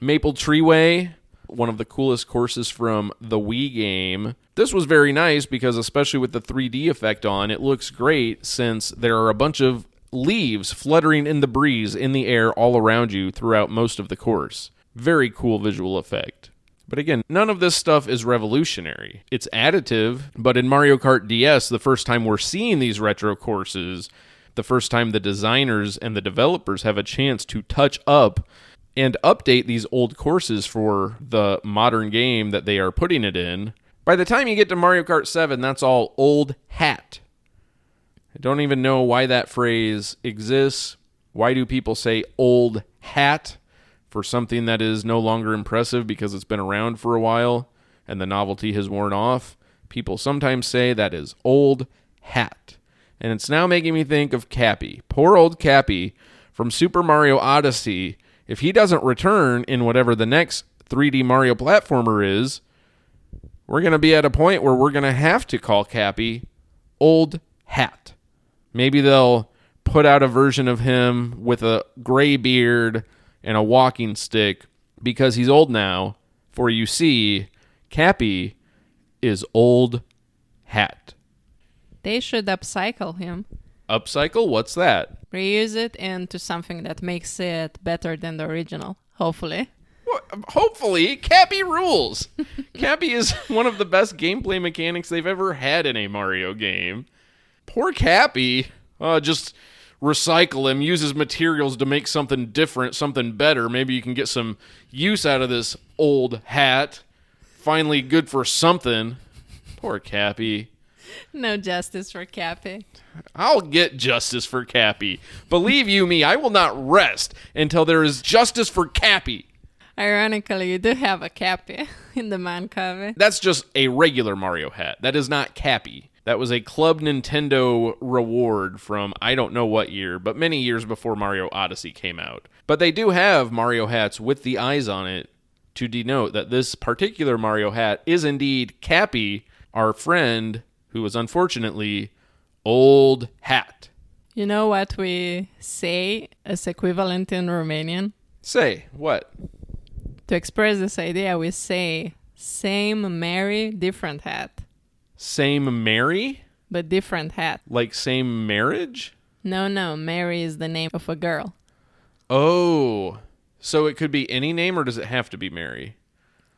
Maple Treeway, one of the coolest courses from the Wii game. This was very nice because, especially with the 3D effect on, it looks great since there are a bunch of leaves fluttering in the breeze in the air all around you throughout most of the course. Very cool visual effect. But again, none of this stuff is revolutionary. It's additive, but in Mario Kart DS, the first time we're seeing these retro courses, the first time the designers and the developers have a chance to touch up and update these old courses for the modern game that they are putting it in. By the time you get to Mario Kart 7, that's all old hat. I don't even know why that phrase exists. Why do people say old hat for something that is no longer impressive because it's been around for a while and the novelty has worn off? People sometimes say that is old hat. And it's now making me think of Cappy. Poor old Cappy from Super Mario Odyssey. If he doesn't return in whatever the next 3D Mario platformer is, we're going to be at a point where we're going to have to call Cappy Old Hat. Maybe they'll put out a version of him with a gray beard and a walking stick because he's old now. For you see, Cappy is Old Hat. They should upcycle him. Upcycle? What's that? Reuse it into something that makes it better than the original, hopefully. Hopefully, Cappy rules. Cappy is one of the best gameplay mechanics they've ever had in a Mario game. Poor Cappy. Just recycle him, use his materials to make something different, something better. Maybe you can get some use out of this old hat. Finally good for something. Poor Cappy. No justice for Cappy. I'll get justice for Cappy. Believe you me, I will not rest until there is justice for Cappy. Ironically, you do have a Cappy in the man cover. That's just a regular Mario hat. That is not Cappy. That was a Club Nintendo reward from I don't know what year, but many years before Mario Odyssey came out. But they do have Mario hats with the eyes on it to denote that this particular Mario hat is indeed Cappy, our friend, who was unfortunately Old Hat. You know what we say as equivalent in Romanian? Say, what? To express this idea, we say, same Mary, different hat. Same Mary? But different hat. Like same marriage? No, Mary is the name of a girl. Oh, so it could be any name, or does it have to be Mary?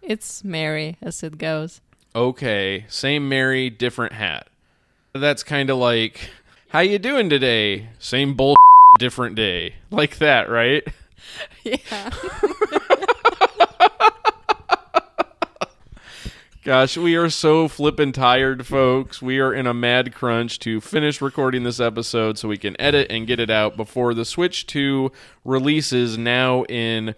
It's Mary, as it goes. Okay, same Mary, different hat. That's kind of like, how you doing today? Same bull, different day. Like that, right? Yeah. Gosh, we are so flippin' tired, folks. We are in a mad crunch to finish recording this episode so we can edit and get it out before the Switch 2 releases now in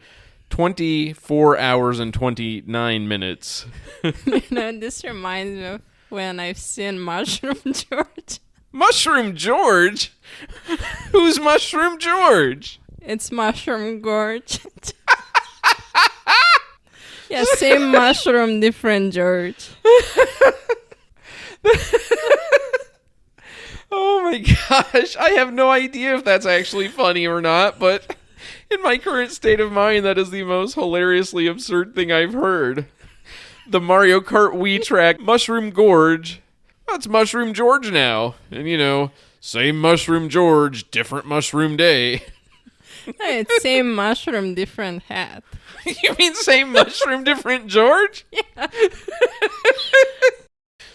24 hours and 29 minutes. This reminds me of when I've seen Mushroom George. Mushroom George? Who's Mushroom George? It's Mushroom Gorge. Yeah, same mushroom, different George. Oh my gosh, I have no idea if that's actually funny or not, but in my current state of mind, that is the most hilariously absurd thing I've heard. The Mario Kart Wii track, Mushroom Gorge. That's Mushroom George now. And, same Mushroom George, different Mushroom Day. Hey, it's same mushroom, different hat. You mean same mushroom, different George? Yeah.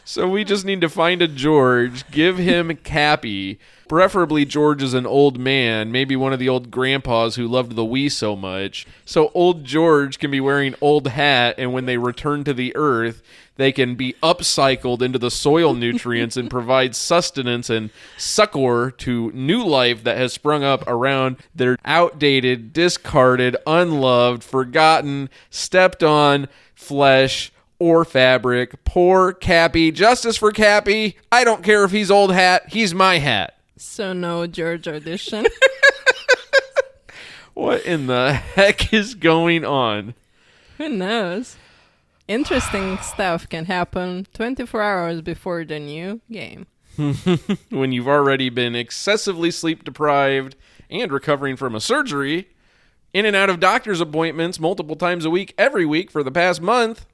So we just need to find a George, give him Cappy. Preferably George is an old man, maybe one of the old grandpas who loved the Wii so much. So old George can be wearing old hat, and when they return to the earth, they can be upcycled into the soil nutrients and provide sustenance and succor to new life that has sprung up around their outdated, discarded, unloved, forgotten, stepped on flesh or fabric. Poor Cappy. Justice for Cappy. I don't care if he's old hat. He's my hat. So no George audition. What in the heck is going on? Who knows? Interesting stuff can happen 24 hours before the new game. When you've already been excessively sleep deprived and recovering from a surgery, in and out of doctor's appointments multiple times a week, every week for the past month.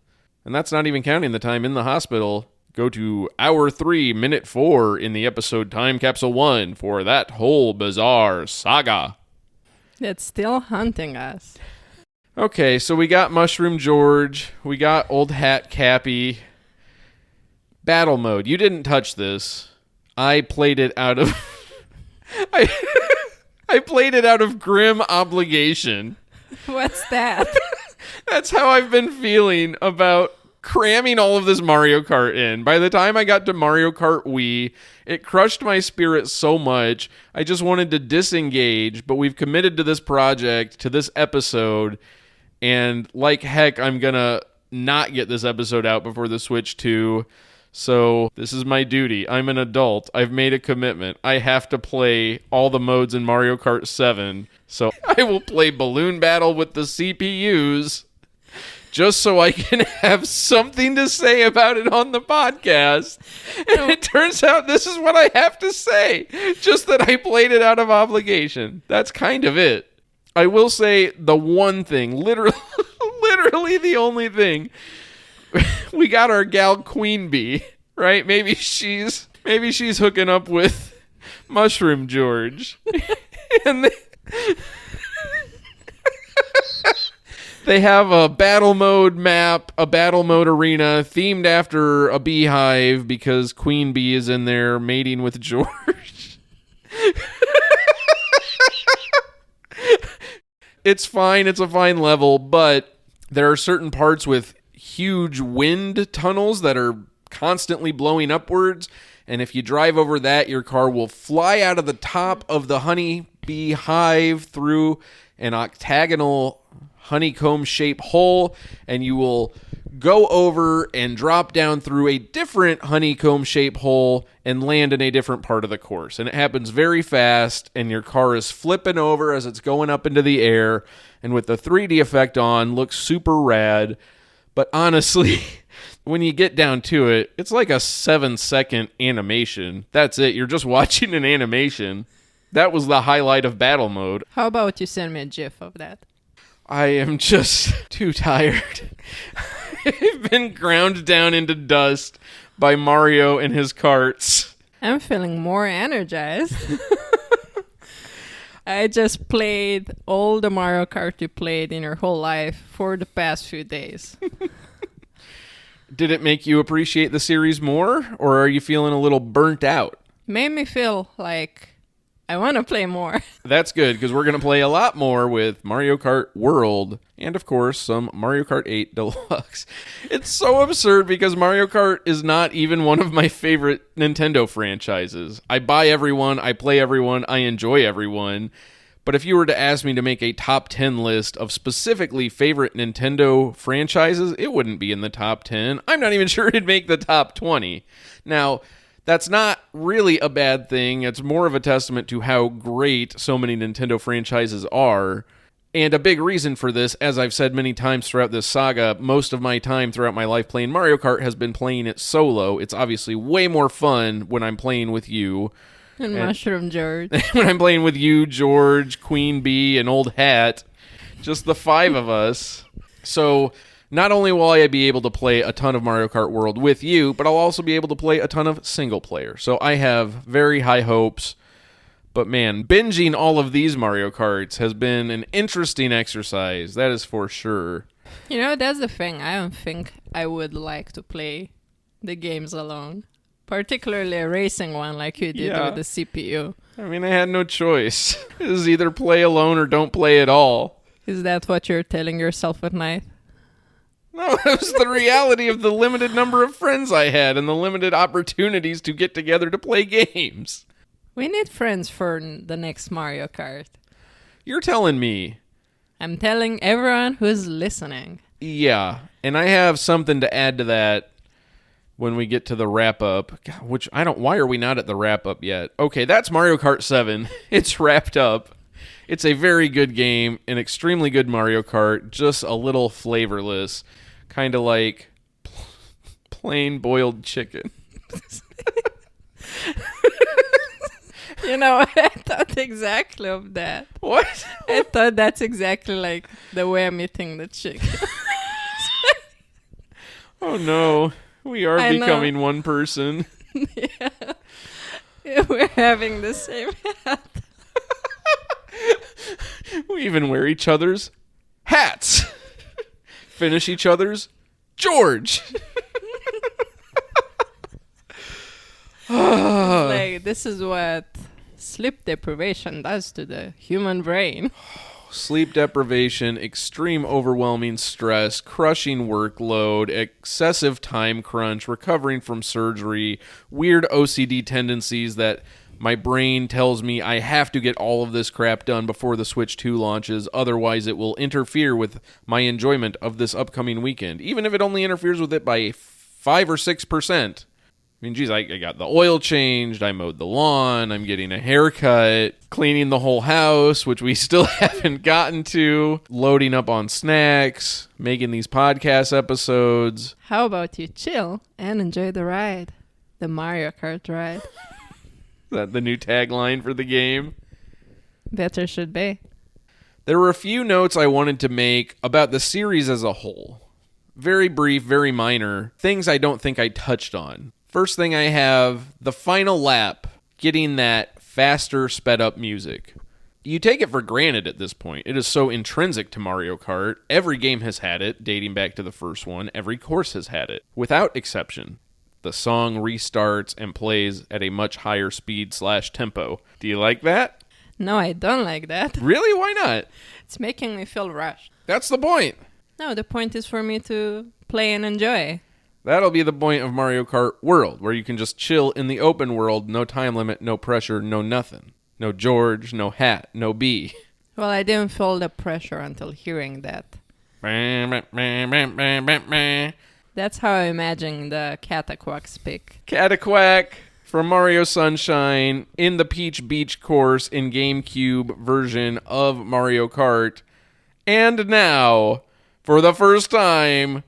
And that's not even counting the time in the hospital. Go to hour 3, minute 4 in the episode Time Capsule 1 for that whole bizarre saga. That's still haunting us. Okay, so we got Mushroom George. We got Old Hat Cappy. Battle mode. You didn't touch this. I played it out of... I played it out of grim obligation. What's that? That's how I've been feeling about cramming all of this Mario Kart in. By the time I got to Mario Kart Wii, it crushed my spirit so much, I just wanted to disengage, but we've committed to this project, to this episode, and like heck, I'm gonna not get this episode out before the Switch 2, so this is my duty. I'm an adult. I've made a commitment. I have to play all the modes in Mario Kart 7, so I will play Balloon Battle with the CPUs, just so I can have something to say about it on the podcast. And it turns out this is what I have to say. Just that I played it out of obligation. That's kind of it. I will say the one thing, literally the only thing. We got our gal Queen Bee, right? Maybe she's hooking up with Mushroom George. And they have a battle mode map, a battle mode arena themed after a beehive because Queen Bee is in there mating with George. It's fine. It's a fine level, but there are certain parts with huge wind tunnels that are constantly blowing upwards. And if you drive over that, your car will fly out of the top of the honeybee hive through an octagonal honeycomb-shaped hole, and you will go over and drop down through a different honeycomb-shaped hole and land in a different part of the course. And it happens very fast, and your car is flipping over as it's going up into the air, and with the 3D effect on, looks super rad. But honestly, when you get down to it, it's like a 7-second animation. That's it. You're just watching an animation. That was the highlight of battle mode. How about you send me a gif of that? I am just too tired. I've been ground down into dust by Mario and his karts. I'm feeling more energized. I just played all the Mario Kart you played in your whole life for the past few days. Did it make you appreciate the series more, or are you feeling a little burnt out? Made me feel like I want to play more. That's good, because we're going to play a lot more with Mario Kart World, and of course, some Mario Kart 8 Deluxe. It's so absurd because Mario Kart is not even one of my favorite Nintendo franchises. I buy everyone, I play everyone, I enjoy everyone. But if you were to ask me to make a top 10 list of specifically favorite Nintendo franchises, it wouldn't be in the top 10. I'm not even sure it'd make the top 20. Now, that's not really a bad thing. It's more of a testament to how great so many Nintendo franchises are. And a big reason for this, as I've said many times throughout this saga, most of my time throughout my life playing Mario Kart has been playing it solo. It's obviously way more fun when I'm playing with you. And Mushroom George. When I'm playing with you, George, Queen Bee, and Old Hat. Just the 5 of us. So not only will I be able to play a ton of Mario Kart World with you, but I'll also be able to play a ton of single player. So I have very high hopes. But man, binging all of these Mario Karts has been an interesting exercise. That is for sure. You know, that's the thing. I don't think I would like to play the games alone. Particularly a racing one like you did with the CPU. I mean, I had no choice. It was either play alone or don't play at all. Is that what you're telling yourself at night? No, it was the reality of the limited number of friends I had and the limited opportunities to get together to play games. We need friends for the next Mario Kart. You're telling me. I'm telling everyone who's listening. Yeah, and I have something to add to that when we get to the wrap-up, which why are we not at the wrap-up yet? Okay, that's Mario Kart 7. It's wrapped up. It's a very good game, an extremely good Mario Kart, just a little flavorless, kind of like plain boiled chicken. You know, I thought exactly of that. What? I thought that's exactly like the way I'm eating the chicken. Oh no. We are becoming one person. Yeah. We're having the same hat. We even wear each other's hats. Finish each other's George. Like, this is what sleep deprivation does to the human brain. Sleep deprivation, extreme overwhelming stress, crushing workload, excessive time crunch, recovering from surgery, weird OCD tendencies that my brain tells me I have to get all of this crap done before the Switch 2 launches, otherwise it will interfere with my enjoyment of this upcoming weekend, even if it only interferes with it by 5 or 6%. I mean, geez, I got the oil changed, I mowed the lawn, I'm getting a haircut, cleaning the whole house, which we still haven't gotten to, loading up on snacks, making these podcast episodes. How about you chill and enjoy the ride? The Mario Kart ride. Is that the new tagline for the game? Better should be. There were a few notes I wanted to make about the series as a whole. Very brief, very minor, things I don't think I touched on. First thing I have, the final lap, getting that faster, sped up music. You take it for granted at this point. It is so intrinsic to Mario Kart. Every game has had it, dating back to the first one. Every course has had it, without exception. The song restarts and plays at a much higher speed/tempo. Do you like that? No, I don't like that. Really? Why not? It's making me feel rushed. That's the point. No, the point is for me to play and enjoy. That'll be the point of Mario Kart World, where you can just chill in the open world, no time limit, no pressure, no nothing. No George, no hat, no bee. Well, I didn't feel the pressure until hearing that. That's how I imagine the Cataquack speak. Cataquack from Mario Sunshine in the Peach Beach course in GameCube version of Mario Kart. And now, for the first time,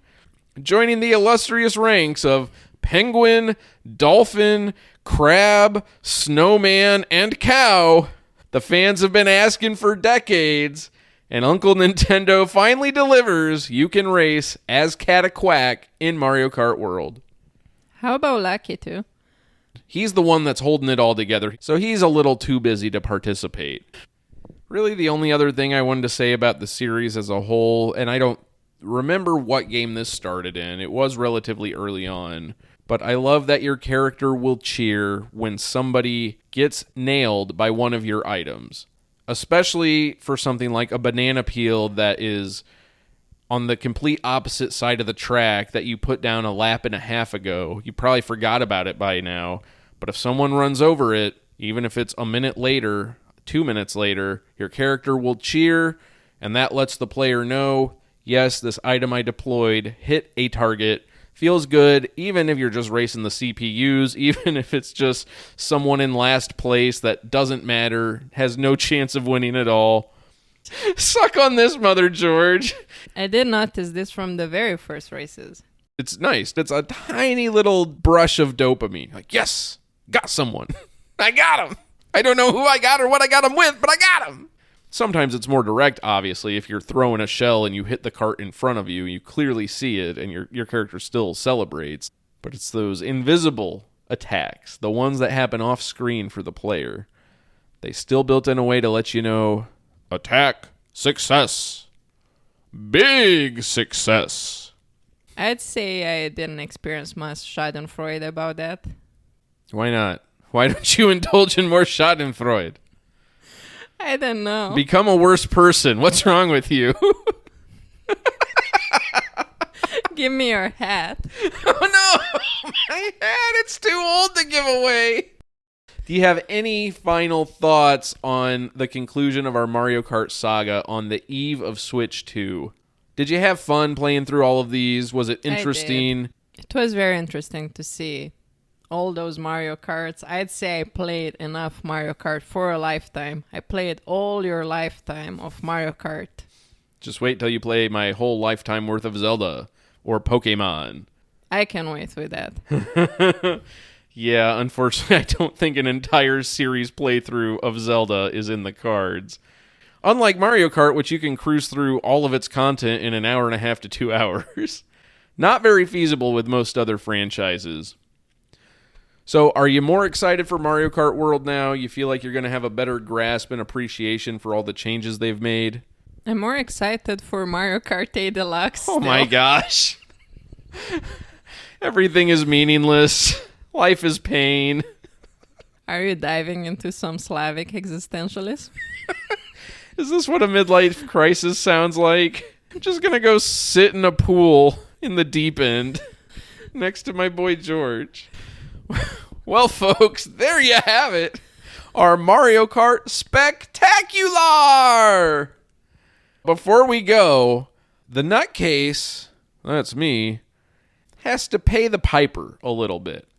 joining the illustrious ranks of penguin, dolphin, crab, snowman, and cow, the fans have been asking for decades, and Uncle Nintendo finally delivers. You can race as Cataquack in Mario Kart World. How about Lucky too? He's the one that's holding it all together, so he's a little too busy to participate. Really, the only other thing I wanted to say about the series as a whole, and I don't remember what game this started in. It was relatively early on. But I love that your character will cheer when somebody gets nailed by one of your items. Especially for something like a banana peel that is on the complete opposite side of the track that you put down a lap and a half ago. You probably forgot about it by now. But if someone runs over it, even if it's a minute later, 2 minutes later, your character will cheer, and that lets the player know, yes, this item I deployed hit a target. Feels good, even if you're just racing the CPUs, even if it's just someone in last place that doesn't matter, has no chance of winning at all. Suck on this, Mother George. I did notice this from the very first races. It's nice. It's a tiny little brush of dopamine. Like, yes, got someone. I got him. I don't know who I got or what I got him with, but I got him. Sometimes it's more direct, obviously. If you're throwing a shell and you hit the cart in front of you, you clearly see it, and your character still celebrates. But it's those invisible attacks, the ones that happen off screen for the player. They still built in a way to let you know, attack, success, big success. I'd say I didn't experience much schadenfreude about that. Why not? Why don't you indulge in more schadenfreude? I don't know. Become a worse person. What's wrong with you? Give me your hat. Oh no! My hat! It's too old to give away! Do you have any final thoughts on the conclusion of our Mario Kart saga on the eve of Switch 2? Did you have fun playing through all of these? Was it interesting? It was very interesting to see all those Mario Karts. I'd say I played enough Mario Kart for a lifetime. I played all your lifetime of Mario Kart. Just wait till you play my whole lifetime worth of Zelda or Pokemon. I can wait with that. Yeah, unfortunately, I don't think an entire series playthrough of Zelda is in the cards. Unlike Mario Kart, which you can cruise through all of its content in an hour and a half to 2 hours. Not very feasible with most other franchises. So, are you more excited for Mario Kart World now? You feel like you're going to have a better grasp and appreciation for all the changes they've made? I'm more excited for Mario Kart 8 Deluxe. Oh my gosh. Everything is meaningless. Life is pain. Are you diving into some Slavic existentialism? Is this what a midlife crisis sounds like? I'm just going to go sit in a pool in the deep end next to my boy George. Well, folks, there you have it. Our Mario Kart Spectacular! Before we go, the nutcase, that's me, has to pay the piper a little bit.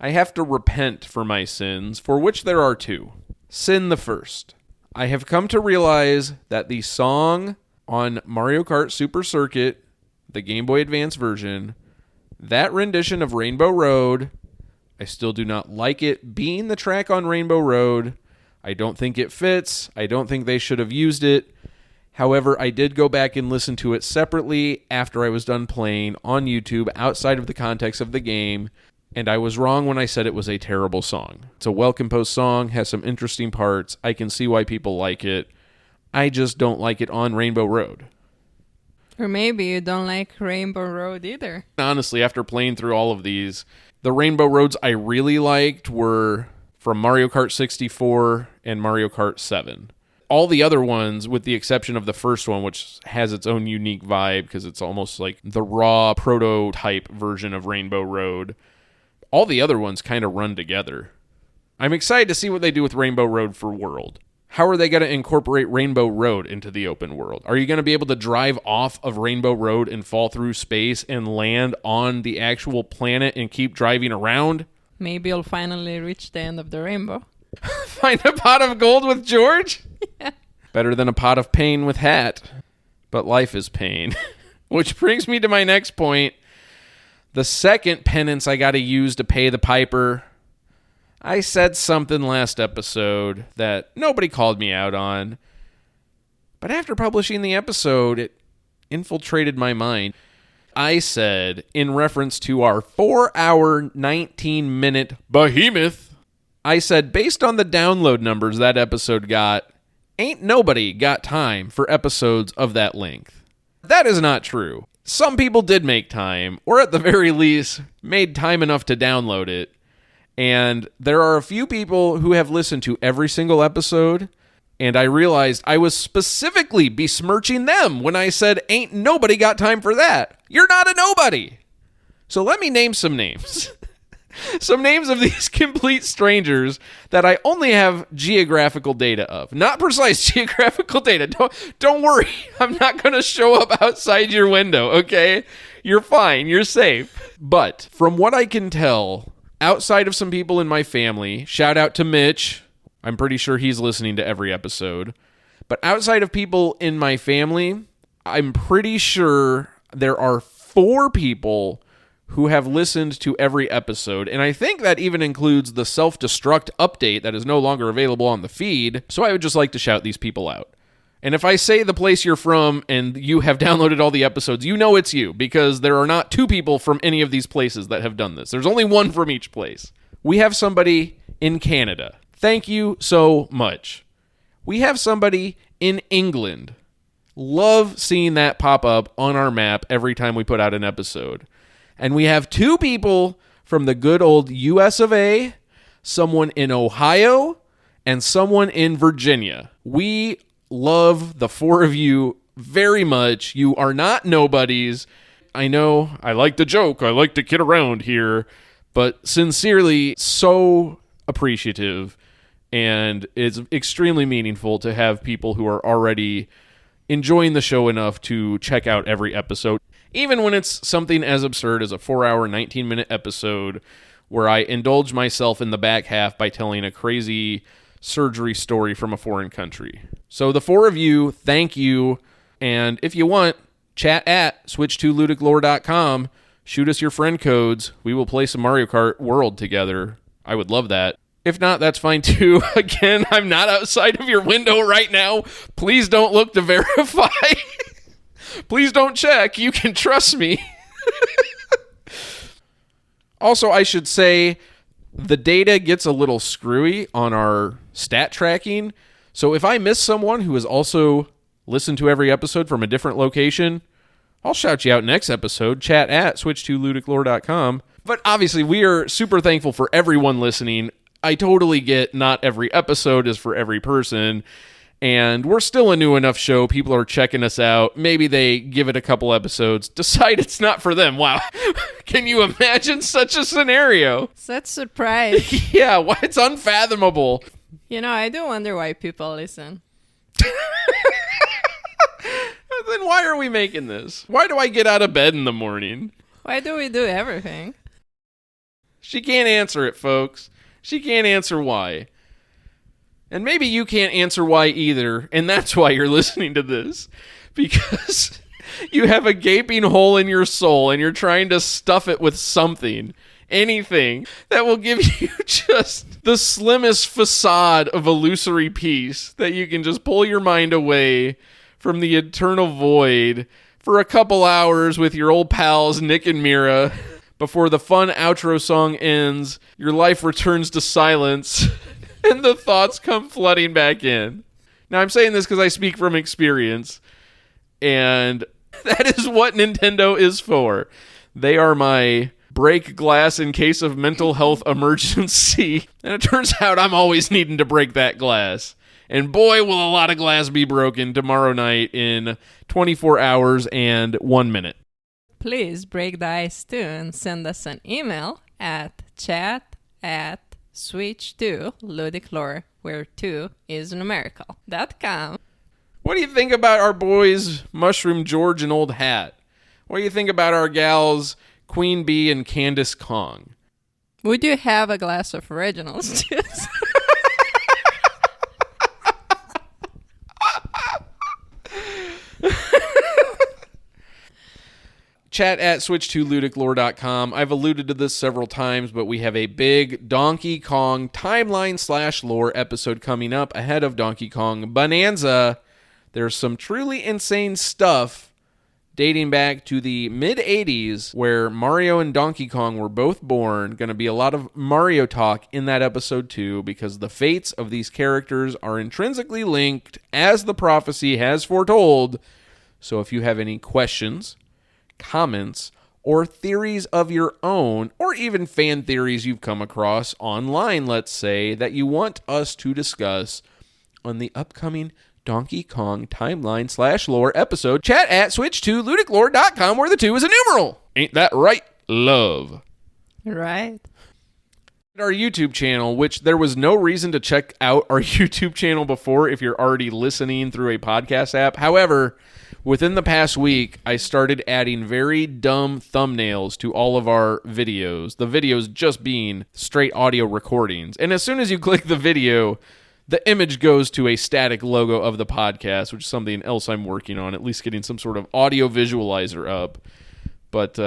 I have to repent for my sins, for which there are two. Sin the first. I have come to realize that the song on Mario Kart Super Circuit, the Game Boy Advance version, that rendition of Rainbow Road, I still do not like it being the track on Rainbow Road. I don't think it fits. I don't think they should have used it. However, I did go back and listen to it separately after I was done playing on YouTube outside of the context of the game, and I was wrong when I said it was a terrible song. It's a well-composed song, has some interesting parts. I can see why people like it. I just don't like it on Rainbow Road. Or maybe you don't like Rainbow Road either. Honestly, after playing through all of these, the Rainbow Roads I really liked were from Mario Kart 64 and Mario Kart 7. All the other ones, with the exception of the first one, which has its own unique vibe because it's almost like the raw prototype version of Rainbow Road, all the other ones kind of run together. I'm excited to see what they do with Rainbow Road for World. How are they going to incorporate Rainbow Road into the open world? Are you going to be able to drive off of Rainbow Road and fall through space and land on the actual planet and keep driving around? Maybe you'll finally reach the end of the rainbow. Find a pot of gold with George? Yeah. Better than a pot of pain with Hat. But life is pain. Which brings me to my next point. The second penance I got to use to pay the piper. I said something last episode that nobody called me out on. But after publishing the episode, it infiltrated my mind. I said, in reference to our 4-hour, 19-minute behemoth, I said, based on the download numbers that episode got, ain't nobody got time for episodes of that length. That is not true. Some people did make time, or at the very least, made time enough to download it. And there are a few people who have listened to every single episode, and I realized I was specifically besmirching them when I said, ain't nobody got time for that. You're not a nobody. So let me name some names. Some names of these complete strangers that I only have geographical data of. Not precise geographical data. Don't worry. I'm not going to show up outside your window, okay? You're fine. You're safe. But from what I can tell, outside of some people in my family, shout out to Mitch. I'm pretty sure he's listening to every episode. But outside of people in my family, I'm pretty sure there are 4 people who have listened to every episode, and I think that even includes the self-destruct update that is no longer available on the feed, so I would just like to shout these people out. And if I say the place you're from and you have downloaded all the episodes, you know it's you, because there are not 2 people from any of these places that have done this. There's only 1 from each place. We have somebody in Canada. Thank you so much. We have somebody in England. Love seeing that pop up on our map every time we put out an episode. And we have 2 people from the good old US of A, someone in Ohio, and someone in Virginia. We love the 4 of you very much. You are not nobodies. I know I like to joke, I like to kid around here, but sincerely so appreciative, and it's extremely meaningful to have people who are already enjoying the show enough to check out every episode. Even when it's something as absurd as a 4-hour, 19-minute episode where I indulge myself in the back half by telling a crazy surgery story from a foreign country. So the 4 of you, thank you. And if you want, chat at switch2ludiclore.com. Shoot us your friend codes. We will play some Mario Kart World together. I would love that. If not, that's fine too. Again, I'm not outside of your window right now. Please don't look to verify. Please don't check. You can trust me. Also, I should say the data gets a little screwy on our stat tracking. So if I miss someone who has also listened to every episode from a different location, I'll shout you out next episode. Chat at switch2ludiclore.com. But obviously, we are super thankful for everyone listening. I totally get not every episode is for every person. And we're still a new enough show. People are checking us out. Maybe they give it a couple episodes, decide it's not for them. Wow. Can you imagine such a scenario? Such surprise. Yeah, it's unfathomable. You know, I do wonder why people listen. Then why are we making this? Why do I get out of bed in the morning? Why do we do everything? She can't answer it, folks. She can't answer why. And maybe you can't answer why either, and that's why you're listening to this. Because you have a gaping hole in your soul, and you're trying to stuff it with something, anything, that will give you just the slimmest facade of illusory peace that you can just pull your mind away from the eternal void for a couple hours with your old pals, Nick and Mira. Before the fun outro song ends, your life returns to silence. And the thoughts come flooding back in. Now, I'm saying this because I speak from experience, and that is what Nintendo is for. They are my break glass in case of mental health emergency, and it turns out I'm always needing to break that glass. And boy, will a lot of glass be broken tomorrow night in 24 hours and 1 minute. Please break the ice too and send us an email at chat@switch2ludiclore where 2 is numerical.com. What do you think about our boys Mushroom George and Old Hat? What do you think about our gals Queen Bee and Candace Kong? Would you have a glass of Reginald's juice? Chat at switch2ludiclore.com. I've alluded to this several times, but we have a big Donkey Kong timeline/lore episode coming up ahead of Donkey Kong Bonanza. There's some truly insane stuff dating back to the mid-'80s where Mario and Donkey Kong were both born. Going to be a lot of Mario talk in that episode too, because the fates of these characters are intrinsically linked, as the prophecy has foretold. So if you have any questions, comments, or theories of your own, or even fan theories you've come across online, let's say, that you want us to discuss on the upcoming Donkey Kong timeline/lore episode, chat at switch2ludiclore.com, where the 2 is a numeral. Ain't that right, love? Right. Our YouTube channel, which there was no reason to check out our YouTube channel before if you're already listening through a podcast app. However, within the past week, I started adding very dumb thumbnails to all of our videos. The videos just being straight audio recordings. And as soon as you click the video, the image goes to a static logo of the podcast, which is something else I'm working on, at least getting some sort of audio visualizer up. But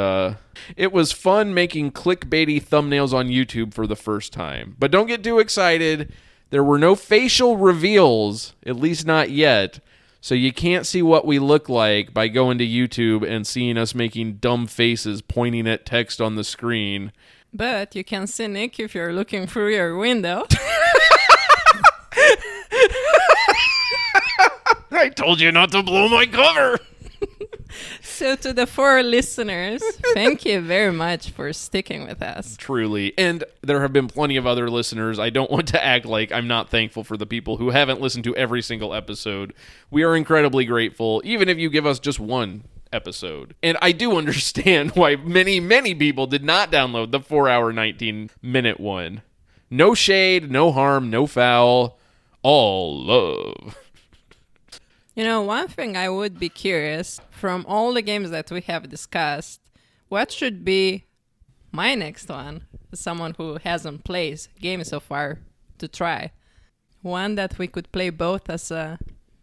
it was fun making clickbaity thumbnails on YouTube for the first time. But don't get too excited. There were no facial reveals, at least not yet. So you can't see what we look like by going to YouTube and seeing us making dumb faces pointing at text on the screen. But you can see Nick if you're looking through your window. I told you not to blow my cover. So to the 4 listeners, thank you very much for sticking with us. Truly. And there have been plenty of other listeners. I don't want to act like I'm not thankful for the people who haven't listened to every single episode. We are incredibly grateful, even if you give us just one episode. And I do understand why many, many people did not download the 4-hour, 19-minute one. No shade, no harm, no foul. All love. You know, one thing I would be curious, from all the games that we have discussed, what should be my next one, as someone who hasn't played games so far, to try? One that we could play both as a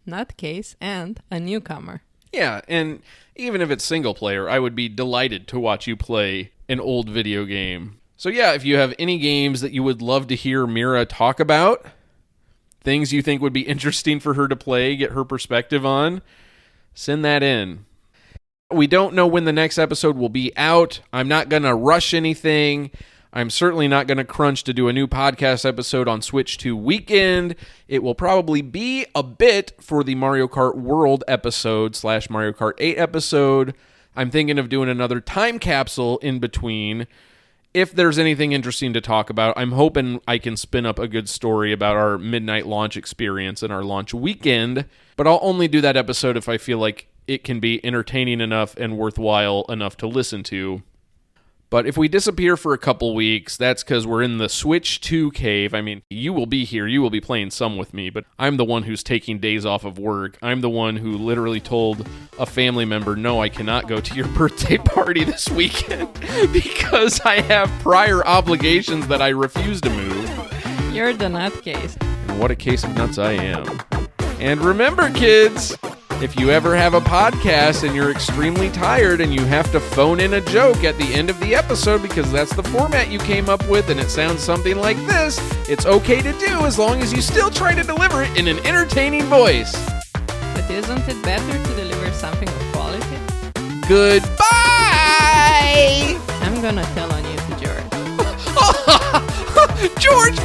nutcase and a newcomer. Yeah, and even if it's single player, I would be delighted to watch you play an old video game. So yeah, if you have any games that you would love to hear Mira talk about, things you think would be interesting for her to play, get her perspective on, send that in. We don't know when the next episode will be out. I'm not going to rush anything. I'm certainly not going to crunch to do a new podcast episode on Switch 2 weekend. It will probably be a bit for the Mario Kart World episode / Mario Kart 8 episode. I'm thinking of doing another time capsule in between. If there's anything interesting to talk about, I'm hoping I can spin up a good story about our midnight launch experience and our launch weekend, but I'll only do that episode if I feel like it can be entertaining enough and worthwhile enough to listen to. But if we disappear for a couple weeks, that's because we're in the Switch 2 cave. I mean, you will be here, you will be playing some with me, but I'm the one who's taking days off of work. I'm the one who literally told a family member, no, I cannot go to your birthday party this weekend because I have prior obligations that I refuse to move. You're the nutcase. And what a case of nuts I am. And remember, kids, if you ever have a podcast and you're extremely tired and you have to phone in a joke at the end of the episode because that's the format you came up with and it sounds something like this, it's okay to do as long as you still try to deliver it in an entertaining voice. But isn't it better to deliver something of quality? Goodbye! I'm gonna tell on you to George. George!